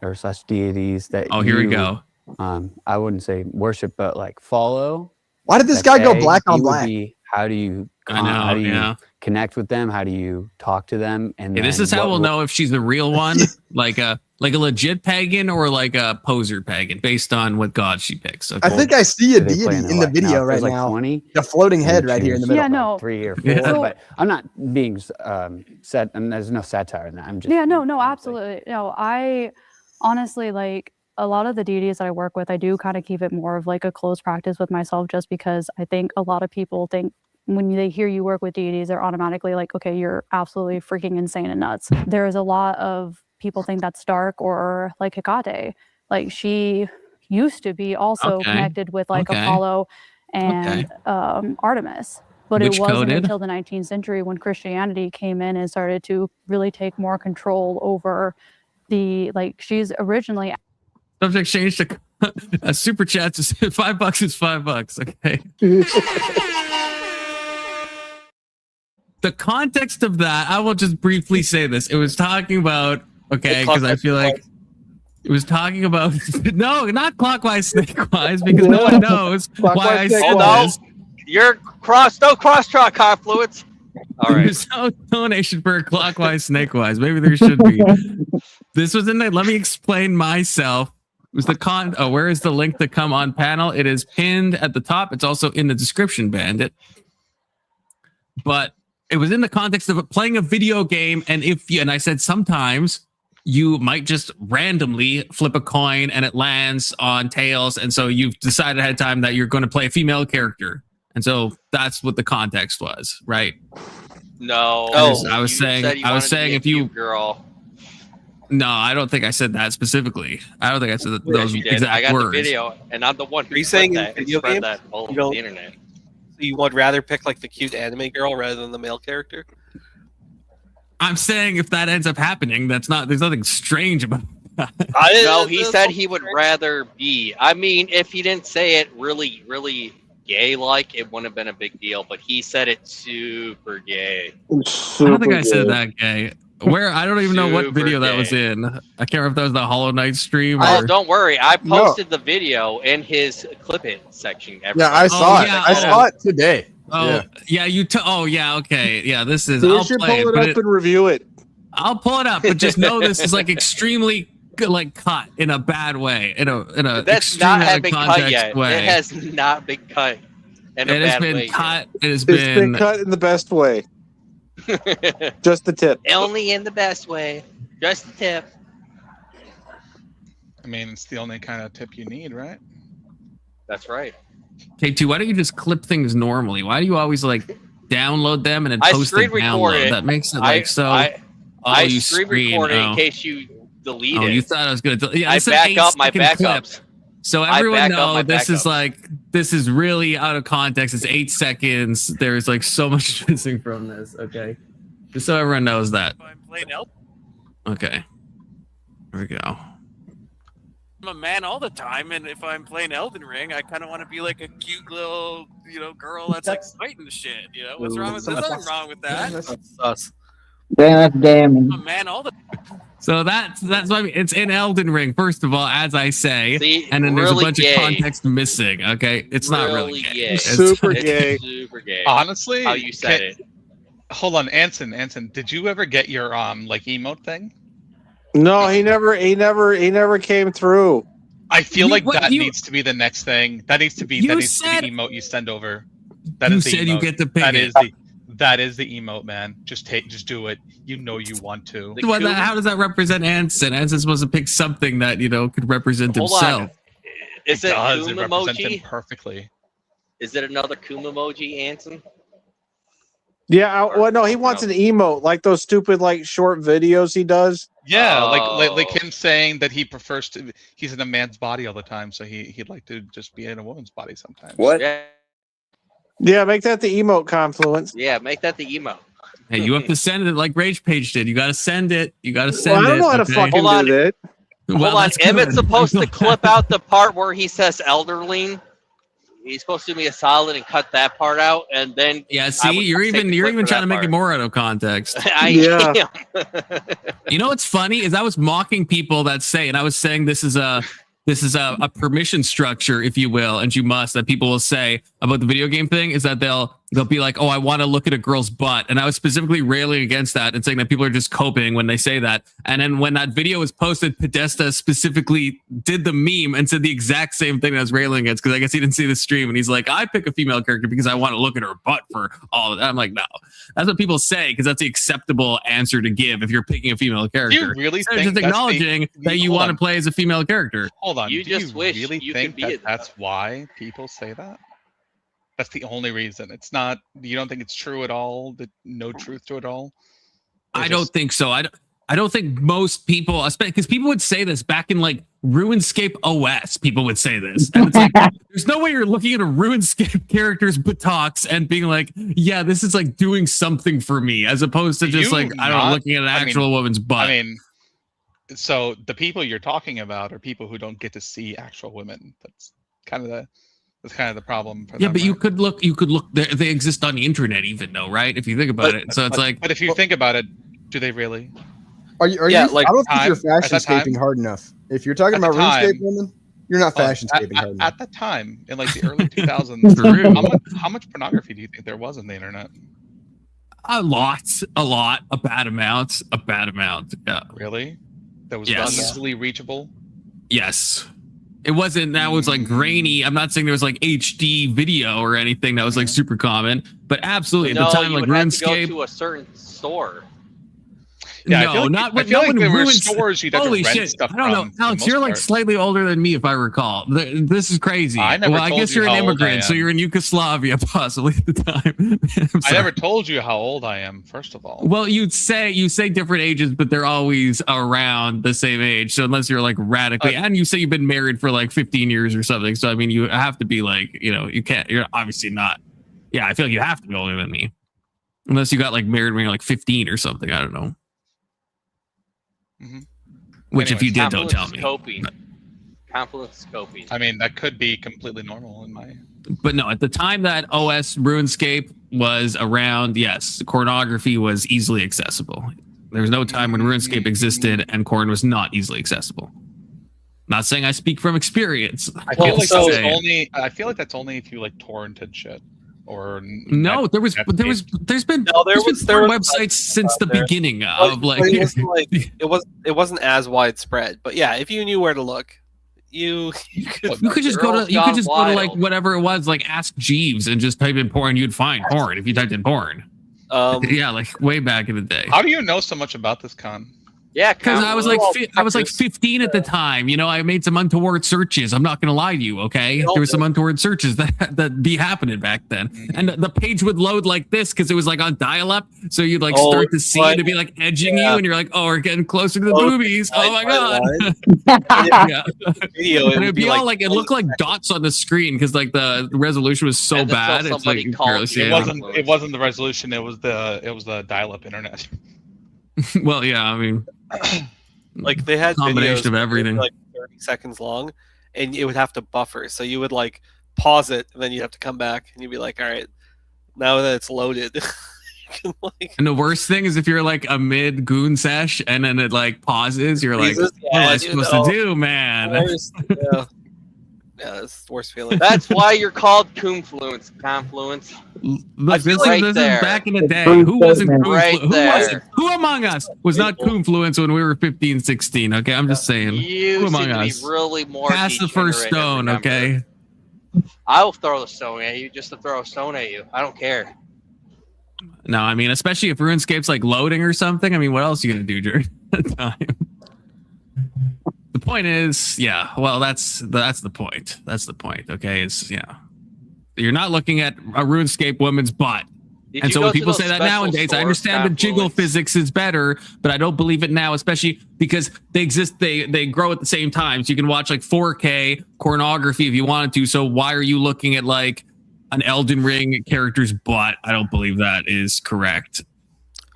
or slash deities that Oh, here we go. I wouldn't say worship, but like follow? Why did this Like, guy go A, black on he would black? be How do you? I know, How do you yeah. connect with them? How do you talk to them? And Hey, this then is how what- we'll what- know if she's a real one, like a legit pagan or like a poser pagan, based on what god she picks. I think I see a Are they deity playing in the like video now? right There's like now. 20? The floating head and right here in the choose, middle. Yeah, no. 3 or 4, Yeah. but I'm not being sad, and there's no satire in that. I'm just Yeah, no, absolutely. No, I honestly like a lot of the deities that I work with, I do kind of keep it more of like a close practice with myself, just because I think a lot of people think when they hear you work with deities, they're automatically like, okay, you're absolutely freaking insane and nuts. There is a lot of people think that's dark, or like Hecate. Like she used to be also Okay. connected with like Okay. Apollo and Artemis. But Which it wasn't coded? until the 19th century when Christianity came in and started to really take more control over the, like, she's originally. Subject change to a super chat to $5 is $5. Okay. The context of that, I will just briefly say this. It was talking about, okay, because I feel like it was talking about, no, not clockwise, snakewise, because no one knows why I said this. You're no cross-track confluence. All right. There's no donation for clockwise, snakewise. Maybe there should be. This was in the, let me explain myself. It was the oh, where is the link to come on panel? It is pinned at the top. It's also in the description, Bandit. But it was in the context of playing a video game, and if you, and I said sometimes you might just randomly flip a coin and it lands on tails, and so you've decided ahead of time that you're going to play a female character, and so that's what the context was, right? No. I was saying if you girl. No, I don't think I said that specifically. I don't think I said that, Yes, those you did. exact I got words. the video, and I'm the one who Are you saying that, in video spread games, that all you over don't- the internet. You would rather pick like the cute anime girl rather than the male character? I'm saying if that ends up happening, that's not. There's nothing strange about that. No, he said he would rather be. I mean, if he didn't say it really, really gay-like, it wouldn't have been a big deal. But he said it super gay. I don't think I said that gay. Where I don't even know what Super video that was gay. in. I can't remember if that was the Hollow Knight stream. Oh, Or... don't worry. I posted the video in his clip it section. Yeah, I saw it. I saw it today. Oh, yeah, oh, yeah, okay. Yeah, this is. So you I'll should play pull but it up and review it. I'll pull it up, but just know this is like extremely like cut in a bad way. In a That's extremely not out have of been cut context yet. way. It has not been cut in a It has bad been way. cut. It has It's been been. cut in the best way. Just the tip. Only in the best way. Just the tip. I mean, it's the only kind of tip you need, right? That's right. K2, why don't you just clip things normally? Why do you always like download them and then I post screen and download? recorded. That makes it like so. I you screen recorded in case you delete Oh, it. you thought I was gonna. Yeah, I it's an back up my 8-second clip. backups. So I everyone back up know my this is backups. like this is really out of context. It's 8 seconds. There's like so much missing from this. Okay, just so everyone knows that. I'm playing Elden. Okay, here we go. I'm a man all the time, and if I'm playing Elden Ring, I kind of want to be like a cute little, girl that's like fighting the shit. What's wrong with that? There's nothing wrong with that. That's us. Damn, that's damn. I'm a man all the. So that's what I mean. It's in Elden Ring, first of all, as I say, See, and then there's really a bunch gay. of context missing. Okay, it's not really gay. gay. It's Super like- gay. Super gay. Honestly, How you said it. Hold on, Anson, did you ever get your like emote thing? No, he never came through. I feel You- like what that you- needs to be the next thing. That needs to be You the said- emote you send over. That You is the said you emote. get to pick That it. is the emote, man. Just do it. You know you want to. How does that represent Anson? Anson's supposed to pick something that could represent Hold himself. on. Is it does. Coom It represents him emoji? perfectly. Is it another Coom emoji, Anson? Yeah, well, no, he wants an emote, like those stupid, like, short videos he does. Yeah, Oh. like him saying that he prefers to. He's in a man's body all the time, so he'd like to just be in a woman's body sometimes. What? Yeah, make that the emote confluence. Yeah, make that the emote. Hey, you have to send it like Rage Page did. You got to send it. You got to send Well, I don't it. know how to okay? fucking Hold on. do that. Well, Hold on, that's Emmett's good. supposed to clip out the part where he says elderling. He's supposed to do me a solid and cut that part out, and then Yeah, see, you're even trying to make it more out of context. I am. You know what's funny is I was mocking people that say, and I was saying this is a permission structure, if you will, and you must, that people will say about the video game thing is that they'll they'll be like, oh, I want to look at a girl's butt. And I was specifically railing against that and saying that people are just coping when they say that. And then when that video was posted, Podesta specifically did the meme and said the exact same thing I was railing against, because I guess he didn't see the stream. And he's like, I pick a female character because I want to look at her butt for all of that. I'm like, no, that's what people say, because that's the acceptable answer to give if you're picking a female character. Do you really Instead think of just acknowledging that you want to on. play as a female character? Hold on. You Do just wish really you think could be that that's why people say that? That's the only reason. It's not. You don't think it's true at all? That no truth to it all? I don't think so. I don't think most people, because people would say this back in like RuneScape OS. People would say this, and it's like there's no way you're looking at a RuneScape character's buttocks and being like, "Yeah, this is like doing something for me," as opposed to just like I don't know, looking at an actual woman's butt. I mean, so the people you're talking about are people who don't get to see actual women. That's kind of the problem. For Yeah, them, but right? you could look. They exist on the internet, even though, right? If you think about it, so it's like. But if you think about it, do they really? Are you? I don't think you're fashion-scaping hard enough. If you're talking about RuneScape women, you're not fashion-scaping hard enough. At the time, in like the early 2000s, how much pornography do you think there was on the internet? A lot, a bad amount. Yeah. Really? That was Yes. easily reachable? Yes. It wasn't, that was like grainy. I'm not saying there was like HD video or anything that was like super common, but absolutely at the time, you like would have to go RuneScape. to a certain store. Yeah, No, not I feel like when there were Runes- stores you'd have to Holy rent shit! stuff I don't know, from, for the Alex. most You're like part. slightly older than me, if I recall. This is crazy. I never well, I told guess you you're an how old I immigrant, so am. you're in Yugoslavia, possibly at the time. I never told you how old I am, first of all. Well, you say different ages, but they're always around the same age. So unless you're like radically, and you say you've been married for like 15 years or something. So I mean, you have to be like, you can't. You're obviously not. Yeah, I feel like you have to be older than me, unless you got like married when you're like 15 or something. I don't know. Which, if you did, don't tell me. Confluence scoping. I mean, that could be completely normal in my. But no, at the time that OS RuneScape was around, yes, pornography was easily accessible. There was no time when RuneScape existed and porn was not easily accessible. Not saying I speak from experience. I feel like I feel like that's only if you like torrented shit. Or no, there's been porn websites since the beginning of like it wasn't as widespread, but yeah, if you knew where to look, you could just go to like whatever it was, like Ask Jeeves, and just type in porn, you'd find porn if you typed in porn. Yeah, like way back in the day. How do you know so much about this, Con? Yeah, because I was like 15 at the time. You know, I made some untoward searches. I'm not gonna lie to you. Okay, there were some untoward searches that be happening back then, and the page would load like this because it was like on dial-up. So you'd like start to see it to be like edging you, and you're like, oh, we're getting closer to the boobies. Oh my god. Yeah. And it'd be all like it looked like dots on the screen because like the resolution was so bad. It's like you barely see It wasn't the resolution. It was the dial-up internet. Well, yeah, I mean, like they had combination videos of everything, like 30 seconds long, and it would have to buffer. So you would like pause it, and then you'd have to come back, and you'd be like, all right, now that it's loaded. You can, like, and the worst thing is if you're like a mid goon sesh and then it like pauses, you're like, what am I supposed to do, man? Yeah, that's the worst feeling. That's why you're called confluence. Look, this is back in the day. Who wasn't who among us was not confluence when we were 15, 16? Okay, I'm just saying. You who among seem to us? be really more Pass the first degenerate, stone, remember. okay? I will throw the stone at you just to throw a stone at you. I don't care. No, I mean, especially if RuneScape's like loading or something. I mean, what else are you gonna do during that time? The point is, yeah. Well, that's the point. That's the point. Okay, it's you're not looking at a RuneScape woman's butt. And so when people say that nowadays, I understand the jiggle physics is better, but I don't believe it now, especially because they exist, they grow at the same time. So you can watch like 4K pornography if you wanted to. So why are you looking at like an Elden Ring character's butt? I don't believe that is correct.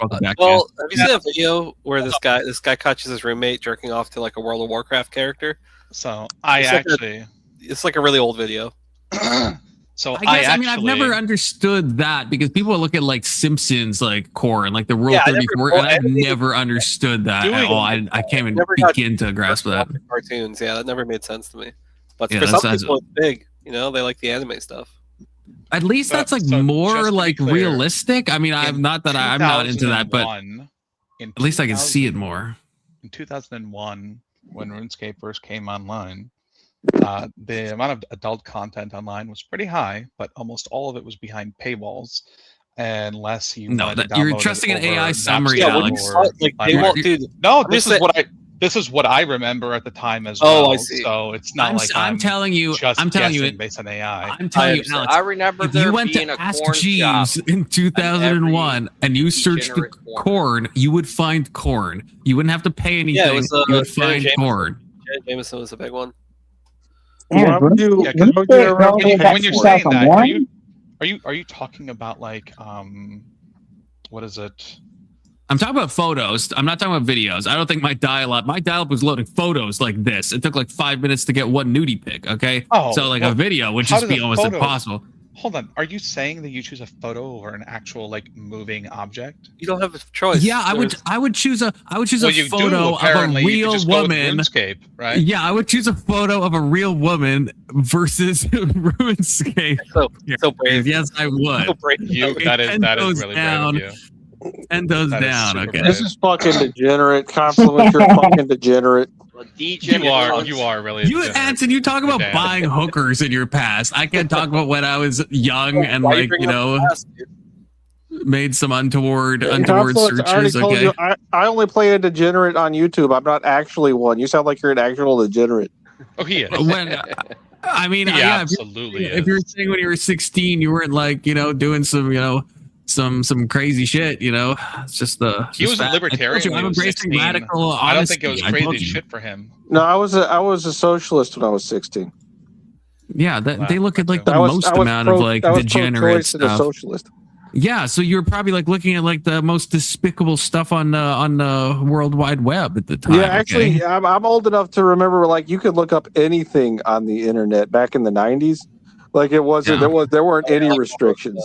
Have you seen that video where this guy catches his roommate jerking off to like a World of Warcraft character? So it's like a really old video. So I mean, I've never understood that because people look at like Simpsons, like core and like the Rule 34, and I've never understood that at all. I can't even begin to grasp that. Cartoons, yeah, that never made sense to me. But Yeah, for that's- some people, it's big. You know, they like the anime stuff. At least that's like more like realistic. I mean, I'm not into that, but at least I can see it more. In 2001, when RuneScape first came online, the amount of adult content online was pretty high, but almost all of it was behind paywalls. Unless you you're trusting an AI summary, Alex. This is what I remember at the time as Oh, well. I see. So it's not I'm telling you, based on AI. I'm telling you, Alex. I remember if you there went being to a Ask corn Jeeves shop in 2001 and you searched the corn, you would find corn. You wouldn't have to pay anything. Yeah, it was, you would find corn. Janet Jameson was a big one. When you're saying that, are you talking about like what is it? I'm talking about photos. I'm not talking about videos. I don't think my dial-up was loading photos like this. It took like 5 minutes to get one nudie pic. Okay, so like a video would just be almost impossible. Hold on, are you saying that you choose a photo over an actual like moving object? You don't have a choice. Yeah, I would choose a photo of a real woman. Right? Yeah, I would choose a photo of a real woman versus RuneScape. So brave. Yes, I would. So brave. That is really brave of you. And those down. Okay. This is fucking degenerate. Compliment, you're fucking degenerate. You are really. You, Anson, you talk about buying hookers in your past. I can't talk about when I was young and like made some untoward searches. Okay. I only play a degenerate on YouTube. I'm not actually one. You sound like you're an actual degenerate. Oh, he is. I mean, absolutely. If you're saying when you were 16, you weren't like doing some crazy shit, it's just he was a libertarian. I'm embracing radical honesty. I don't think it was crazy shit for him. No, I was a socialist when I was 16. Yeah, they look at like the most amount of like degenerate stuff. Socialist. Yeah, so you're probably like looking at like the most despicable stuff on the World Wide Web at the time. Yeah, actually, I'm old enough to remember like you could look up anything on the internet back in the 90s. Like it wasn't there weren't any restrictions.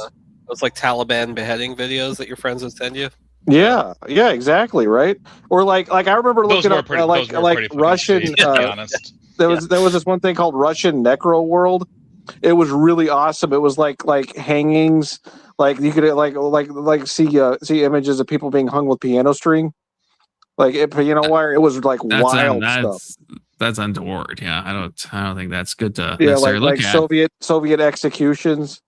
Those like Taliban beheading videos that your friends would send you. Yeah, exactly, right. Or like I remember looking up like Russian. There was this one thing called Russian Necro World. It was really awesome. It was like hangings. Like you could like see images of people being hung with piano string. Like piano wire. It was like wild stuff. That's untoward. Yeah, I don't think that's good to necessarily look at. Soviet executions.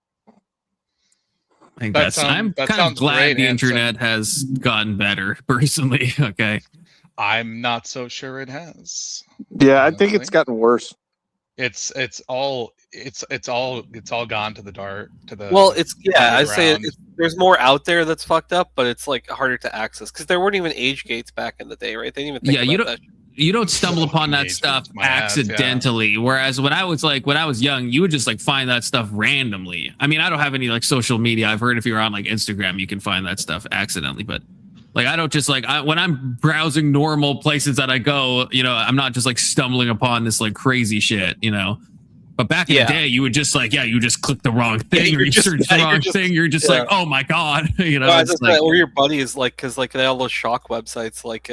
I'm kind of glad the internet has gotten better personally. Okay. I'm not so sure it has. Yeah, I think it's gotten worse. It's all gone to the dark I'd say there's more out there that's fucked up, but it's like harder to access because there weren't even age gates back in the day, right? They didn't even think about that. You don't stumble upon that stuff accidentally. Whereas when I was young, you would just like find that stuff randomly. I mean, I don't have any like social media. I've heard if you're on like Instagram, you can find that stuff accidentally. But like, I don't just like when I'm browsing normal places that I go, I'm not just like stumbling upon this like crazy shit, But back in the day, you would just like, you just click the wrong thing or you search the wrong thing. You're just like, oh my God, or your buddies like because like they have all those shock websites like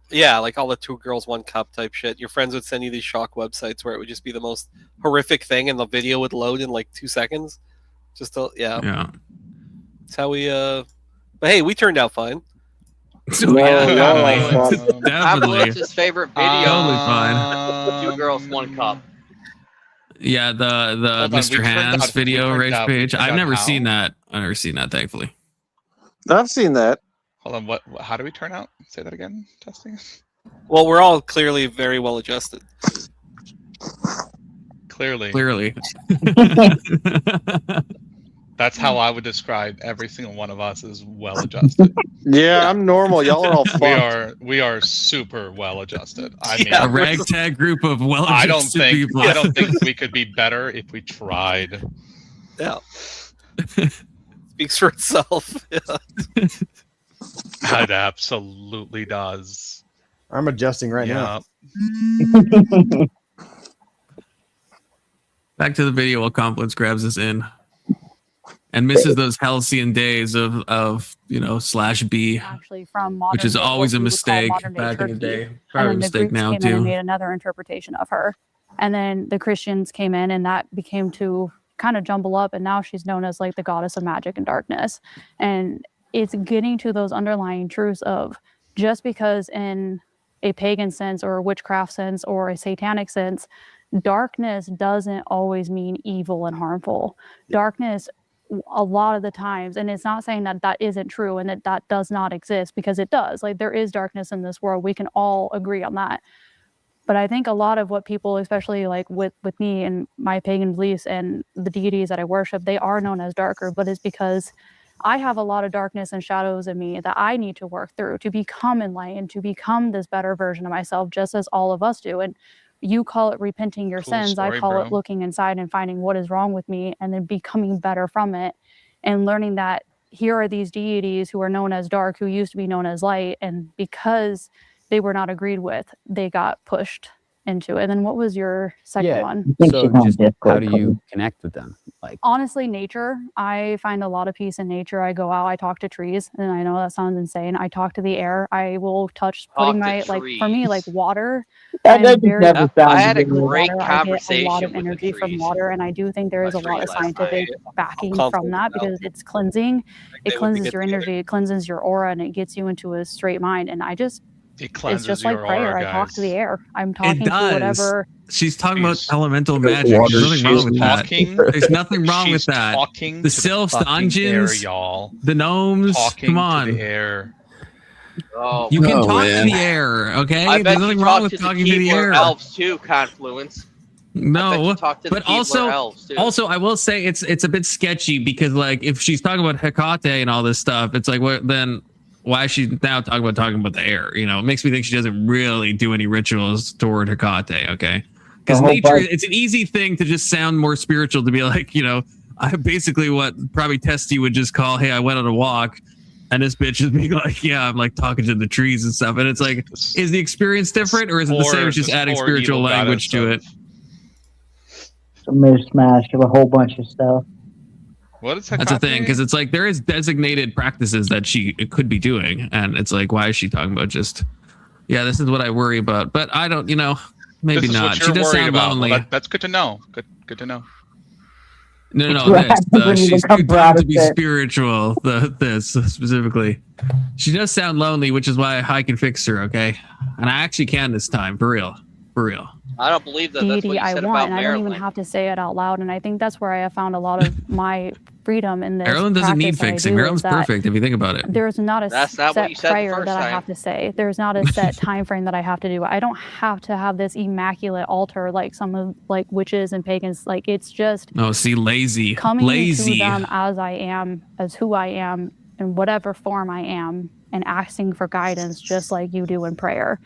like all the 2 girls 1 cup type shit. Your friends would send you these shock websites where it would just be the most horrific thing, and the video would load in like 2 seconds. Yeah. That's how we. But hey, we turned out fine. I'm Melissa's favorite video. Totally fine. 2 girls 1 cup. Yeah, the Mr. Hands video rage page. I've never seen that. Thankfully. I've seen that. Hold on, how do we turn out? Say that again, testing. Well, we're all clearly very well adjusted. Clearly. That's how I would describe every single one of us as well adjusted. Yeah, I'm normal. Y'all are all fucked. We are super well adjusted. I mean, a ragtag group of well adjusted people. I don't think we could be better if we tried. Yeah. Speaks for itself. Yeah. It absolutely does. I'm adjusting right now. Back to the video while Confluence grabs us in and misses those halcyon days of /B, actually from which is always a mistake back in the day. Probably a mistake now too. And made another interpretation of her, and then the Christians came in, and that became to kind of jumble up, and now she's known as like the goddess of magic and darkness. And it's getting to those underlying truths of, just because in a pagan sense or a witchcraft sense or a satanic sense, darkness doesn't always mean evil and harmful. Darkness, a lot of the times, and it's not saying that that isn't true and that that does not exist, because it does. Like, there is darkness in this world. We can all agree on that. But I think a lot of what people, especially like with me and my pagan beliefs and the deities that I worship, they are known as darker, but it's because I have a lot of darkness and shadows in me that I need to work through to become enlightened, to become this better version of myself, just as all of us do. And you call it repenting your sins. Story, I call bro. it looking inside and finding what is wrong with me and then becoming better from it, and learning that here are these deities who are known as dark, who used to be known as light. And because they were not agreed with, they got pushed into it. And then what was your second one? So just how do you connect with them? Like, Honestly, nature. I find a lot of peace in nature. I go out, I talk to trees, and I know that sounds insane. I talk to the air. I will touch, putting my, like, for me, like water. That I'm doesn't very never into sound I had a water. great I get a conversation lot of with the energy from trees. water, and I do think there is a lot of scientific backing from that, because it's cleansing. It cleanses your energy, it cleanses your aura, and it gets you into a straight mind. And I just, It it's cleanses just like your prayer. aura, I talk guys. to the air. I'm It talking to does. whatever. She's talking about elemental magic. There's nothing wrong with that. There's nothing wrong with that. Talking The to sylphs, the fucking air, Ungeons, y'all. the gnomes. Talking Come on. to the air. Oh, You can no, talk man. to the air, okay? I There's bet nothing you wrong talk with to talking the to the Keebler air. elves too, Confluence. No, talk to the but Keebler also, elves, too. also, I will say it's a bit sketchy, because like if she's talking about Hecate and all this stuff, it's like, what then? Why is she now talking about the air? You know, it makes me think she doesn't really do any rituals toward Hecate. Okay, because nature, it's an easy thing to just sound more spiritual, to be like, you know, I basically what probably Testy would just call, hey, I went on a walk. And this bitch is being like, yeah, I'm like talking to the trees and stuff. And it's like, is the experience different, or is it the same as just adding spiritual language to it? A mishmash of a whole bunch of stuff. What is That's the thing, because it's like there is designated practices that she could be doing, and it's like, why is she talking about just, yeah, this is what I worry about, but I don't, you know, maybe This is not. what She you're does worried sound about. lonely. Well, that's good to know. Good to know. No, she's too dumb to be spiritual. This specifically, she does sound lonely, which is why I can fix her. Okay, and I actually can this time, for real. I don't believe that. That's what Deity you I said want, about and I don't even Maryland. have to say it out loud. And I think that's where I have found a lot of my freedom in this. Maryland doesn't need practice that I fixing. do, Maryland's is that perfect if you think about it. There's not a That's not what set you said the prayer first that I time. have to say. There's not a set time frame that I have to do. I don't have to have this immaculate altar like some of like witches and pagans. Like, it's just Oh, see, lazy. coming to them as I am, as who I am, in whatever form I am, and asking for guidance just like you do in prayer.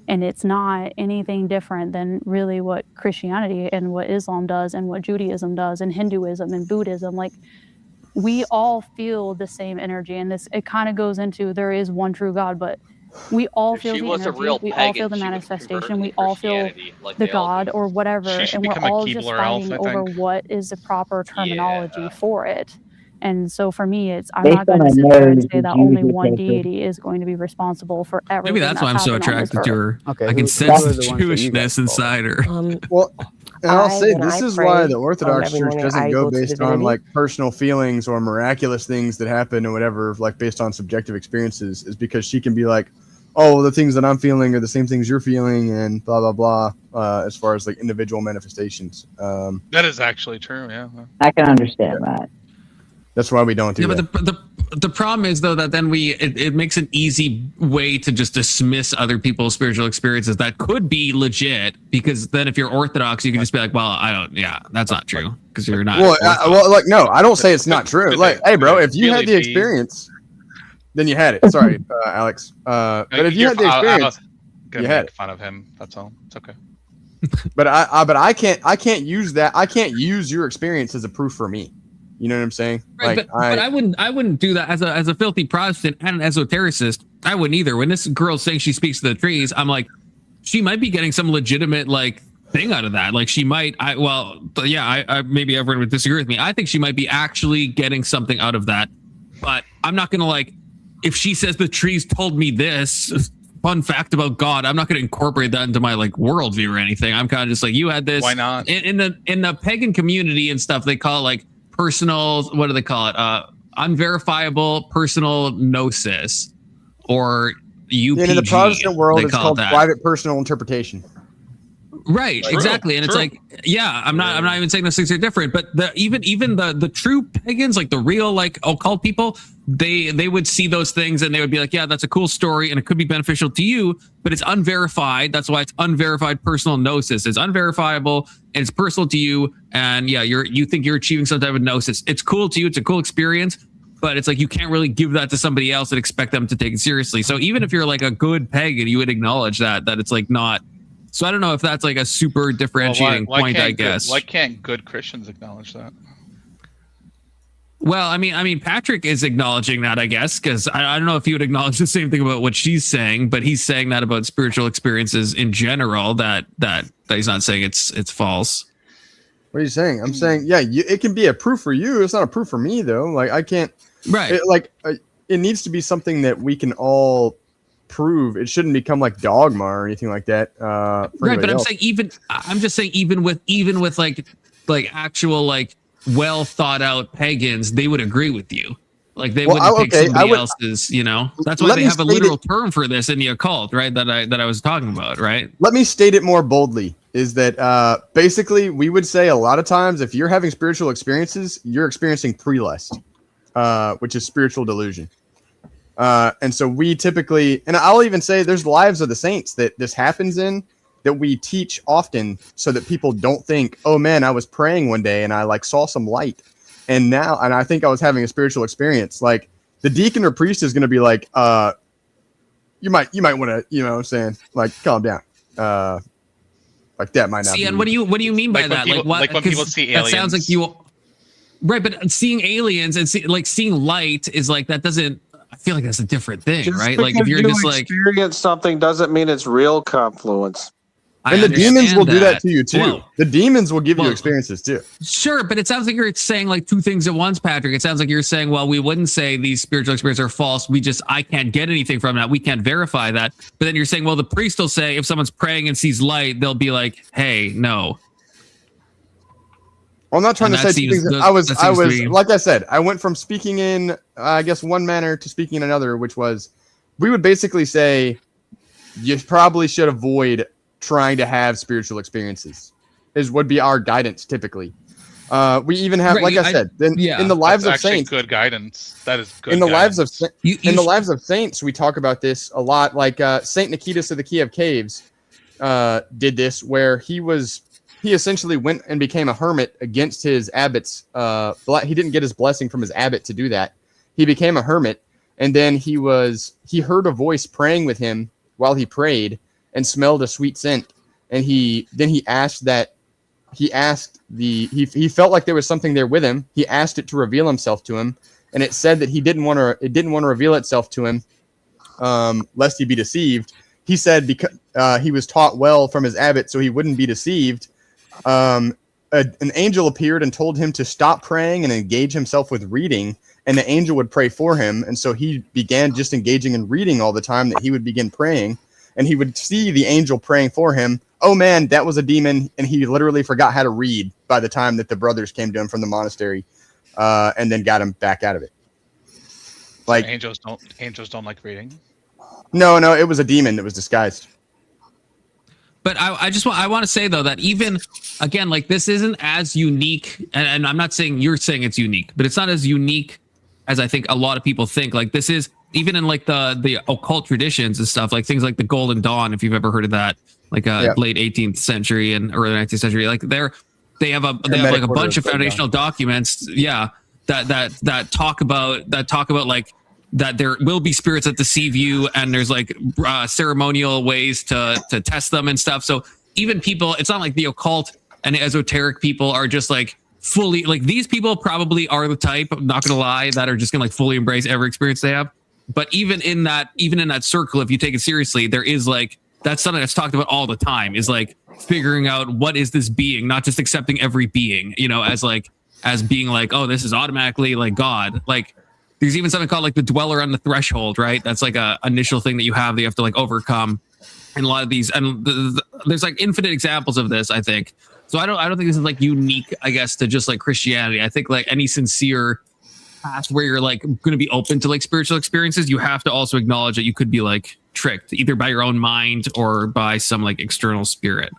And it's not anything different than really what Christianity and what Islam does and what Judaism does and Hinduism and Buddhism. Like, we all feel the same energy, and this, it kind of goes into, there is one true God, but we all If feel she the was a energy, real we all pagan, feel the she would manifestation, convert we to all feel Christianity like the they all God do. or whatever, She should and we're become a all just Keebler elf, fighting I over think. what is the proper terminology for it. And so for me, it's, I'm Based not going on to my sit there and marriage say with that you, only you one take it. deity is going to be responsible for everything. Maybe that's why I'm so happened on this attracted to her. Okay, I can who sense are the the ones that you guys Jewishness inside her. Well, and I'll say when this I is pray, why the Orthodox every Church morning doesn't I go go to based on divinity. like personal feelings or miraculous things that happen or whatever, like based on subjective experiences, is because she can be like, oh, the things that I'm feeling are the same things you're feeling, and blah blah blah. As far as like individual manifestations, That is actually true. Yeah. I can understand that. that's why we don't do Yeah, that. but the problem is though that then it makes an easy way to just dismiss other people's spiritual experiences that could be legit, because then if you're Orthodox, you can just be like, well, I don't, yeah, that's not true because you're not. Well, like no, I don't say it's not true. Like, hey, bro, if you had the experience, then you had it. Sorry, Alex. But if you had the experience, Gonna you had make fun of him. That's all. It's okay. But I can't use that. I can't use your experience as a proof for me. You know what I'm saying? Right, Like, but I wouldn't do that as a filthy Protestant and an esotericist. I wouldn't either. When this girl's saying she speaks to the trees, I'm like, she might be getting some legitimate like thing out of that. Like she might. I maybe everyone would disagree with me. I think she might be actually getting something out of that. But I'm not gonna like, if she says the trees told me this, fun fact about God. I'm not going to incorporate that into my like worldview or anything. I'm kind of just like, you had this. Why not? In the pagan community and stuff, they call it like personal. What do they call it? Unverifiable personal gnosis, or UPG. And in the Protestant world, it's called that. private personal interpretation. Right, True, exactly, and true. it's like, yeah, I'm not even saying those things are different, but even the true pagans, like the real like occult people, they would see those things and they would be like, yeah, that's a cool story and it could be beneficial to you, but it's unverified. That's why it's unverified personal gnosis. It's unverifiable and it's personal to you, and yeah, you think you're achieving some type of gnosis. It's cool to you. It's a cool experience. But it's like you can't really give that to somebody else and expect them to take it seriously. So even if you're like a good pagan, you would acknowledge that it's like not. So I don't know if that's like a super differentiating point, I guess. Why can't good Christians acknowledge that? Well, I mean, Patrick is acknowledging that, I guess, because I don't know if he would acknowledge the same thing about what she's saying, but he's saying that about spiritual experiences in general. That he's not saying it's false. What are you saying? I'm saying, yeah, it can be a proof for you. It's not a proof for me, though. Like I can't. Right. It needs to be something that we can all prove. It shouldn't become like dogma or anything like that. Right, but I'm just saying even with like actual like well thought out pagans, they would agree with you. Like they wouldn't pick somebody else's, you know. That's why they have a literal term for this in the occult, right? That I was talking about, right? Let me state it more boldly. Is that basically we would say a lot of times if you're having spiritual experiences, you're experiencing prelest, which is spiritual delusion. And so we typically, and I'll even say there's lives of the saints that this happens in that we teach often so that people don't think, oh man, I was praying one day and I like saw some light and I think I was having a spiritual experience. Like the deacon or priest is going to be like, you might want to, you know what I'm saying? Like, calm down. Like that might not see, be. and what do you mean by that? People, like when people see aliens. That sounds like you. Right, but seeing aliens and seeing light is like that doesn't. I feel like that's a different thing, right? Like if you're just like experience something doesn't mean it's real confluence. And the demons will do that to you too. Well, the demons will give you experiences too. Sure, but it sounds like you're saying like two things at once, Patrick. It sounds like you're saying, well, we wouldn't say these spiritual experiences are false. I can't get anything from that. We can't verify that. But then you're saying, well, the priest will say if someone's praying and sees light, they'll be like, hey, no. Well, I'm not trying to say things. I was like I said, I went from speaking in, I guess, one manner to speaking in another, which was, we would basically say, you probably should avoid trying to have spiritual experiences. Would be our guidance typically. We even have, like I said, in the lives of saints. Good guidance. That is good. In the guidance. lives of saints, we talk about this a lot. Like Saint Nikitas of the Kiev Caves did this, where he essentially went and became a hermit against his abbot's. He didn't get his blessing from his abbot to do that. He became a hermit, and then he heard a voice praying with him while he prayed, and smelled a sweet scent. And he felt like there was something there with him. He asked it to reveal himself to him, and it said that it didn't want to reveal itself to him, lest he be deceived. He said because he was taught well from his abbot, so he wouldn't be deceived. An angel appeared and told him to stop praying and engage himself with reading, and the angel would pray for him. And so he began just engaging in reading all the time that he would begin praying, and he would see the angel praying for him. Oh man, that was a demon, and he literally forgot how to read by the time that the brothers came to him from the monastery, and then got him back out of it. Like angels don't like reading. No, it was a demon that was disguised. But I want to say though that even again, like this isn't as unique, and I'm not saying you're saying it's unique, but it's not as unique as I think a lot of people think. Like this is even in like the occult traditions and stuff, like things like the Golden Dawn, if you've ever heard of that, like late 18th century and early 19th century, like they have like a bunch of foundational documents, that talk about like that there will be spirits that deceive you, and there's like ceremonial ways to test them and stuff. So even people, it's not like the occult and esoteric people are just like fully, like these people probably are the type, I'm not gonna lie, that are just gonna like fully embrace every experience they have. But even in that circle, if you take it seriously, there is like, that's something that's talked about all the time, is like figuring out what is this being, not just accepting every being, as being like, oh, this is automatically like God. Like there's even something called like the dweller on the threshold, right? That's like a initial thing that you have that you have to like overcome. And a lot of these, and there's like infinite examples of this, I think. So I don't think this is like unique, I guess, to just like Christianity. I think like any sincere path where you're like going to be open to like spiritual experiences, you have to also acknowledge that you could be like tricked either by your own mind or by some like external spirit.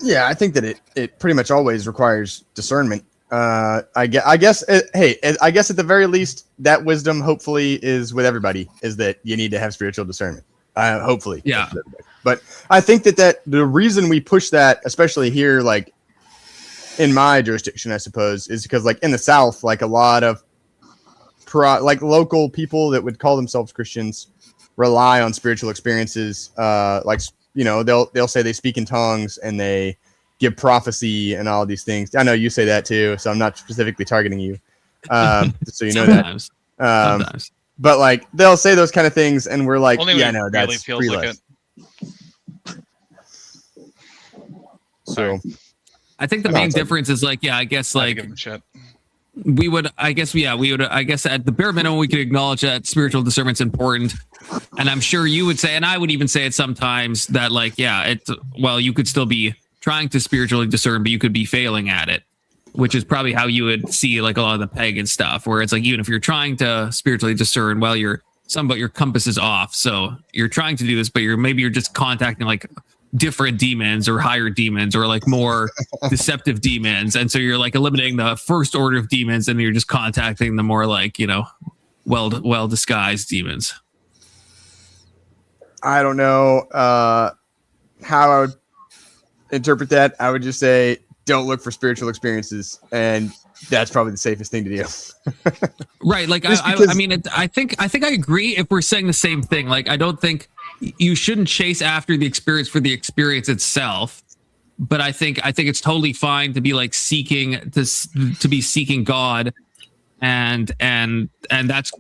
Yeah, I think that it pretty much always requires discernment. I guess at the very least, that wisdom hopefully is with everybody, is that you need to have spiritual discernment. Hopefully. Yeah. But I think that the reason we push that, especially here, like in my jurisdiction, I suppose, is because like in the South, like a lot of local people that would call themselves Christians rely on spiritual experiences. Like, you know, they'll say they speak in tongues and they give prophecy and all these things. I know you say that too, so I'm not specifically targeting you. So you know Sometimes. that. Sometimes. But like they'll say those kind of things, and we're like, Only yeah, when it no, really that's feels like pre-list. So I think the main difference is like, yeah, I guess like we would at the bare minimum, we could acknowledge that spiritual discernment's important. And I'm sure you would say, and I would even say it sometimes, that like, yeah, you could still be trying to spiritually discern, but you could be failing at it, which is probably how you would see like a lot of the pagan stuff, where it's like, even if you're trying to spiritually discern, well, your compass is off. So you're trying to do this, but you're just contacting like different demons or higher demons or like more deceptive demons. And so you're like eliminating the first order of demons and you're just contacting the more like, you know, well disguised demons. I don't know how I would interpret that. I would just say, don't look for spiritual experiences, and that's probably the safest thing to do. Right. Like, I mean, I think I agree if we're saying the same thing. Like, I don't think you shouldn't chase after the experience for the experience itself. But I think it's totally fine to be like seeking God, and that's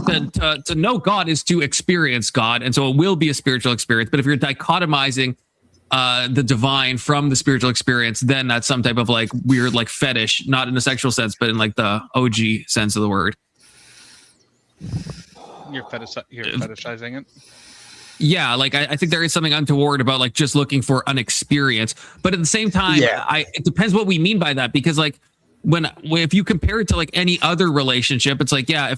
to know God is to experience God, and so it will be a spiritual experience. But if you're dichotomizing the divine from the spiritual experience, then that's some type of like weird like fetish, not in a sexual sense, but in like the OG sense of the word. You're fetishizing it. Yeah, like I think there is something untoward about like just looking for an experience, but at the same time, it depends what we mean by that, because like if you compare it to like any other relationship, it's like, yeah,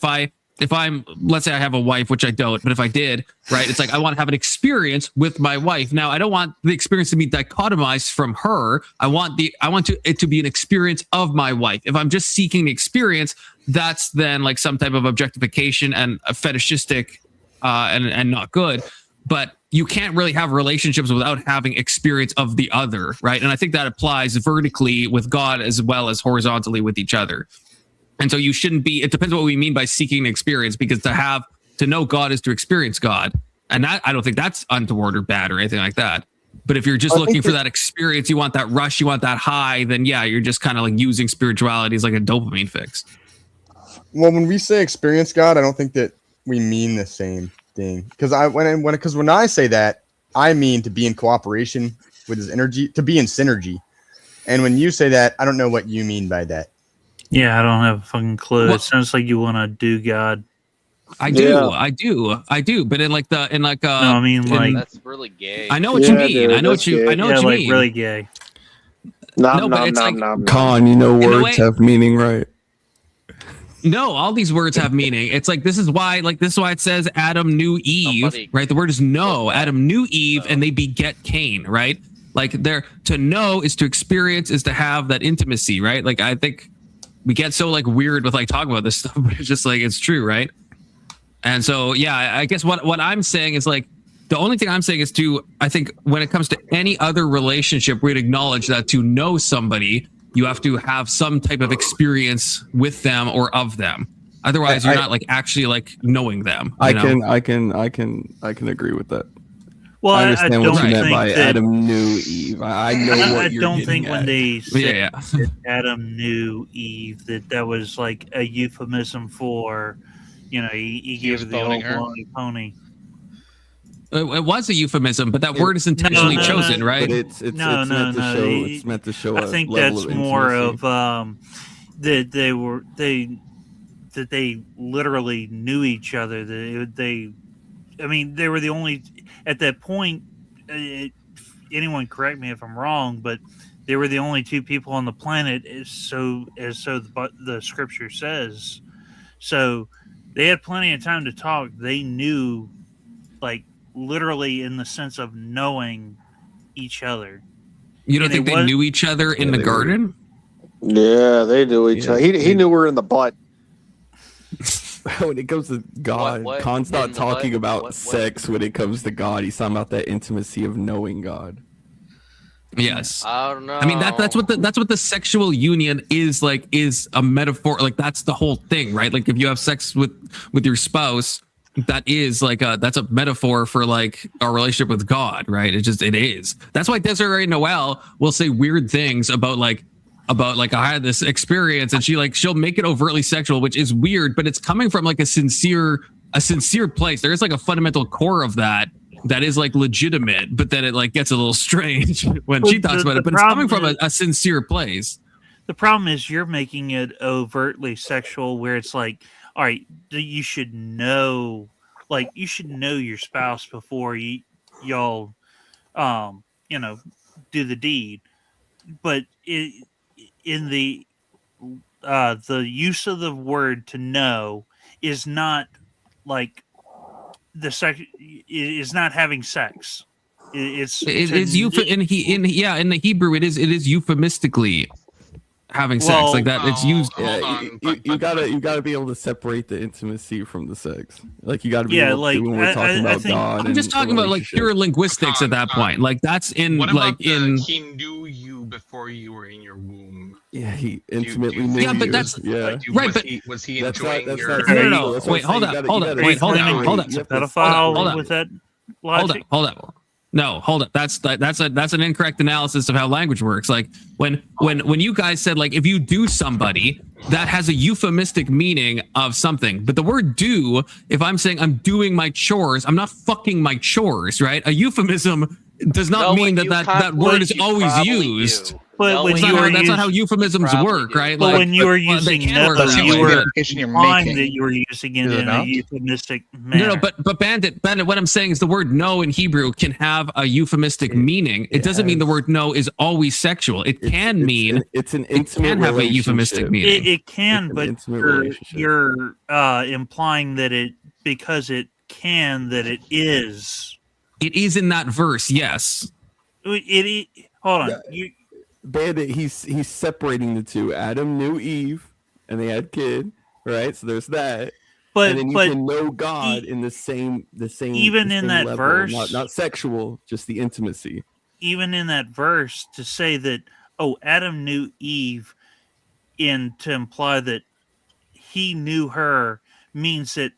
if I'm, let's say I have a wife, which I don't, but if I did, right, it's like I want to have an experience with my wife. Now, I don't want the experience to be dichotomized from her. I want it to be an experience of my wife. If I'm just seeking the experience, that's then like some type of objectification and a fetishistic and not good. But you can't really have relationships without having experience of the other, right? And I think that applies vertically with God as well as horizontally with each other. And so you shouldn't be, it depends what we mean by seeking an experience, because to know God is to experience God. And that, I don't think that's untoward or bad or anything like that. But if you're just looking for that experience, you want that rush, you want that high, then yeah, you're just kind of like using spirituality as like a dopamine fix. Well, when we say experience God, I don't think that we mean the same thing. Because when I say that, I mean to be in cooperation with his energy, to be in synergy. And when you say that, I don't know what you mean by that. Yeah, I don't have a fucking clue. Well, it sounds like you want to do God. I do. But no, I mean, like, that's really gay. I know what you mean. Dude, I know what you mean. Really gay. Con, you know, words have meaning, right? No, all these words have meaning. It's like, this is why it says Adam knew Eve, right? The word is know. Adam knew Eve and they beget Cain, right? Like, to know is to experience, is to have that intimacy, right? Like, I think we get so like weird with like talking about this stuff, but it's just like, it's true, right? And so, yeah, I guess what I'm saying is like, the only thing I'm saying is I think when it comes to any other relationship, we'd acknowledge that to know somebody, you have to have some type of experience with them or of them. Otherwise, you're not like actually like knowing them. I can agree with that. Well, I understand what you meant by Adam knew Eve. I know what you're don't think at. when they said that Adam knew Eve, that was like a euphemism for, you know, he gave her the old blonde pony. It was a euphemism, but that word is intentionally chosen, right? But it's meant to show. I think that's more of that they they literally knew each other. They were the only at that point. Anyone correct me if I'm wrong, but they were the only two people on the planet, the scripture says. So they had plenty of time to talk. They knew, like, literally in the sense of knowing each other. You don't think they knew each other in the garden? Yeah, they knew each other. He knew her in the butt. When it comes to God, What Khan's not in the talking butt? about What? sex when it comes to God. He's talking about that intimacy of knowing God. Yes. I don't know. I mean that's what the sexual union is like, is a metaphor. Like that's the whole thing, right? Like if you have sex with your spouse, that is like that's a metaphor for like our relationship with God, right? It is. That's why Desiree Noel will say weird things about like I had this experience, and she'll make it overtly sexual, which is weird, but it's coming from like a sincere place. There is like a fundamental core of that is like legitimate, but then it like gets a little strange when she talks about it. But it's coming from a sincere place. The problem is you're making it overtly sexual, where it's like, all right, you should know your spouse before y'all, do the deed. But in the use of the word to know is not like the sex is not having sex. In the Hebrew it is euphemistically having sex like that. It's used. You gotta be able to separate the intimacy from the sex. Like you gotta be able to when we're talking about God. I'm just talking about like pure linguistics at that point. Like that's in What like about in. he knew you before you were in your womb? Yeah, he intimately knew. Yeah, but you. that's yeah. Right. But was he That's enjoying not- your? that's not- No. Wait, hold up. Hold up. Wait, hold up. Hold up. He's a pedophile with that logic. Hold up. No, hold up. That's an incorrect analysis of how language works. Like when you guys said like if you do somebody, that has a euphemistic meaning of something. But the word do, if I'm saying I'm doing my chores, I'm not fucking my chores, right? A euphemism does not mean that word is always used. But when that's not how euphemisms work, right? But Like, when you were they using can no, work that you way, were but- implying that you were using it in a euphemistic manner. No, but Bandit, what I'm saying is the word no in Hebrew can have a euphemistic meaning. It doesn't mean the word no is always sexual. It can mean it's an it intimate can have a euphemistic relationship. meaning. It can, but you're implying that because it can, that it is. It is in that verse, yes. Hold on. Bandit, he's separating the two. Adam knew Eve, and they had kid, right? So there's that. But and then you can know God in the same even the in same that level. verse, not sexual, just the intimacy. Even in that verse, to say that Adam knew Eve, to imply that he knew her means that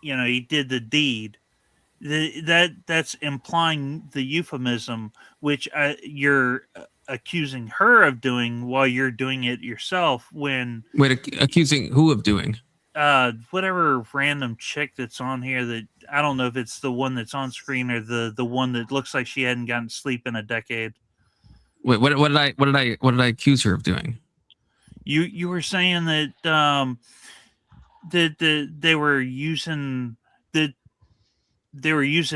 he did the deed. That's implying the euphemism, which you're accusing her of doing while you're doing it yourself. When accusing who of doing? Whatever random chick that's on here, that I don't know if it's the one that's on screen or the one that looks like she hadn't gotten sleep in a decade. Wait, what did I accuse her of doing? You were saying that that they were using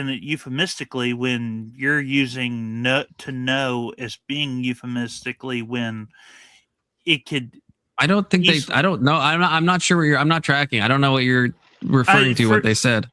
it euphemistically when you're using to know as being euphemistically when it could. I don't think I don't know. I'm not sure I'm not tracking. I don't know what you're referring to. What they said.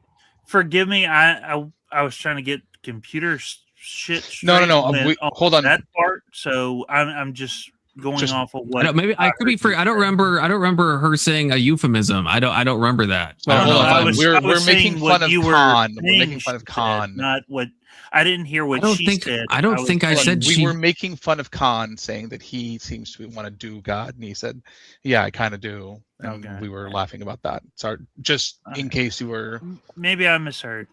Forgive me. I was trying to get computer shit straight. No. Hold on. That part. So I'm just going off of what. I could be free. I don't remember her saying a euphemism. I don't remember that. I don't know. We're making fun of Khan. We're making fun of Khan. Not what. I didn't hear what she said. I don't think I said we were making fun of Khan, saying that he seems to want to do God, and he said, "Yeah, I kind of do." And we were laughing about that. Sorry, just in case you were. Maybe I misheard.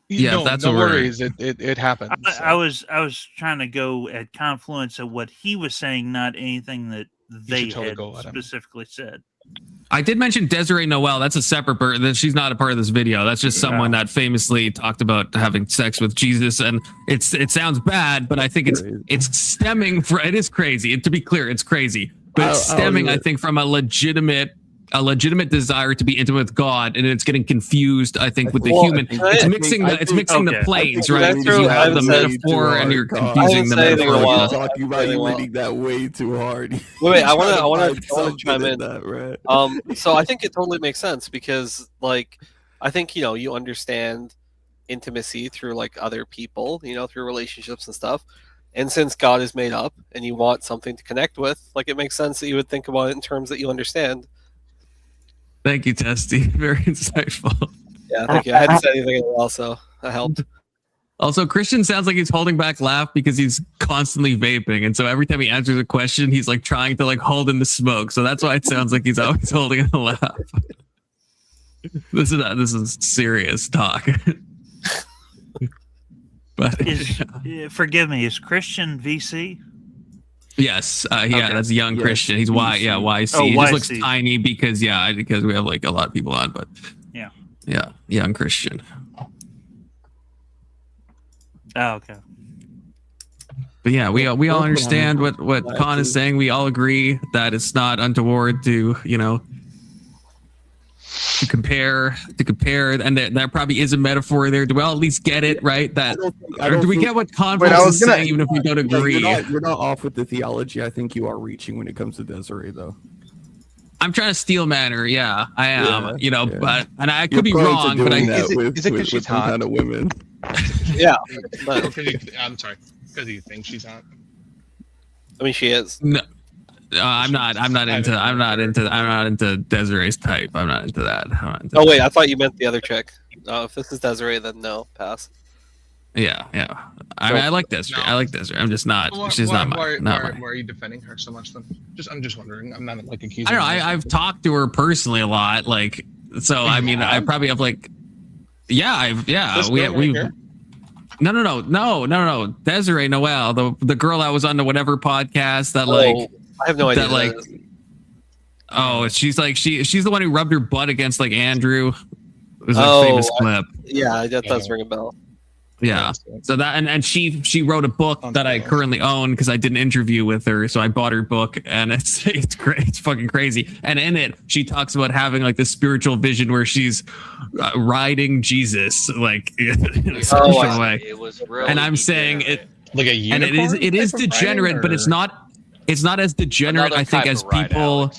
Yeah, that's no a word. worries. It happens. I was trying to go at confluence of what he was saying, not anything that they had specifically said. I did mention Desiree Noel. That's a separate person. She's not a part of this video. That's just someone that famously talked about having sex with Jesus, and it sounds bad, but I think it's stemming from. It is crazy. To be clear, it's crazy, but it's stemming, I think, from a legitimate a legitimate desire to be intimate with God, and it's getting confused, I think, with the human. It's mixing the planes, right? Because you have the metaphor and you're confusing the metaphor. Talking about you reading that way too hard. Wait, I want to chime in. So I think it totally makes sense because, like, I think you understand intimacy through like other people, through relationships and stuff. And since God is made up and you want something to connect with, like, it makes sense that you would think about it in terms that you understand. Thank you, Testy. Very insightful. Yeah, thank you. I hadn't said anything else, so that helped. Also, Christian sounds like he's holding back laugh because he's constantly vaping, and so every time he answers a question, he's like trying to like hold in the smoke. So that's why it sounds like he's always holding in a laugh. This is serious talk. But forgive me, is Christian VC? Yes, that's a young Christian. He's YC. Oh, he YC. just looks tiny because we have like a lot of people on, but yeah, young Christian. Oh, okay. But yeah, we all understand what Khan is saying. We all agree that it's not untoward to to compare, and there probably is a metaphor there. Do we all at least get it, right? Or do we get what Khan is saying, even if we don't agree? You're not off with the theology. I think you are reaching when it comes to Desiree, though. I'm trying to steal manner. Yeah, I am. But and I could be wrong. But is it because she's hot? Kind of women. Yeah, I'm sorry. Because you think she's hot. I mean, she is. No. I'm not into Desiree's type. I'm not into that. Wait, I thought you meant the other chick. If this is Desiree, then no, pass. Yeah. I mean, I like Desiree. I like Desiree. I'm just not. She's not my. Why are you defending her so much then? I'm just wondering. I'm not like accusing. I don't know. I've talked to her personally a lot. Like, so I mean, I probably have like. Yeah, we've. No. Desiree Noel, the girl that was on the whatever podcast that I have no idea. That like, she's like she's the one who rubbed her butt against like Andrew. It was a famous clip. That does ring a bell. Yeah. So that and she wrote a book that I currently own because I did an interview with her. So I bought her book and it's great. It's fucking crazy. And in it, she talks about having like this spiritual vision where she's riding Jesus like in a spiritual way. It was really and I'm saying it like a unicorn, and it is degenerate, but it's not as degenerate. I think as people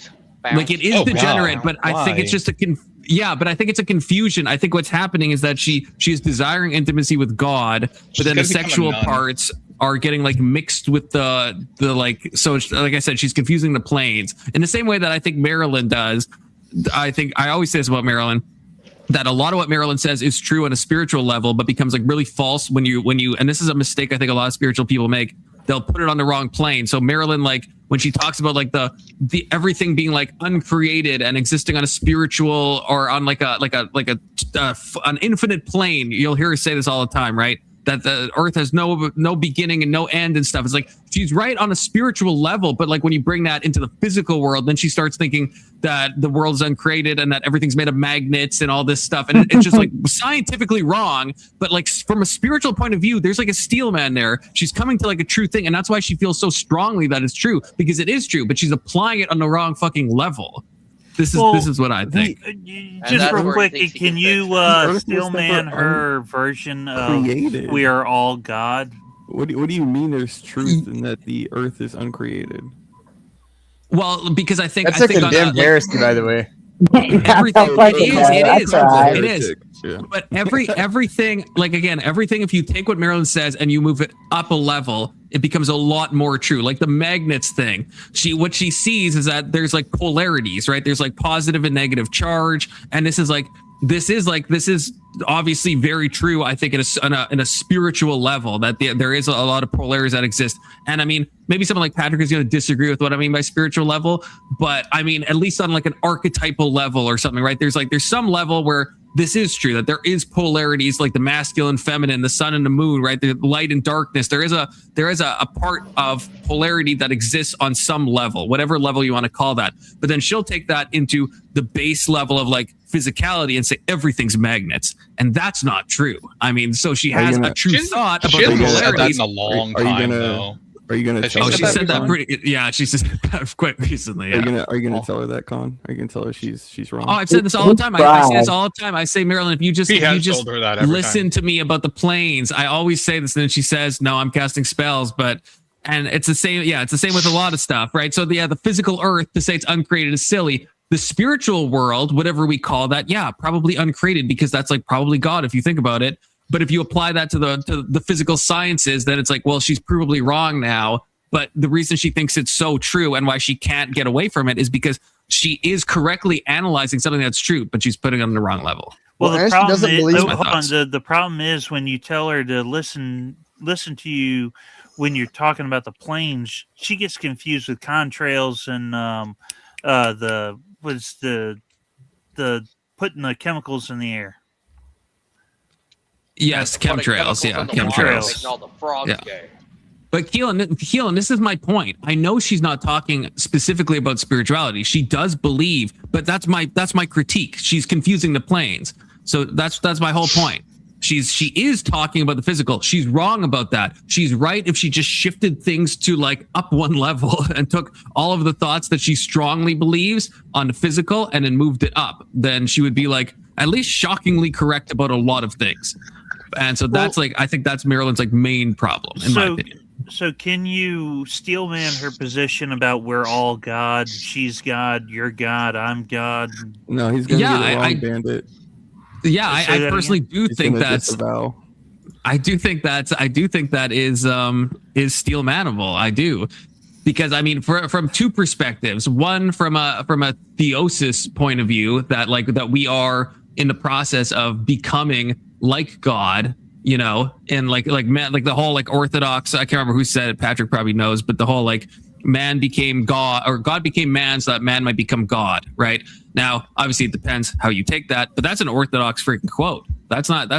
like it is degenerate, but I think it's just but I think it's a confusion. I think what's happening is that she's desiring intimacy with God, but then the sexual parts are getting like mixed with the like. So like I said, she's confusing the planes in the same way that I think Marilyn does. I think I always say this about Marilyn, that a lot of what Marilyn says is true on a spiritual level, but becomes like really false when you and this is a mistake I think a lot of spiritual people make. They'll put it on the wrong plane. So Marilyn, like when she talks about like the everything being like uncreated and existing on a spiritual or on like an infinite plane, you'll hear her say this all the time, right? That the earth has no beginning and no end and stuff. It's like she's right on a spiritual level, but like when you bring that into the physical world, then she starts thinking that the world is uncreated and that everything's made of magnets and all this stuff. And it's just like scientifically wrong, but like from a spiritual point of view, there's like a steel man there. She's coming to like a true thing. And that's why she feels so strongly that it's true, because it is true, but she's applying it on the wrong fucking level. This is what I think. Just real quick, can you steel man her version of "We Are All God"? What do you mean? There's truth in that the earth is uncreated. Well, because I think that's a condemned heresy, by the way. It is. But everything, like again, everything. If you take what Marilyn says and you move it up a level, it becomes a lot more true. Like the magnets thing. What she sees is that there's like polarities, right? There's like positive and negative charge, and this is obviously very true. I think in a spiritual level that there is a lot of polarities that exist. And I mean, maybe someone like Patrick is going to disagree with what I mean by spiritual level, but I mean at least on like an archetypal level or something, right? There's some level where this is true, that there is polarities like the masculine, feminine, the sun and the moon, right? The light and darkness. There is a part of polarity that exists on some level, whatever level you want to call that. But then she'll take that into the base level of like physicality and say everything's magnets, and that's not true. I mean, so she has a true thought about the polarities. That in a long time, though. Are you gonna? Oh, she said that pretty. Yeah, she said that quite recently. Yeah. Are you gonna tell her that, Con? Are you gonna tell her she's wrong? Oh, I've said this all the time. I say this all the time. I say, Marilyn, if you just told her that every listen to me about the planes, I always say this, and then she says, "No, I'm casting spells." And it's the same. Yeah, it's the same with a lot of stuff, right? So the physical Earth, to say it's uncreated is silly. The spiritual world, whatever we call that, yeah, probably uncreated, because that's like probably God if you think about it. But if you apply that to the physical sciences, then it's like, well, she's probably wrong now. But the reason she thinks it's so true and why she can't get away from it is because she is correctly analyzing something that's true, but she's putting it on the wrong level. Well, the problem is when you tell her to listen to you when you're talking about the planes, she gets confused with contrails and the putting the chemicals in the air. Yes, chemtrails. Yeah, chemtrails. Making all the frogs gay. But Keelan, this is my point. I know she's not talking specifically about spirituality. She does believe, but that's my critique. She's confusing the planes. So that's my whole point. She is talking about the physical. She's wrong about that. She's right if she just shifted things to like up one level and took all of the thoughts that she strongly believes on the physical and then moved it up. Then she would be like at least shockingly correct about a lot of things. And so that's I think that's Marilyn's like main problem in my opinion. So can you steelman her position about we're all God? She's God. You're God. I'm God. No, he's gonna get it wrong, Bandit. Yeah, I personally do think that's. I do think that is steelmanable. I do, because I mean, from two perspectives. One, from a theosis point of view, that we are in the process of becoming like God. You know, and like the whole like Orthodox. I can't remember who said it. Patrick probably knows, but the whole like man became God or God became man so that man might become God. Right now, obviously, it depends how you take that, but that's an Orthodox freaking quote. That's not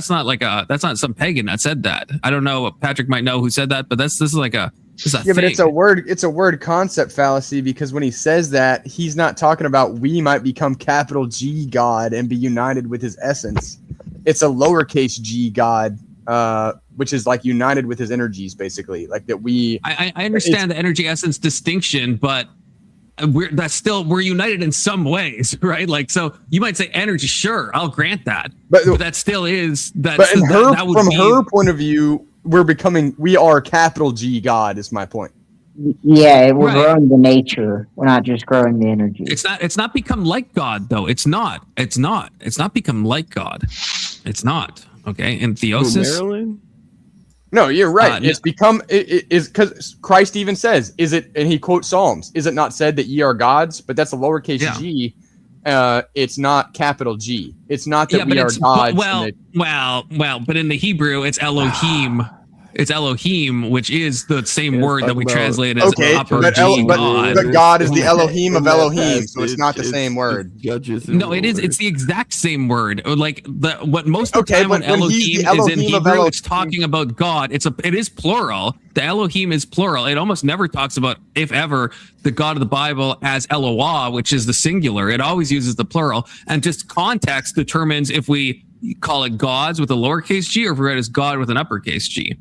some pagan that said that. I don't know. Patrick might know who said that, but this is a yeah, thing. But it's a word concept fallacy, because when he says that, he's not talking about we might become capital G God and be united with his essence. It's a lowercase g God. Which is like united with his energies, basically. Like that we. I understand the energy essence distinction, but we're united in some ways, right? Like, so you might say energy, sure, I'll grant that, but that still is that. But in her point of view, we are capital G God. Is my point. Yeah, we're growing the nature. We're not just growing the energy. It's not become like God though. It's not become like God. It's not. Okay, in theosis. Maryland? No, you're right. It's become it is because Christ even says, "Is it?" And he quotes Psalms. Is it not said that ye are gods? But that's a lowercase g. It's not capital G. It's not that we are gods. Well. But in the Hebrew, it's Elohim. It's Elohim, which is the same word that we translate as upper G God. But God is the Elohim of Elohim, so it's not the same word. No, it is. It's the exact same word. Like what most of the time when Elohim is in Hebrew, it's talking about God. It is plural. The Elohim is plural. It almost never talks about, if ever, the God of the Bible as Eloah, which is the singular. It always uses the plural, and just context determines if we call it gods with a lowercase g or if we read it as God with an uppercase G.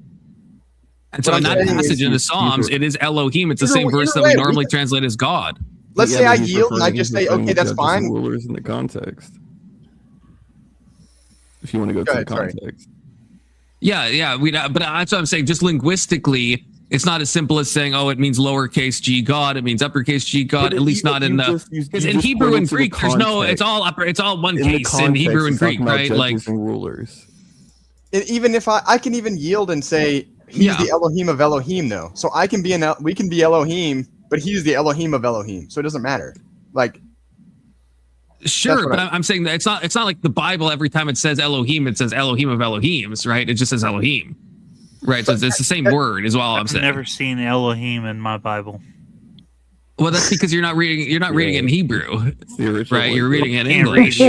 And so in that passage in the Psalms, it is Elohim. It's the same verse that we normally translate as God. Let's say I yield and I just say, okay, that's fine. Rulers in the context. If you want to go to the context. Yeah. But that's what I'm saying. Just linguistically, it's not as simple as saying, oh, it means lowercase g God. It means uppercase g God. At least not in the. Because in Hebrew and Greek, there's no. It's all upper. It's all one case in Hebrew and Greek, right? Like rulers. Even if I can even yield and say. He's the Elohim of Elohim, though. So we can be Elohim, but he's the Elohim of Elohim. So it doesn't matter. Like, sure, but I'm saying that it's not like the Bible. Every time it says Elohim, it says Elohim of Elohims, right? It just says Elohim, right? So it's the same word, is all I'm saying. I've never seen Elohim in my Bible. Well, that's because you're not reading it in Hebrew, right? You're reading it in English.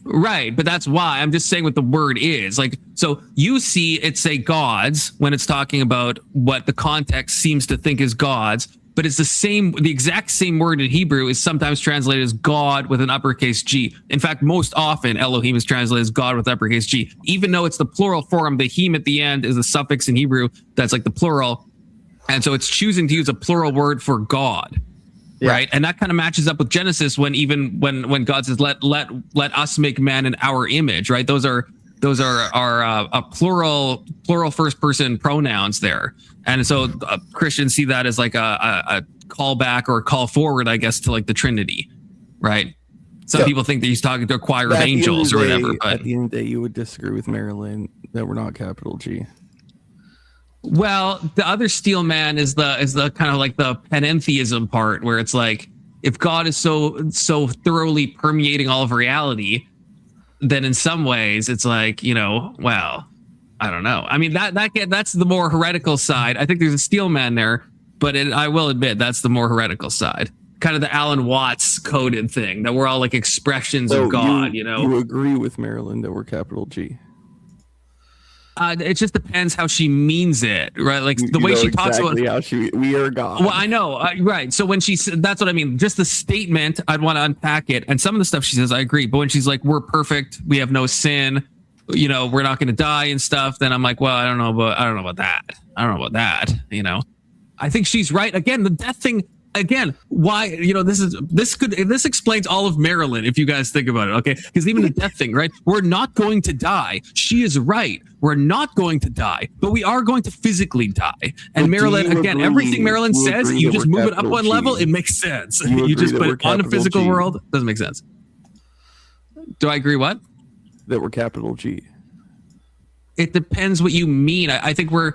Right, but that's why I'm just saying what the word is. Like, so you see it say gods when it's talking about what the context seems to think is gods, but it's the exact same word in Hebrew is sometimes translated as God with an uppercase G. In fact, most often Elohim is translated as God with uppercase G, even though it's the plural form. The him at the end is the suffix in Hebrew that's like the plural. And so it's choosing to use a plural word for God. Yeah. Right. And that kind of matches up with Genesis when God says, let us make man in our image. Right. Those are a plural first person pronouns there. And so Christians see that as like a callback or a call forward, I guess, to like the Trinity. Right. Some people think that he's talking to a choir of angels or whatever. But at the end of the day, you would disagree with Marilyn that we're not capital G. Well, the other steel man is the kind of like the panentheism part, where it's like, if God is so thoroughly permeating all of reality, then in some ways it's like, well, I don't know. I mean, that's the more heretical side. I think there's a steel man there, but I will admit that's the more heretical side. Kind of the Alan Watts coded thing that we're all like expressions of God. You agree with Marilyn that we're capital G. It just depends how she means it, right? Like the way she talks about how we are God. Well, I know, right? So when she said, that's what I mean. Just the statement, I'd want to unpack it, and some of the stuff she says, I agree. But when she's like, "We're perfect, we have no sin, we're not going to die and stuff," then I'm like, well, I don't know about that. I think she's right. Again, the death thing. Again, why, this explains all of Marilyn, if you guys think about it, okay? Because even the death thing, right? We're not going to die. She is right. We're not going to die, but we are going to physically die. And Marilyn, again, everything Marilyn says, you just move it up one level, it makes sense. You just put it on the physical world, doesn't make sense. Do I agree what? That we're capital G. It depends what you mean. I think we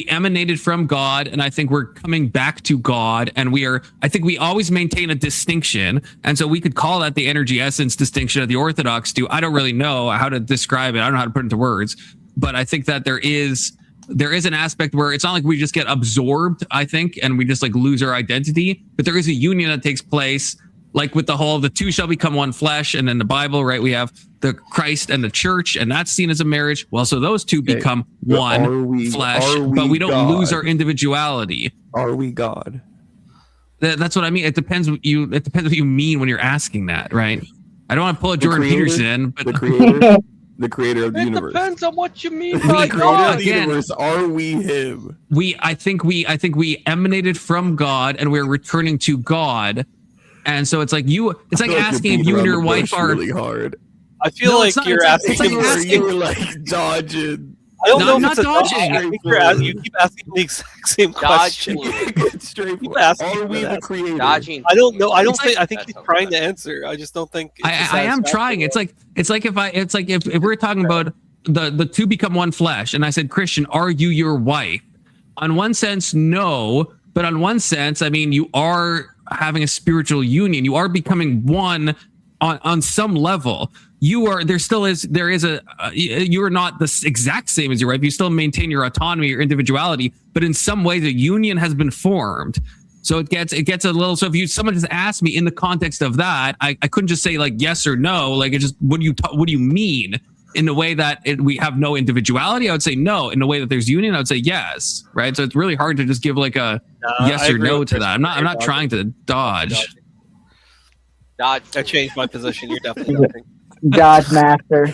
emanated from God, and I think we're coming back to God, and I think we always maintain a distinction, and so we could call that the energy essence distinction of the Orthodox do. I don't really know how to describe it. I don't know how to put it into words, but I think that there is an aspect where it's not like we just get absorbed, I think, and we just like lose our identity, but there is a union that takes place, like with the whole, the two shall become one flesh, and in the Bible, right, we have the Christ and the church, and that's seen as a marriage. Well, so those two become one flesh, but we don't lose our individuality. Are we God? That's what I mean. It depends what you mean when you're asking that, right? I don't want to pull a Jordan Peterson, but the creator of the universe. It depends on what you mean the by creator God. of the universe. Are we him? I think we emanated from God, and we're returning to God. And so it's like asking if you and your wife are really hard. I feel like you're asking. You were like dodging. I don't know if not it's dodging. I think you keep asking the exact same question. Are we the creator? Dodging. I don't know. I think he's trying to answer. I just don't think. I am trying. It's like if we're talking about the two become one flesh, and I said, Christian, are you your wife? On one sense, no, but on one sense, I mean, you are having a spiritual union. You are becoming one on some level. You are you are not the exact same as your wife. You still maintain your autonomy, your individuality, but in some ways a union has been formed. So it gets a little. So if someone just asked me in the context of that, I couldn't just say like yes or no. Like it just what do you mean? In the way that we have no individuality, I would say no. In the way that there's union, I would say yes. Right. So it's really hard to just give like a yes or no to that. I'm not trying to dodge. I changed my position. You're definitely Dodge master.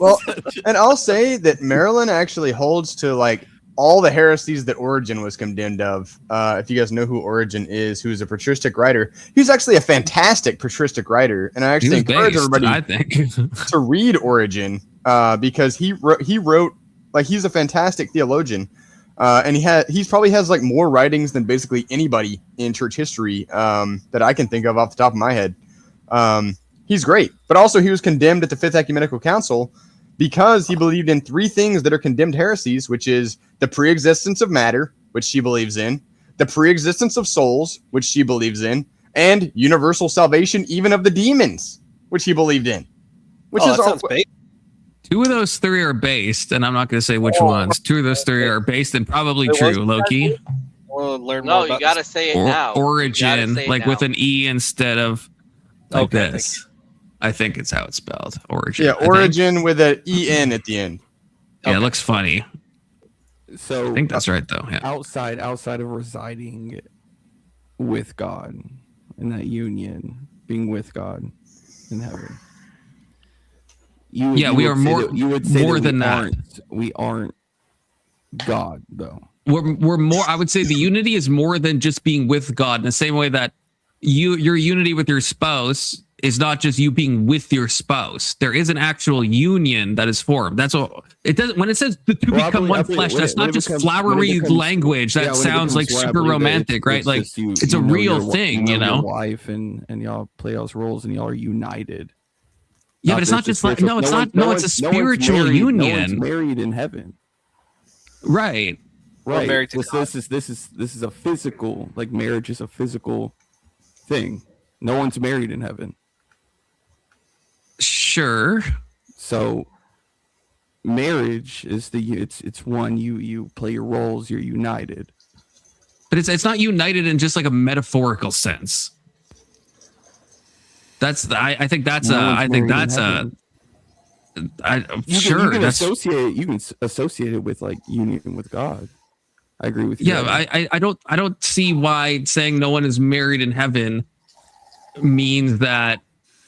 Well, and I'll say that Marilyn actually holds to like all the heresies that Origen was condemned of. If you guys know who Origen is, who's a patristic writer, he's actually a fantastic patristic writer, and I actually encourage everybody to read Origen because he wrote like he's a fantastic theologian, and he probably has like more writings than basically anybody in church history that I can think of off the top of my head. He's great, but also he was condemned at the Fifth Ecumenical Council because he believed in three things that are condemned heresies, which is the pre-existence of matter, which she believes in, the pre-existence of souls, which she believes in, and universal salvation even of the demons, which he believed in. Two of those three are based, and I'm not going to say which ones. Two of those three are based and probably true, Loki. No, you got to say it now. Origin, like with an E instead of like this. I think it's how it's spelled. Origin. Yeah, Origin with an EN at the end. Yeah, it looks funny. So I think that's right though. Yeah. Outside of residing with God in that union, being with God in heaven. We are more. You would say more than that. We aren't God though. we're more. I would say the unity is more than just being with God. In the same way that your unity with your spouse is not just you being with your spouse. There is an actual union that is formed. That's all. It doesn't. When it says the two become one flesh, that's not just flowery language that sounds like super romantic, right? Like it's a real thing, you know. Wife and y'all play y'all's roles and y'all are united. Yeah, but it's not just like no, it's not. No, it's a spiritual union. No one's married in heaven. Right. Right. Married to This is a physical, like marriage is a physical thing. No one's married in heaven. Sure. So marriage is it's one, you play your roles, you're united. But it's not united in just like a metaphorical sense. I think that's you can associate it with like union with God. I agree with you. Yeah, I don't see why saying no one is married in heaven means that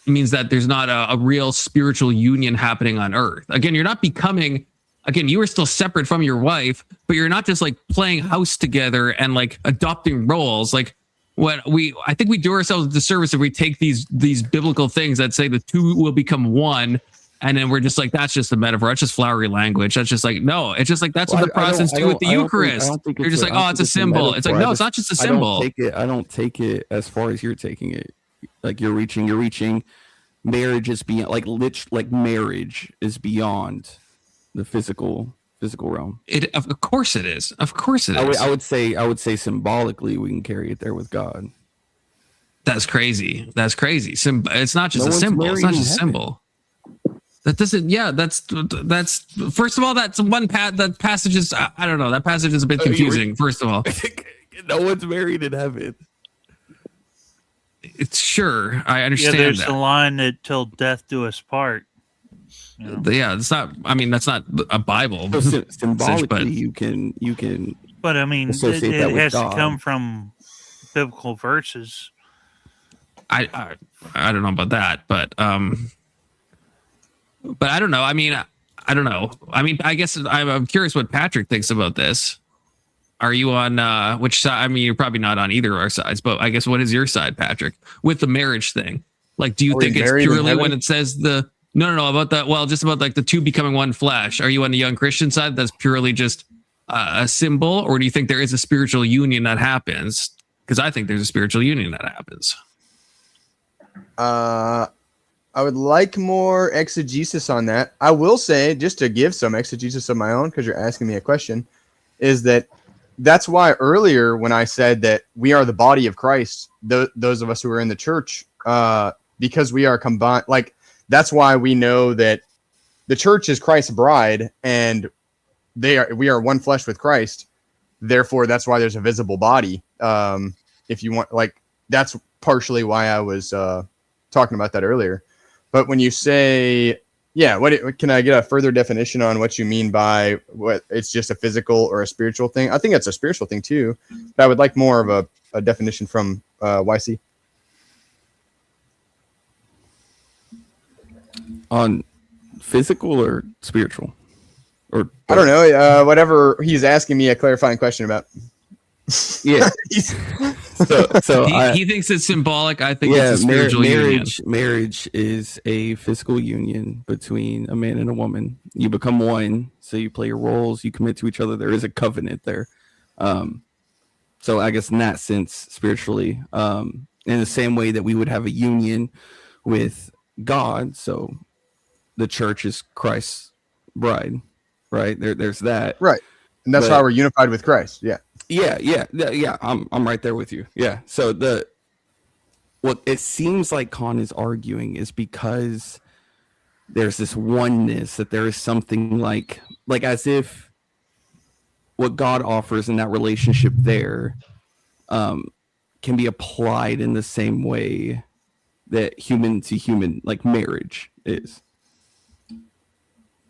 there's not a real spiritual union happening on earth. Again, you're not becoming. Again, you are still separate from your wife, but you're not just like playing house together and like adopting roles. Like I think we do ourselves a disservice if we take these biblical things that say the two will become one, and then we're just like, that's just a metaphor. That's just flowery language. That's just like, no, it's just like that's what the Protestants do with the Eucharist. You're just like, oh, it's a symbol. It's like, no, it's not just a symbol. I don't take it as far as you're taking it. Like you're reaching. Marriage is beyond, like marriage is beyond the physical realm. Of course it is. Of course it is. I would say symbolically we can carry it there with God. That's crazy. It's not just a symbol. It's not just a symbol. That doesn't. Yeah, that's. First of all, that's one that passage is. I don't know. That passage is a bit confusing. First of all, no one's married in heaven. It's sure. I understand. Yeah, there's that. the line that till death do us part. You know? Yeah, it's not. I mean, that's not a Bible. So symbolically, but you can. But I mean, it has to come from biblical verses. I don't know about that, but I don't know. I mean, I don't know. I mean, I guess I'm curious what Patrick thinks about this. Are you on which side? I mean, you're probably not on either of our sides, but I guess what is your side, Patrick, with the marriage thing? Like, do you think it's purely when it says the no about that? Well, just about like the two becoming one flesh. Are you on the young Christian side? That's purely just a symbol, or do you think there is a spiritual union that happens? Because I think there's a spiritual union that happens. I would like more exegesis on that. I will say, just to give some exegesis of my own, because you're asking me a question, is that's why earlier when I said that we are the body of Christ, those of us who are in the church, because we are combined, like that's why we know that the church is Christ's bride and we are one flesh with Christ. Therefore, that's why there's a visible body. If you want, like, that's partially why I was talking about that earlier. But when you say, yeah, what can I get a further definition on what you mean by what it's just a physical or a spiritual thing? I think it's a spiritual thing too, but I would like more of a definition from YC. On physical or spiritual? Or I don't know, whatever he's asking me a clarifying question about. Yeah. So he thinks it's symbolic. I think it's a spiritual union. Marriage is a physical union between a man and a woman. You become one, so you play your roles, you commit to each other. There is a covenant there. So I guess in that sense, spiritually, in the same way that we would have a union with God. So the church is Christ's bride, right? There's that. Right. And that's why we're unified with Christ. Yeah. Yeah. I'm right there with you. Yeah. So what it seems like Khan is arguing is because there's this oneness, that there is something like as if what God offers in that relationship there can be applied in the same way that human to human, like marriage is.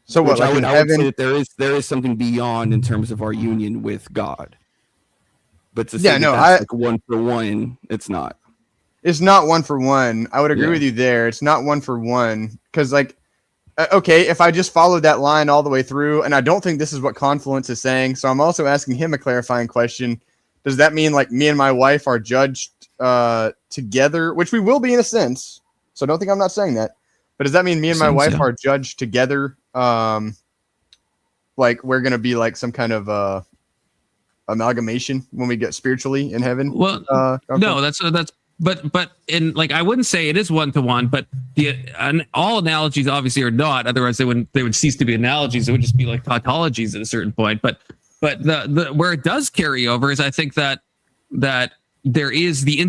So what? I would say that there is something beyond in terms of our union with God. But to say that's like one for one, it's not. It's not one for one. I would agree with you there. It's not one for one because, like, okay, if I just followed that line all the way through, and I don't think this is what Confluence is saying, so I'm also asking him a clarifying question. Does that mean like me and my wife are judged together, which we will be in a sense? So don't think I'm not saying that. But does that mean me and my wife are judged together? Like we're gonna be like some kind of amalgamation when we get spiritually in heaven? Well, no, that's but in like I wouldn't say it is 1-to-1, but all analogies obviously are not. Otherwise, they would cease to be analogies. It would just be like tautologies at a certain point. But the where it does carry over is I think that there is the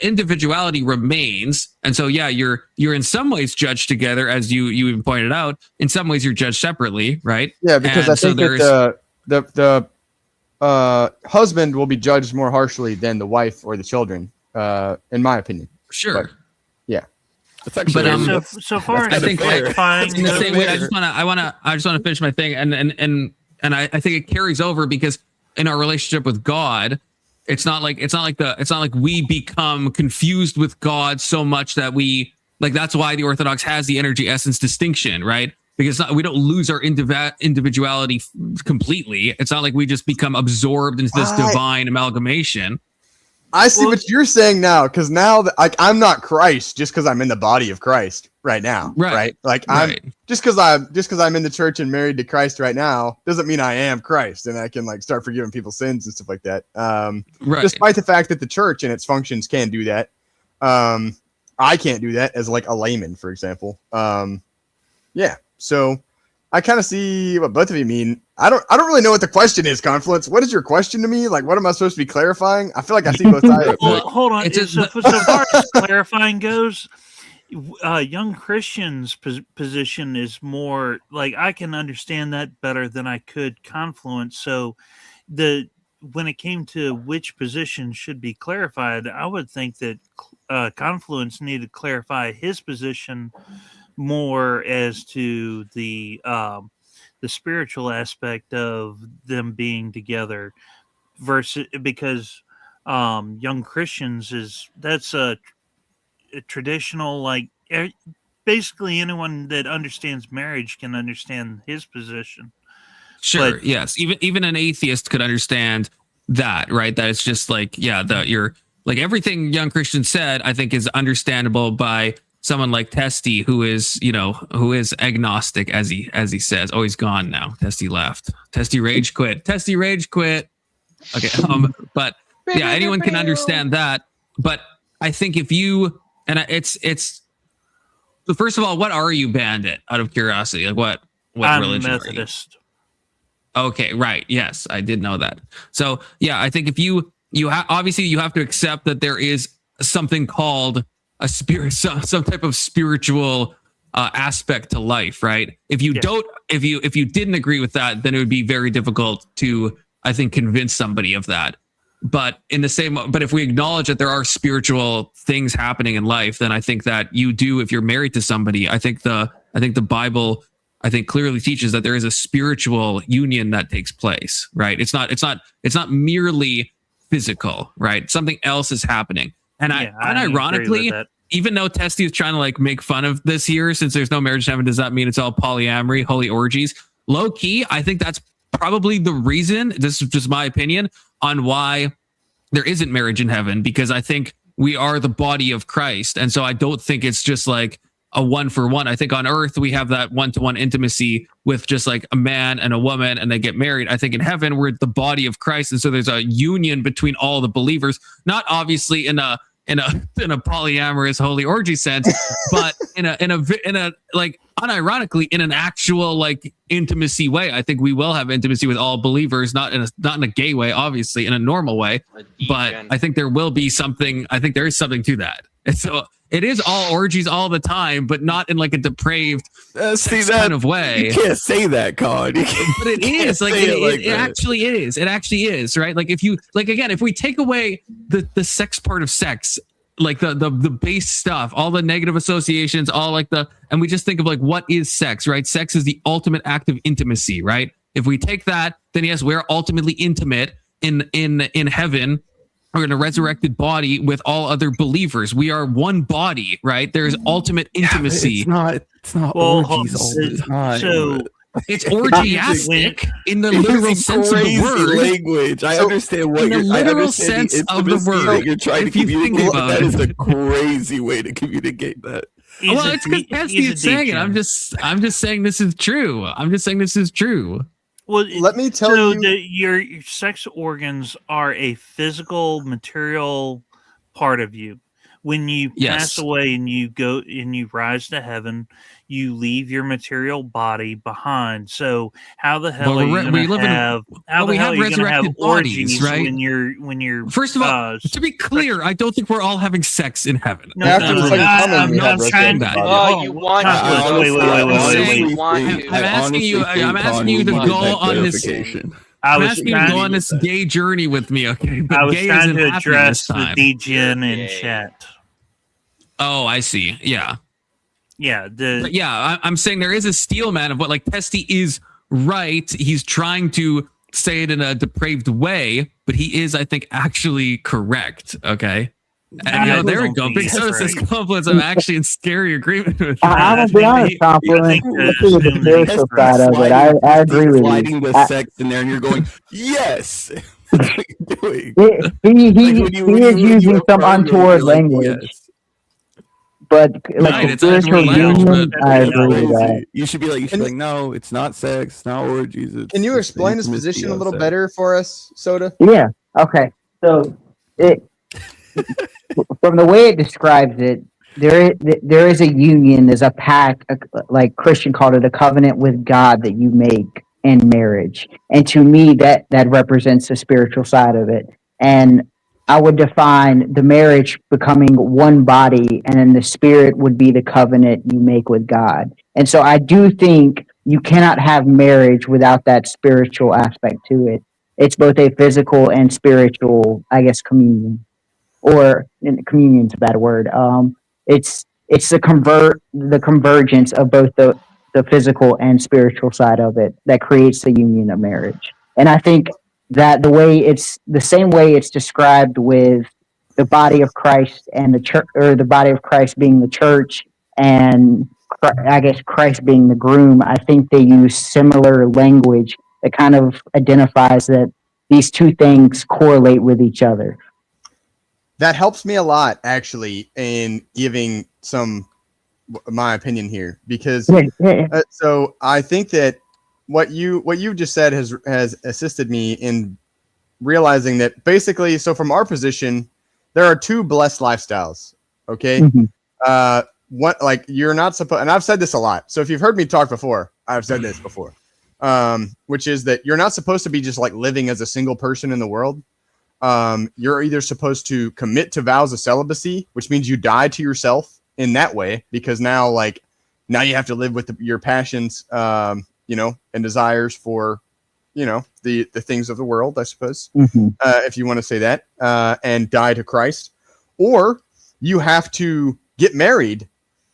individuality remains, and so yeah, you're in some ways judged together, as you even pointed out. In some ways, you're judged separately, right? Yeah, because I think that the husband will be judged more harshly than the wife or the children, in my opinion. Sure. But, yeah. But so far as I think clarifying, in the same way, I just want to finish my thing, and I think it carries over because in our relationship with God, it's not like we become confused with God so much that we like. That's why the Orthodox has the energy essence distinction, right? Because we don't lose our individuality completely. It's not like we just become absorbed into this divine amalgamation. I see what you're saying now, because now that I'm not Christ just because I'm in the body of Christ right now, right? Like I'm just because I'm in the church and married to Christ right now doesn't mean I am Christ and I can like start forgiving people's sins and stuff like that. Despite the fact that the church and its functions can do that, I can't do that as like a layman, for example. Yeah, so I kind of see what both of you mean. I don't really know what the question is, Confluence. What is your question to me? Like, what am I supposed to be clarifying? I feel like I see both sides. Well, hold on. So far as clarifying goes, young Christians' position is more like I can understand that better than I could Confluence. So when it came to which position should be clarified, I would think that Confluence needed to clarify his position more as to the spiritual aspect of them being together versus because young Christians that's a traditional, like basically anyone that understands marriage can understand his position. Sure. Yes. Even an atheist could understand that, right? That it's just like, yeah, you're like everything young Christian said, I think is understandable by someone like Testy, who is agnostic, as he says. Oh, he's gone now. Testy left. Testy rage quit. Testy rage quit. Okay. But yeah, anyone can understand that. But I think if you it's first of all, what are you, Bandit? Out of curiosity, like what I'm religion Methodist. Are you? Okay, right. Yes, I did know that. So yeah, I think if you obviously you have to accept that there is something called a spirit, some type of spiritual aspect to life, right? If you don't, if you didn't agree with that, then it would be very difficult to, I think, convince somebody of that. But if we acknowledge that there are spiritual things happening in life, then I think that you do. If you're married to somebody, I think the Bible, I think, clearly teaches that there is a spiritual union that takes place, right? It's not merely physical, right? Something else is happening. And ironically, even though Testy is trying to like make fun of this here, since there's no marriage in heaven, does that mean it's all polyamory, holy orgies? Low key, I think that's probably the reason, this is just my opinion, on why there isn't marriage in heaven, because I think we are the body of Christ. And so I don't think it's just like a 1-for-1. I think on earth we have that 1-to-1 intimacy with just like a man and a woman and they get married. I think in heaven we're the body of Christ. And so there's a union between all the believers, not obviously in a polyamorous holy orgy sense, but in a like unironically in an actual like intimacy way. I think we will have intimacy with all believers, not in a gay way, obviously, in a normal way. But I think there will be something. I think there is something to that. And so it is all orgies all the time, but not in like a depraved kind of way. You can't say that, God. But it is like it actually is. It actually is, right? Like if you like again, if we take away the sex part of sex, like the base stuff, all the negative associations, all like and we just think of like what is sex, right? Sex is the ultimate act of intimacy, right? If we take that, then yes, we're ultimately intimate in heaven. or in a resurrected body with all other believers. We are one body, right? There's ultimate intimacy. It's not orgies all the time. So it's orgiastic in the literal sense of the word. Language. I understand what in the you're literal sense of the word. You're trying to communicate. That is a crazy way to communicate that. Well, it's because Cassidy's saying it. I'm just saying this is true. I'm just saying this is true. Well, let me tell you, your sex organs are a physical, material part of you. When you pass away and you go and you rise to heaven, you leave your material body behind. So how the hell are you going to have? How the hell are you going to have orgies, right? When you're first of all, to be clear, I don't think we're all having sex in heaven. No, I'm not trying that. Oh, you want Wait. I'm asking you to go on this. I'm asking you to go on this gay journey with me, okay? But I was gay trying isn't to happening address this the time. degen in chat. Oh, I see. Yeah. Yeah. I'm saying there is a steel man of what, like, Testy is right. He's trying to say it in a depraved way, but he is, I think, actually correct. Okay. And there we go. Big Soda says compliments. I'm actually in scary agreement with that. I'm gonna be honest, compliment. The spiritual side of it, I agree with you. Sliding the sex in there, and you're going, yes. He is using some untoward language. But like it's spiritual union, I agree with that. You should be like, no, it's not sex, it's not orgies. Can you explain his position a little better for us, Soda? Yeah. Okay. So from the way it describes it, there is a union, there's a pact, like Christian called it, a covenant with God that you make in marriage. And to me, that represents the spiritual side of it. And I would define the marriage becoming one body, and then the spirit would be the covenant you make with God. And so I do think you cannot have marriage without that spiritual aspect to it. It's both a physical and spiritual, I guess, communion. Or communion's a bad word. It's the convergence of both the physical and spiritual side of it that creates the union of marriage. And I think that the same way it's described with the body of Christ and the church, or the body of Christ being the church, and I guess Christ being the groom. I think they use similar language that kind of identifies that these two things correlate with each other. That helps me a lot, actually, in giving my opinion here, because so I think that what you just said has assisted me in realizing that basically, so from our position, there are two blessed lifestyles. Okay. Mm-hmm. What, like, you're not supposed, and I've said this a lot. So if you've heard me talk before, I've said this before, which is that you're not supposed to be just like living as a single person in the world. You're either supposed to commit to vows of celibacy, which means you die to yourself in that way, because now you have to live with your passions, and desires for, the things of the world, I suppose, if you want to say that, and die to Christ. Or you have to get married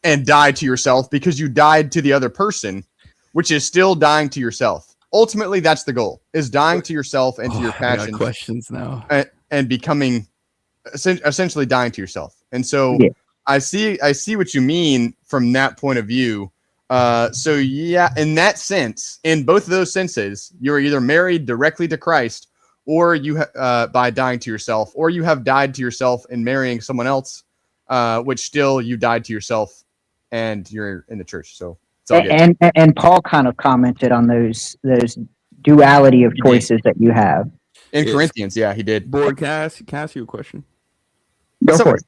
and die to yourself because you died to the other person, which is still dying to yourself. Ultimately, that's the goal, is dying to yourself and to your passions. I got questions now. And becoming, essentially dying to yourself. And so I see what you mean from that point of view. So yeah, in that sense, in both of those senses, you're either married directly to Christ, or you by dying to yourself, or you have died to yourself and marrying someone else, which still you died to yourself and you're in the church. So it's all good. And Paul kind of commented on those duality of choices that you have in Corinthians. Yeah, he did. Board, can I ask you a question? Go for it.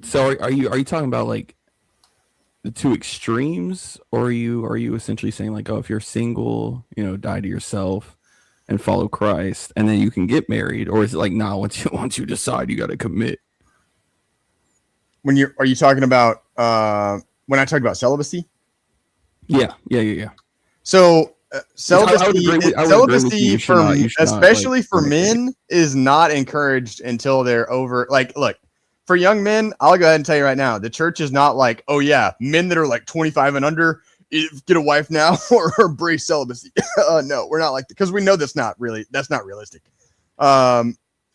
So are you talking about like the two extremes, or are you essentially saying like, oh, if you're single, die to yourself and follow Christ, and then you can get married? Or is it like, nah, once you decide, you got to commit? Are you talking about when I talked about celibacy? Yeah. So celibacy especially for men is not encouraged until they're over. Like, look, for young men, I'll go ahead and tell you right now, the church is not like, oh yeah, men that are like 25 and under, get a wife now or embrace celibacy. No, we're not like, because we know that's not realistic.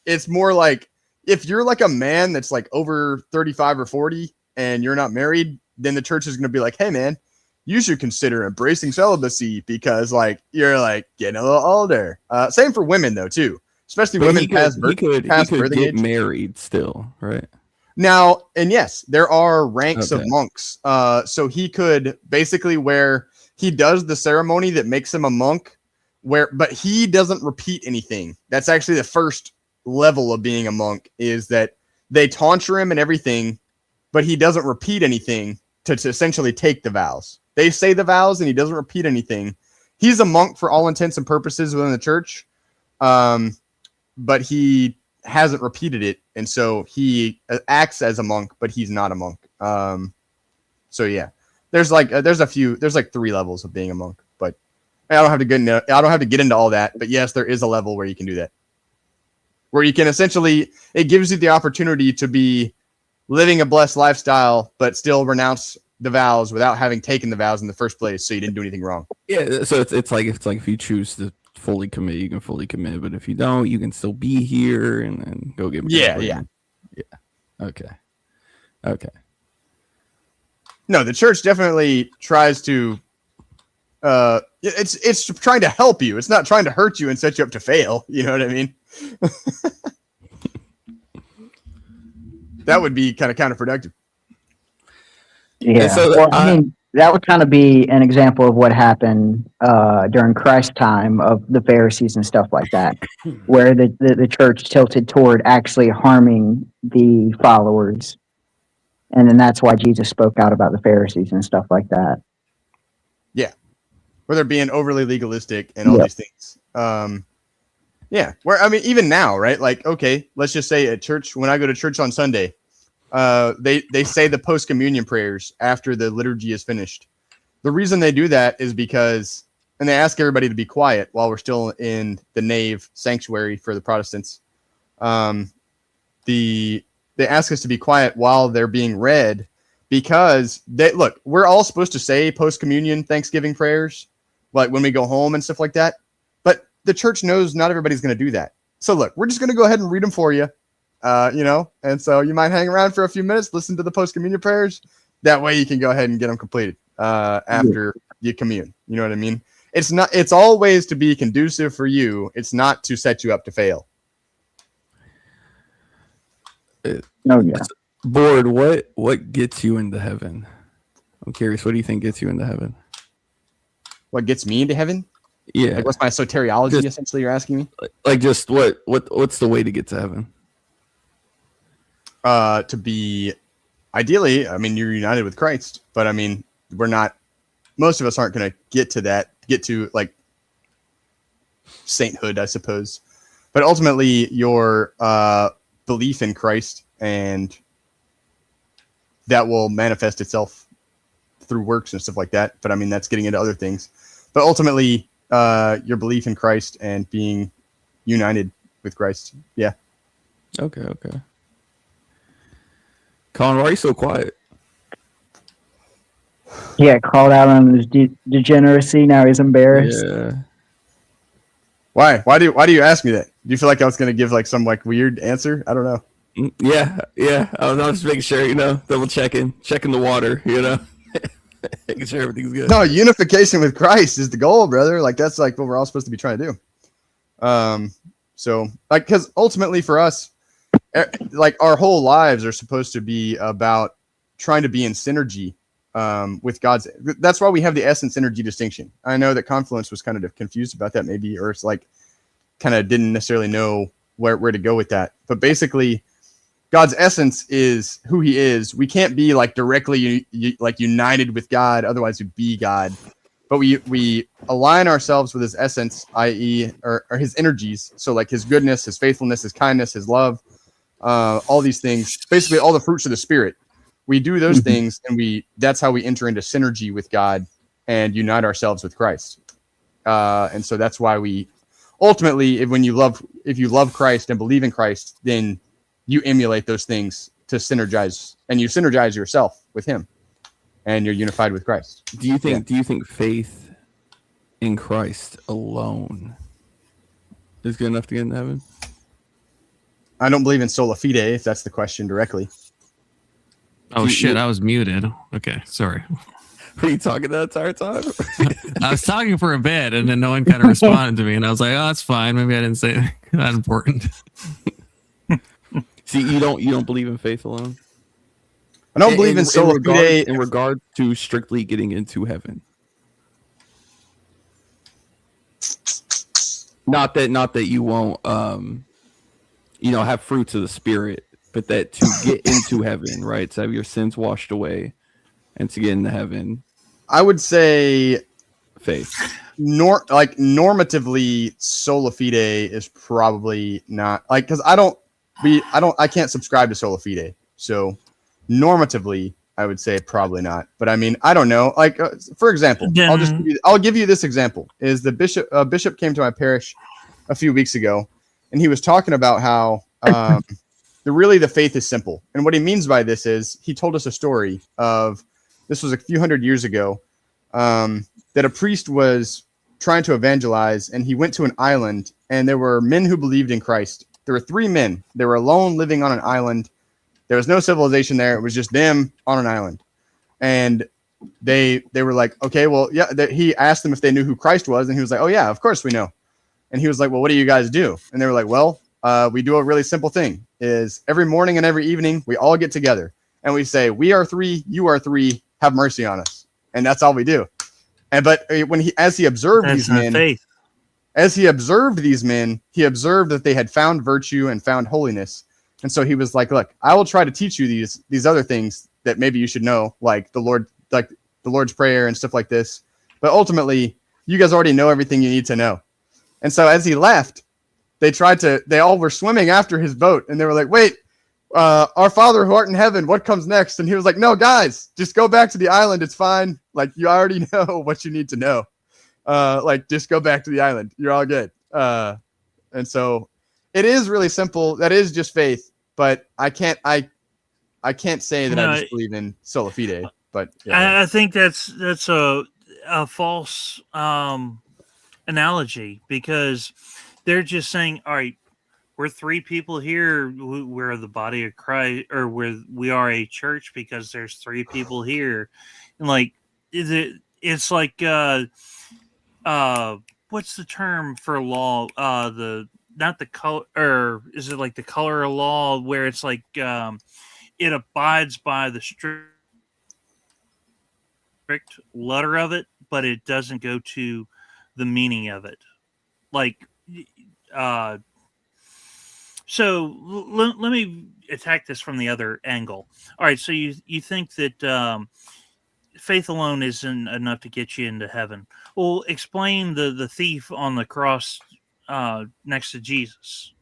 it's more like if you're like a man that's like over 35 or 40 and you're not married, then the church is going to be like, hey man, you should consider embracing celibacy because like you're like getting a little older. Same for women though too, especially women past birthing get age. married still, right? Now, and yes, there are ranks of monks. So he could basically where he does the ceremony that makes him a monk, but he doesn't repeat anything. That's actually the first level of being a monk, is that they tonsure him and everything, but he doesn't repeat anything to essentially take the vows. They say the vows and he doesn't repeat anything. He's a monk for all intents and purposes within the church, but he hasn't repeated it, and so he acts as a monk, but he's not a monk. So yeah, there's like 3 levels of being a monk, but I don't have to get into all that. But yes, there is a level where you can do that, where you can essentially, it gives you the opportunity to be living a blessed lifestyle, but still renounce the vows without having taken the vows in the first place, so you didn't do anything wrong. Yeah, so it's like if you choose to fully commit, you can fully commit, but if you don't, you can still be here and then go get married. Yeah. Okay. No, the church definitely tries to. It's trying to help you. It's not trying to hurt you and set you up to fail. You know what I mean? That would be kind of counterproductive. Yeah. So, well, I mean, that would kind of be an example of what happened during Christ's time of the Pharisees and stuff like that, where the church tilted toward actually harming the followers. And then that's why Jesus spoke out about the Pharisees and stuff like that. Yeah. Where they're being overly legalistic and all these things. Yeah. Where, I mean, even now, right? Like, okay, let's just say at church, when I go to church on Sunday, they say the post-communion prayers after the liturgy is finished. The reason they do that is because, and they ask everybody to be quiet while we're still in the nave sanctuary for the Protestants. They ask us to be quiet while they're being read because we're all supposed to say post-communion Thanksgiving prayers, like when we go home and stuff like that. But the church knows not everybody's going to do that. So look, we're just going to go ahead and read them for you. And so you might hang around for a few minutes, listen to the post-communion prayers. That way you can go ahead and get them completed after you commune. You know what I mean? It's always to be conducive for you. It's not to set you up to fail. Board, what gets you into heaven? I'm curious. What do you think gets you into heaven? What gets me into heaven? Yeah. Like what's my soteriology, essentially, you're asking me? Like just what's the way to get to heaven? To be, ideally, I mean, you're united with Christ, but I mean, most of us aren't going to get to like sainthood, I suppose. But ultimately, your belief in Christ, and that will manifest itself through works and stuff like that. But I mean, that's getting into other things. But ultimately, your belief in Christ and being united with Christ. Yeah. Okay. Colin, why are you so quiet? Yeah, called out on his degeneracy. Now he's embarrassed. Yeah. Why? Why do you ask me that? Do you feel like I was going to give like some like weird answer? I don't know. Yeah. I was just making sure, double checking the water, making sure everything's good. No, unification with Christ is the goal, brother. Like that's like what we're all supposed to be trying to do. So like, because ultimately for us, like our whole lives are supposed to be about trying to be in synergy with God's. That's why we have the essence energy distinction. I know that Confluence was kind of confused about that maybe, or it's like kind of didn't necessarily know where to go with that. But basically, God's essence is who he is. We can't be like directly like united with God, otherwise we'd be God. But we align ourselves with his essence, i.e. or his energies. So like his goodness, his faithfulness, his kindness, his love, all these things, basically all the fruits of the Spirit. We do those things, and that's how we enter into synergy with God and unite ourselves with Christ. And so that's why we ultimately, if you love Christ and believe in Christ, then you emulate those things to synergize, and you synergize yourself with him, and you're unified with Christ. Do you think faith in Christ alone is good enough to get into heaven? I don't believe in sola fide, if that's the question directly. Oh shit, I was muted. Okay, sorry. Were you talking the entire time? I was talking for a bit, and then no one kind of responded to me, and I was like, "Oh, that's fine. Maybe I didn't say anything that important." See, you don't believe in faith alone. I don't believe in sola fide in regard to strictly getting into heaven. Not that you won't, have fruits of the spirit, but that to get into heaven, right? To have your sins washed away, and to get into heaven. I would say faith. Normatively, sola fide is probably not because I can't subscribe to sola fide. So normatively, I would say probably not. But I mean, I don't know. For example, I'll give you this example. Is the bishop came to my parish a few weeks ago, and he was talking about how the faith is simple. And what he means by this is he told us a story of, this was a few hundred years ago, that a priest was trying to evangelize, and he went to an island, and there were men who believed in Christ. There were 3 men. They were alone living on an island. There was no civilization there. It was just them on an island. And they were like, okay, well, yeah. He asked them if they knew who Christ was, and he was like, oh yeah, of course we know. And he was like, well, what do you guys do? And they were like, well, we do a really simple thing. Is every morning and every evening we all get together and we say, we are 3, you are 3, have mercy on us. And that's all we do. But as he observed these men, he observed that they had found virtue and found holiness. And so he was like, look, I will try to teach you these other things that maybe you should know, like the Lord's Prayer and stuff like this. But ultimately, you guys already know everything you need to know. And so as he left, they all were swimming after his boat, and they were like, wait, our Father who art in heaven, what comes next? And he was like, no, guys, just go back to the island. It's fine. Like, you already know what you need to know. Just go back to the island. You're all good. And so it is really simple. That is just faith, but I can't say that I just believe in sola fide, but yeah. I think that's a false analogy, because they're just saying, all right, we're 3 people here. We're the body of Christ, or we are a church because there's 3 people here. And it's like, what's the term for law? Not the color, or is it like the color of law, where it's like, it abides by the strict letter of it, but it doesn't go to the meaning of it. So let me attack this from the other angle. All right, so you think that faith alone isn't enough to get you into heaven. Well, explain the thief on the cross next to Jesus.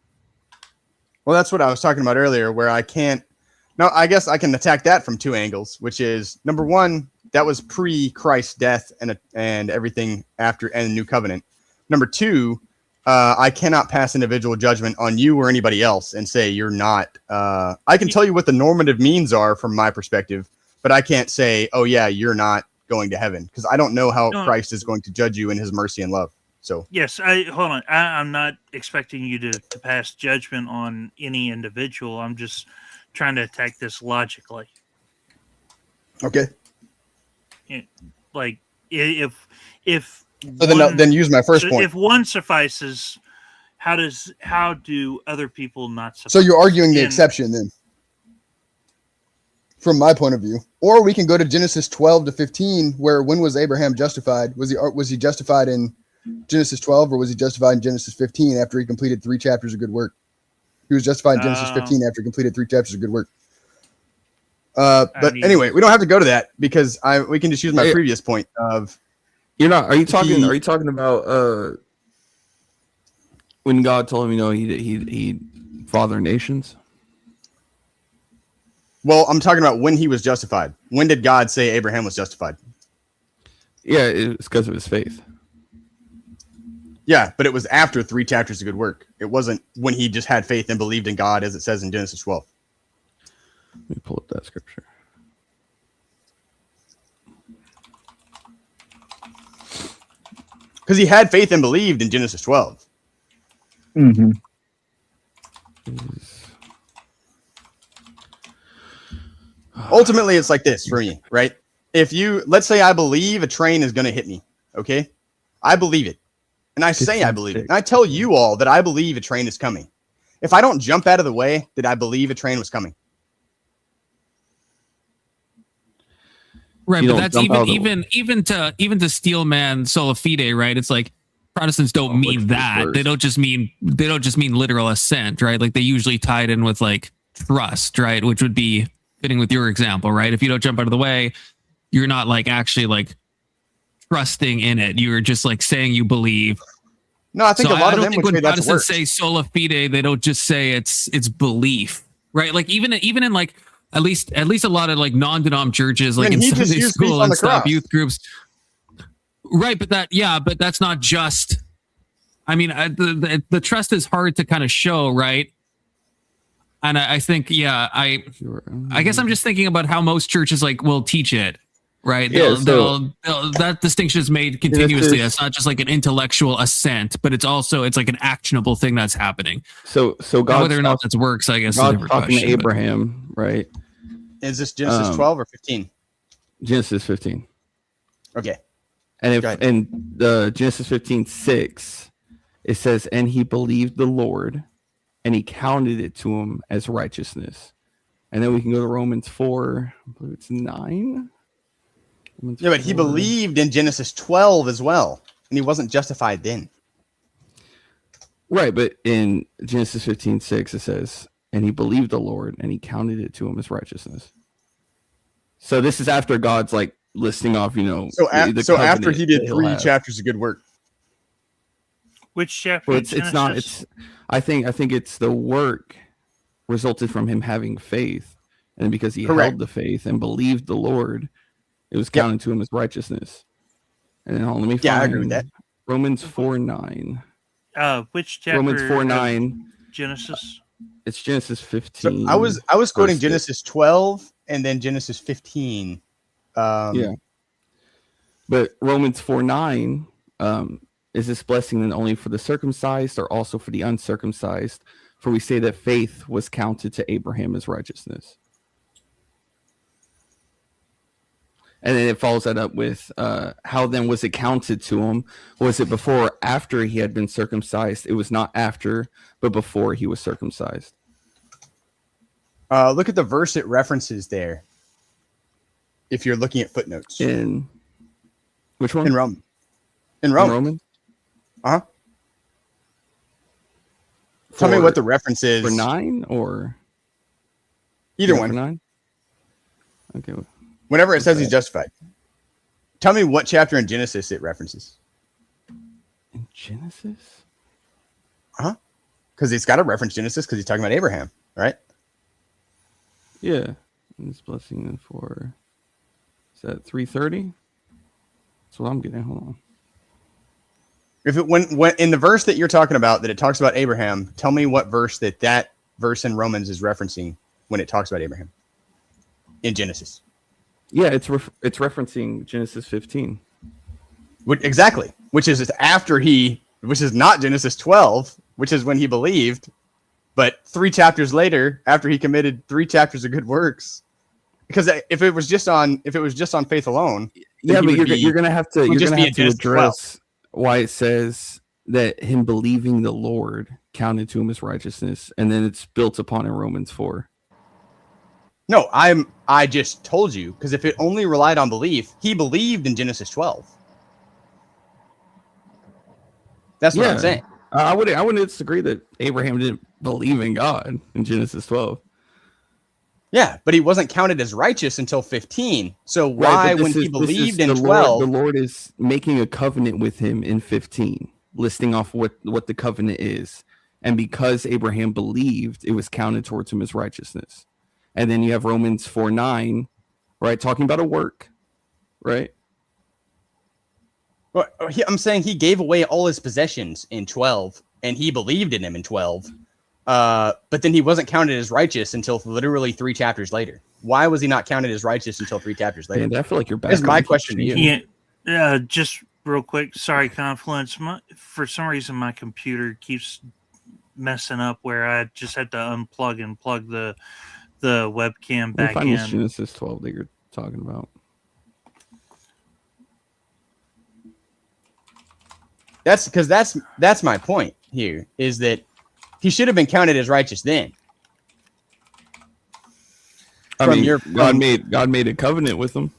Well, that's what I was talking about earlier, where I guess I can attack that from 2 angles, which is, number 1, that was pre-Christ's death and everything after, and the new covenant. Number 2, I cannot pass individual judgment on you or anybody else and say you're not. I can tell you what the normative means are from my perspective, but I can't say, oh yeah, you're not going to heaven, because I don't know how Christ is going to judge you in his mercy and love. So yes, hold on. I'm not expecting you to pass judgment on any individual. I'm just trying to attack this logically. Okay. If so then use my first point. If one suffices, how do other people not suffice? So you're arguing the exception then, from my point of view. Or we can go to Genesis 12-15, where when was Abraham justified? Was he justified in Genesis 12, or was he justified in Genesis 15 after he completed 3 chapters of good work? He was justified in Genesis 15 after he completed 3 chapters of good work. Anyway, we don't have to go to that, because we can just use my previous point of. Are you talking about when God told him, he'd father nations? Well, I'm talking about when he was justified. When did God say Abraham was justified? Yeah, it's because of his faith. Yeah, but it was after 3 chapters of good work. It wasn't when he just had faith and believed in God, as it says in Genesis 12. Let me pull up that scripture. Because he had faith and believed in Genesis 12. Mm-hmm. Ultimately, it's like this for me, right? Let's say I believe a train is going to hit me, okay? I believe it. And I say I believe it. And I tell you all that I believe a train is coming. If I don't jump out of the way, did I believe a train was coming? Right, but that's even to Steelman sola fide, right? It's like Protestants don't mean that. They don't just mean literal assent, right? Like they usually tie it in with like trust, right? Which would be fitting with your example, right? If you don't jump out of the way, you're not like actually like trusting in it. You're just like saying you believe. No, I think a lot of them would say when that's Protestants worse. say sola fide, they don't just say it's belief, right? Like even in like at least a lot of like non-denom churches, like in Sunday school and stuff, youth groups, right? But that's not just. I mean, the trust is hard to kind of show, right? And I think, I guess I'm just thinking about how most churches like will teach it, right? That distinction is made continuously. It's not just like an intellectual assent, but it's like an actionable thing that's happening. So God, whether or not that works, I guess, is a different talking question. to Abraham, right? Is this Genesis 12 or 15? Genesis 15. Okay. And in the Genesis 15:6, it says, "And he believed the Lord, and he counted it to him as righteousness." And then we can go to Romans 4, I believe it's 9. Yeah, but he believed in Genesis 12 as well, and he wasn't justified then. Right, but in Genesis 15:6, it says, "And he believed the Lord, and he counted it to him as righteousness." So this is after God's like listing off, So after he did 3 chapters of good work. Which chapter? Well, it's not. I think it's the work resulted from him having faith, and because he held the faith and believed the Lord, it was counted to him as righteousness. And then let me find I agree with that. Romans 4:9. Which chapter? Romans 4:9. Genesis. It's Genesis 15. So I was quoting Genesis 12 and then Genesis 15. Yeah. But Romans 4:9, is this blessing then only for the circumcised or also for the uncircumcised? For we say that faith was counted to Abraham as righteousness. And then it follows that up with how then was it counted to him? Was it before or after he had been circumcised? It was not after, but before he was circumcised. Look at the verse it references there. If you're looking at footnotes. In which one? In Rome. In Rome. Uh-huh. Tell me what the reference is. For 9 or? Either one. For 9? Okay. Whenever it says he's justified. Tell me what chapter in Genesis it references. In Genesis? Uh-huh. Because it's got to reference Genesis because he's talking about Abraham, right? Yeah. And this blessing for, is that 3:30? That's what I'm getting. Hold on. If it when in the verse that you're talking about that it talks about Abraham, tell me what verse that verse in Romans is referencing when it talks about Abraham in Genesis. Yeah, it's referencing Genesis 15. Exactly, which is not Genesis 12, which is when he believed, but 3 chapters later, after he committed 3 chapters of good works. Because if it was just on faith alone, yeah, but you're gonna have to address 12. Why it says that him believing the Lord counted to him as righteousness, and then it's built upon in Romans 4. No, I just told you, because if it only relied on belief, he believed in Genesis 12. That's what I'm saying. I wouldn't disagree that Abraham didn't believe in God in Genesis 12. Yeah, but he wasn't counted as righteous until 15. So why, when he believed in 12, the Lord is making a covenant with him in 15, listing off what the covenant is, and because Abraham believed, it was counted towards him as righteousness. And then you have Romans 4:9, right, talking about a work, right? Well, I'm saying he gave away all his possessions in 12, and he believed in him in 12. But then he wasn't counted as righteous until literally 3 chapters later. Why was he not counted as righteous until 3 chapters later? Man, I feel like you're back. That's my question to you. Yeah, just real quick. Sorry, Confluence. For some reason, my computer keeps messing up where I just had to unplug and plug the the webcam Let me back find this in. Genesis 12 that you're talking about. That's my point here, is that he should have been counted as righteous then. I mean, God made a covenant with him.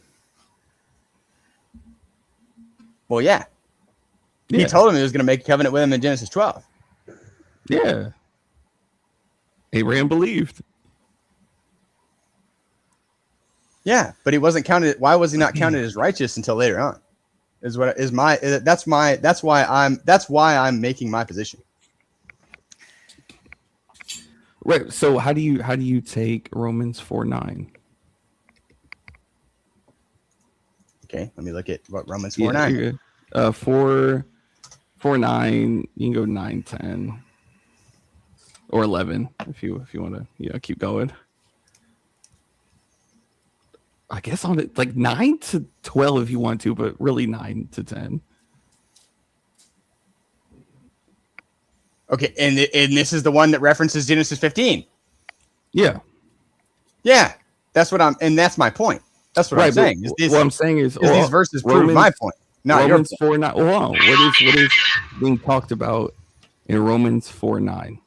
Well, yeah. He told him he was going to make a covenant with him in Genesis 12. Yeah. Abraham believed. Yeah, but he wasn't counted. Why was he not counted as righteous until later on? That's why I'm making my position. Right. So how do you take Romans 4:9? Okay, let me look at what Romans 4:9. 4:9. You can go 9:10 or 11 if you want to keep going. I guess on it like 9 to 12 if you want to, but really 9 to 10. Okay, and this is the one that references Genesis 15. Yeah. Yeah, that's my point. That's what I'm saying. What I'm saying is these verses prove my point. Not Romans your point. 4:9. Hold on. What is being talked about in Romans 4:9?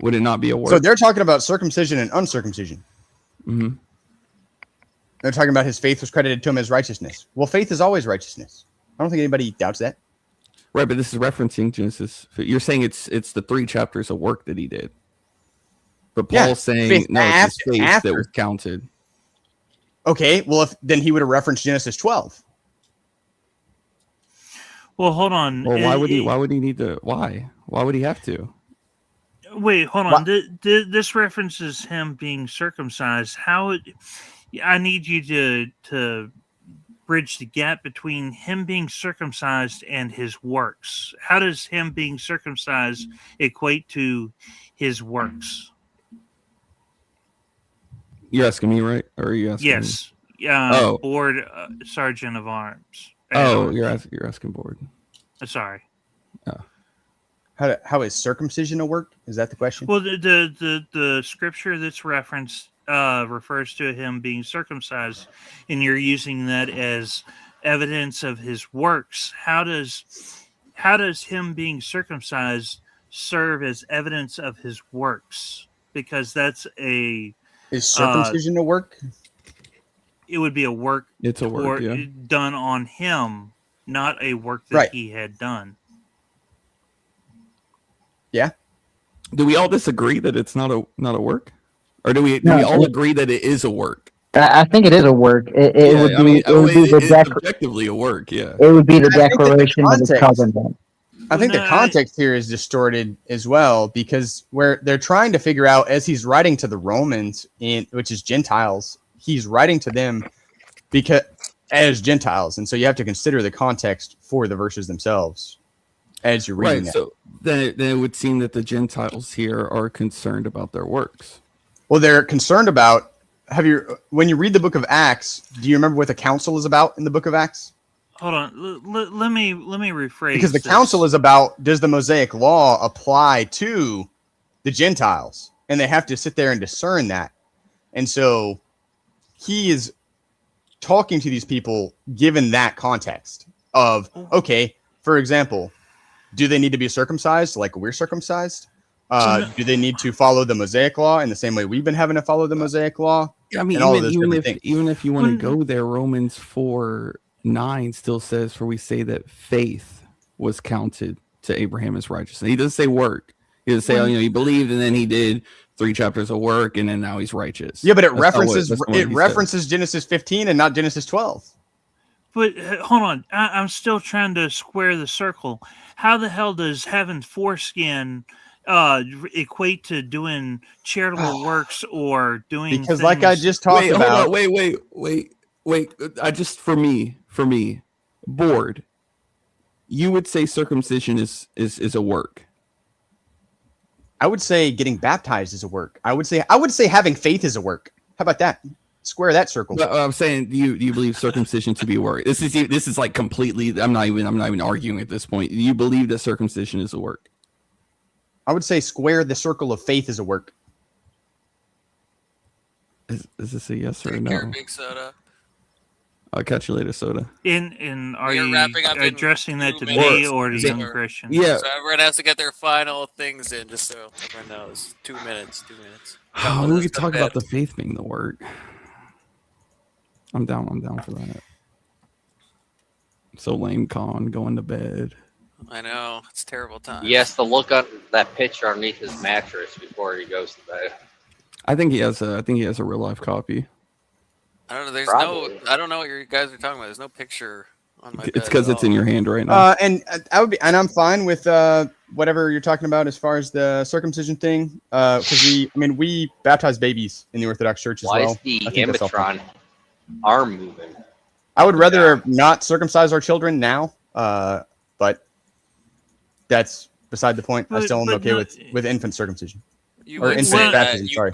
Would it not be a word? So they're talking about circumcision and uncircumcision. Mm-hmm. They're talking about his faith was credited to him as righteousness. Well, faith is always righteousness. I don't think anybody doubts that. Right, but this is referencing Genesis. You're saying it's the 3 chapters of work that he did. But Paul's saying no, it's his faith that was counted. Okay, well, then he would have referenced Genesis 12. Well, hold on. Well, why would he need to? Why would he have to? Wait, hold on. This references him being circumcised. I need you to bridge the gap between him being circumcised and his works. How does him being circumcised equate to his works? You're asking me, right? Or are you asking? Yes. Board Sergeant of Arms. You're asking Board. Sorry. How is circumcision a work? Is that the question? Well, the scripture that's referenced refers to him being circumcised, and you're using that as evidence of his works. How does him being circumcised serve as evidence of his works? Because that's is circumcision a work? It would be a work. It's a work, done on him, not a work that he had done. Yeah. Do we all disagree that it's not a work, or do we all agree that it is a work? I think it is a work. It would be objectively a work. Yeah. It would be the declaration of the covenant. I think the context here is distorted as well, because where they're trying to figure out, as he's writing to the Romans, which is Gentiles, he's writing to them as Gentiles, and so you have to consider the context for the verses themselves as you're reading it. So then it would seem that the Gentiles here are concerned about their works. Well, they're concerned about. When you read the book of Acts, do you remember what the council is about in the book of Acts? Hold on. Let me rephrase. Because the council is about, does the Mosaic law apply to the Gentiles? And they have to sit there and discern that. And so he is talking to these people given that context of, okay, for example, do they need to be circumcised like we're circumcised? Do they need to follow the Mosaic law in the same way we've been having to follow the Mosaic law? I mean, even if you want to go there, Romans 4:9 still says, "For we say that faith was counted to Abraham as righteousness." He doesn't say work. He doesn't say, he believed and then he did 3 chapters of work and then now he's righteous. Yeah, but it references Genesis 15 and not Genesis 12. But hold on, I'm still trying to square the circle. How the hell does having foreskin equate to doing charitable works or doing because things? Like I just talked about. Wait. I just for me, Board, you would say circumcision is a work. I would say getting baptized is a work. I would say having faith is a work. How about that? Square that circle. No, I'm saying, do you believe circumcision to be a work? This is like completely. I'm not even arguing at this point. Do you believe that circumcision is a work? I would say square the circle of faith is a work. Is this a yes or a Take care, no? Big Soda. I'll catch you later, Soda. Are You're you wrapping up in addressing that 2 to minutes. me or to young Or- Christian? Yeah. So everyone has to get their final things in, just so everyone knows. 2 minutes. 2 minutes. We could talk about the faith being the word. I'm down for that. So lame, Con, going to bed. I know, it's terrible time. He has to look at that picture underneath his mattress before he goes to bed. I think he has a real life copy. I don't know. There's Probably. no. I don't know what you guys are talking about. There's no picture on my bed. It's because at it's in all. your hand right now. And I'm fine with whatever you're talking about as far as the circumcision thing. Because we baptize babies in the Orthodox Church as Why well. is the I think that's all fine. Imatron arm moving? I would rather not circumcise our children now, but that's beside the point. I still am okay with infant circumcision. You or would infant say baptism, that, sorry.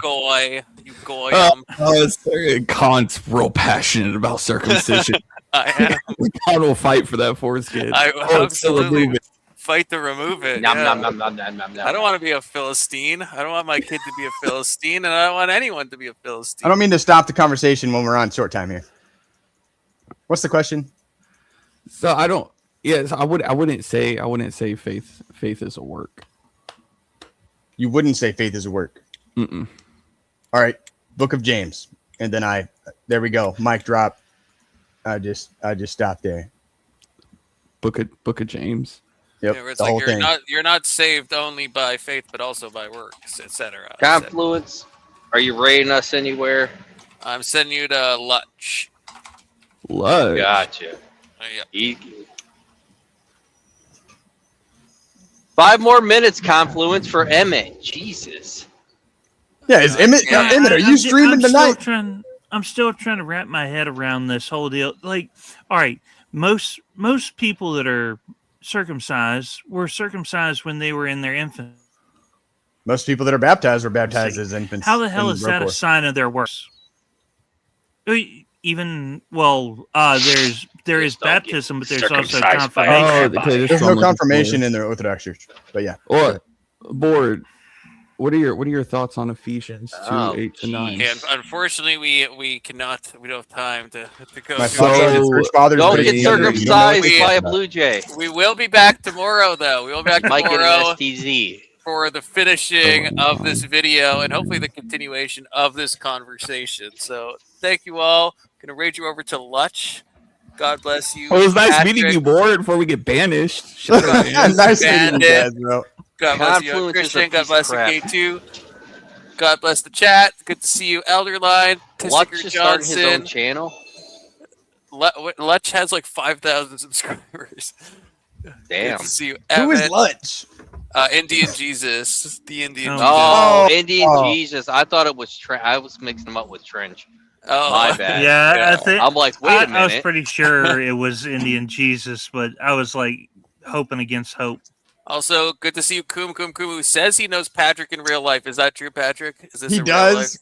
you goy. Khan's real passionate about circumcision. I am. Khan will fight for that foreskin. I It's still a absolutely movement. fight to remove it. Nom, yeah. nom, nom, nom, nom, nom, nom. I don't want to be a Philistine. I don't want my kid to be a Philistine, and I don't want anyone to be a Philistine. I don't mean to stop the conversation when we're on short time here. What's the question? So I don't. Yes, I wouldn't say faith is a work. You wouldn't say faith is a work. Mm-mm. All right, Book of James, and then there we go, mic drop. I just stopped there. Book of James. Yep, Yeah, where it's the like whole you're not saved only by faith, but also by works, etc. Confluence, are you rating us anywhere? I'm sending you to Lutch. Lutch. Gotcha. Yeah. 5 more minutes, Confluence, for Emmett. Jesus. Yeah, is Emmett? Emmett, are you streaming tonight? I'm still trying to wrap my head around this whole deal. Like, all right, most people that are circumcised were circumcised when they were in their infant. Most people that are baptized were baptized as infants. How the hell in is that a Roquefort. sign of their works? Even there is baptism, but there's also confirmation. There's no confirmation in the Orthodox Church, but yeah. Or board. What are your thoughts on Ephesians 2:8-9? And unfortunately, we cannot. We don't have time to go. My through thoughts are the church fathers. Don't put it get together. You don't know what circumcised they're by a talking blue jay. We will be back tomorrow, though. We will be back Might get an tomorrow STZ. for the finishing of this video and hopefully the continuation of this conversation. So thank you all. Gonna raid you over to Lutch. God bless you. Well, it was nice Patrick. meeting you, board, before we get banished. Nice meeting you guys, bro. God bless you, Confluence is a Christian. God piece bless of you, crap. K2. God bless the chat. Good to see you, Elderline. Lutch Tissiker just started his own Johnson. channel. Lutch has like 5,000 subscribers. Damn. Good to see you, Who is Evan. Lutch? Indian Jesus. The Indian Jesus. Oh, Indian Jesus. I thought it was I was mixing them up with Trench. Oh, my bad. Yeah, I think I'm like, wait a minute. I was pretty sure it was Indian Jesus, but I was like hoping against hope. Also, good to see you, Koom, who says he knows Patrick in real life. Is that true, Patrick? Is this He in real life? does.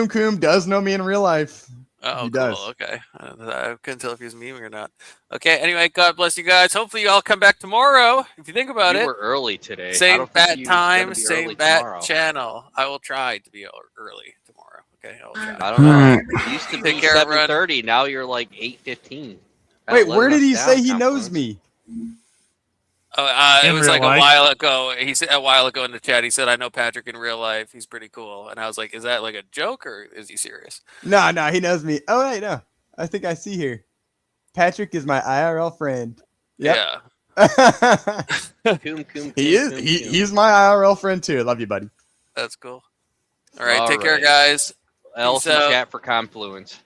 Coom does know me in real life. Oh, He cool. does. Okay. I couldn't tell if he was memeing or not. Okay. Anyway, God bless you guys. Hopefully, you all come back tomorrow. If you think about You it, were early today. I same don't think bat you gotta time, be same early bat tomorrow. channel. I will try to be early tomorrow. Okay. I will try. I don't know. Alright. It used to Take be care, everyone. 7:30. Now you're like 8:15. Wait, where did he say he knows me? Oh, it In was real like life? a while ago. He said a while ago in the chat. He said, "I know Patrick in real life. He's pretty cool." And I was like, "Is that like a joke or is he serious?" No, he knows me. Oh, wait, no. I think I see here. Patrick is my IRL friend. Yep. Yeah. He's my IRL friend too. Love you, buddy. That's cool. All right. Take care, guys. Else Peace out. chat for Confluence.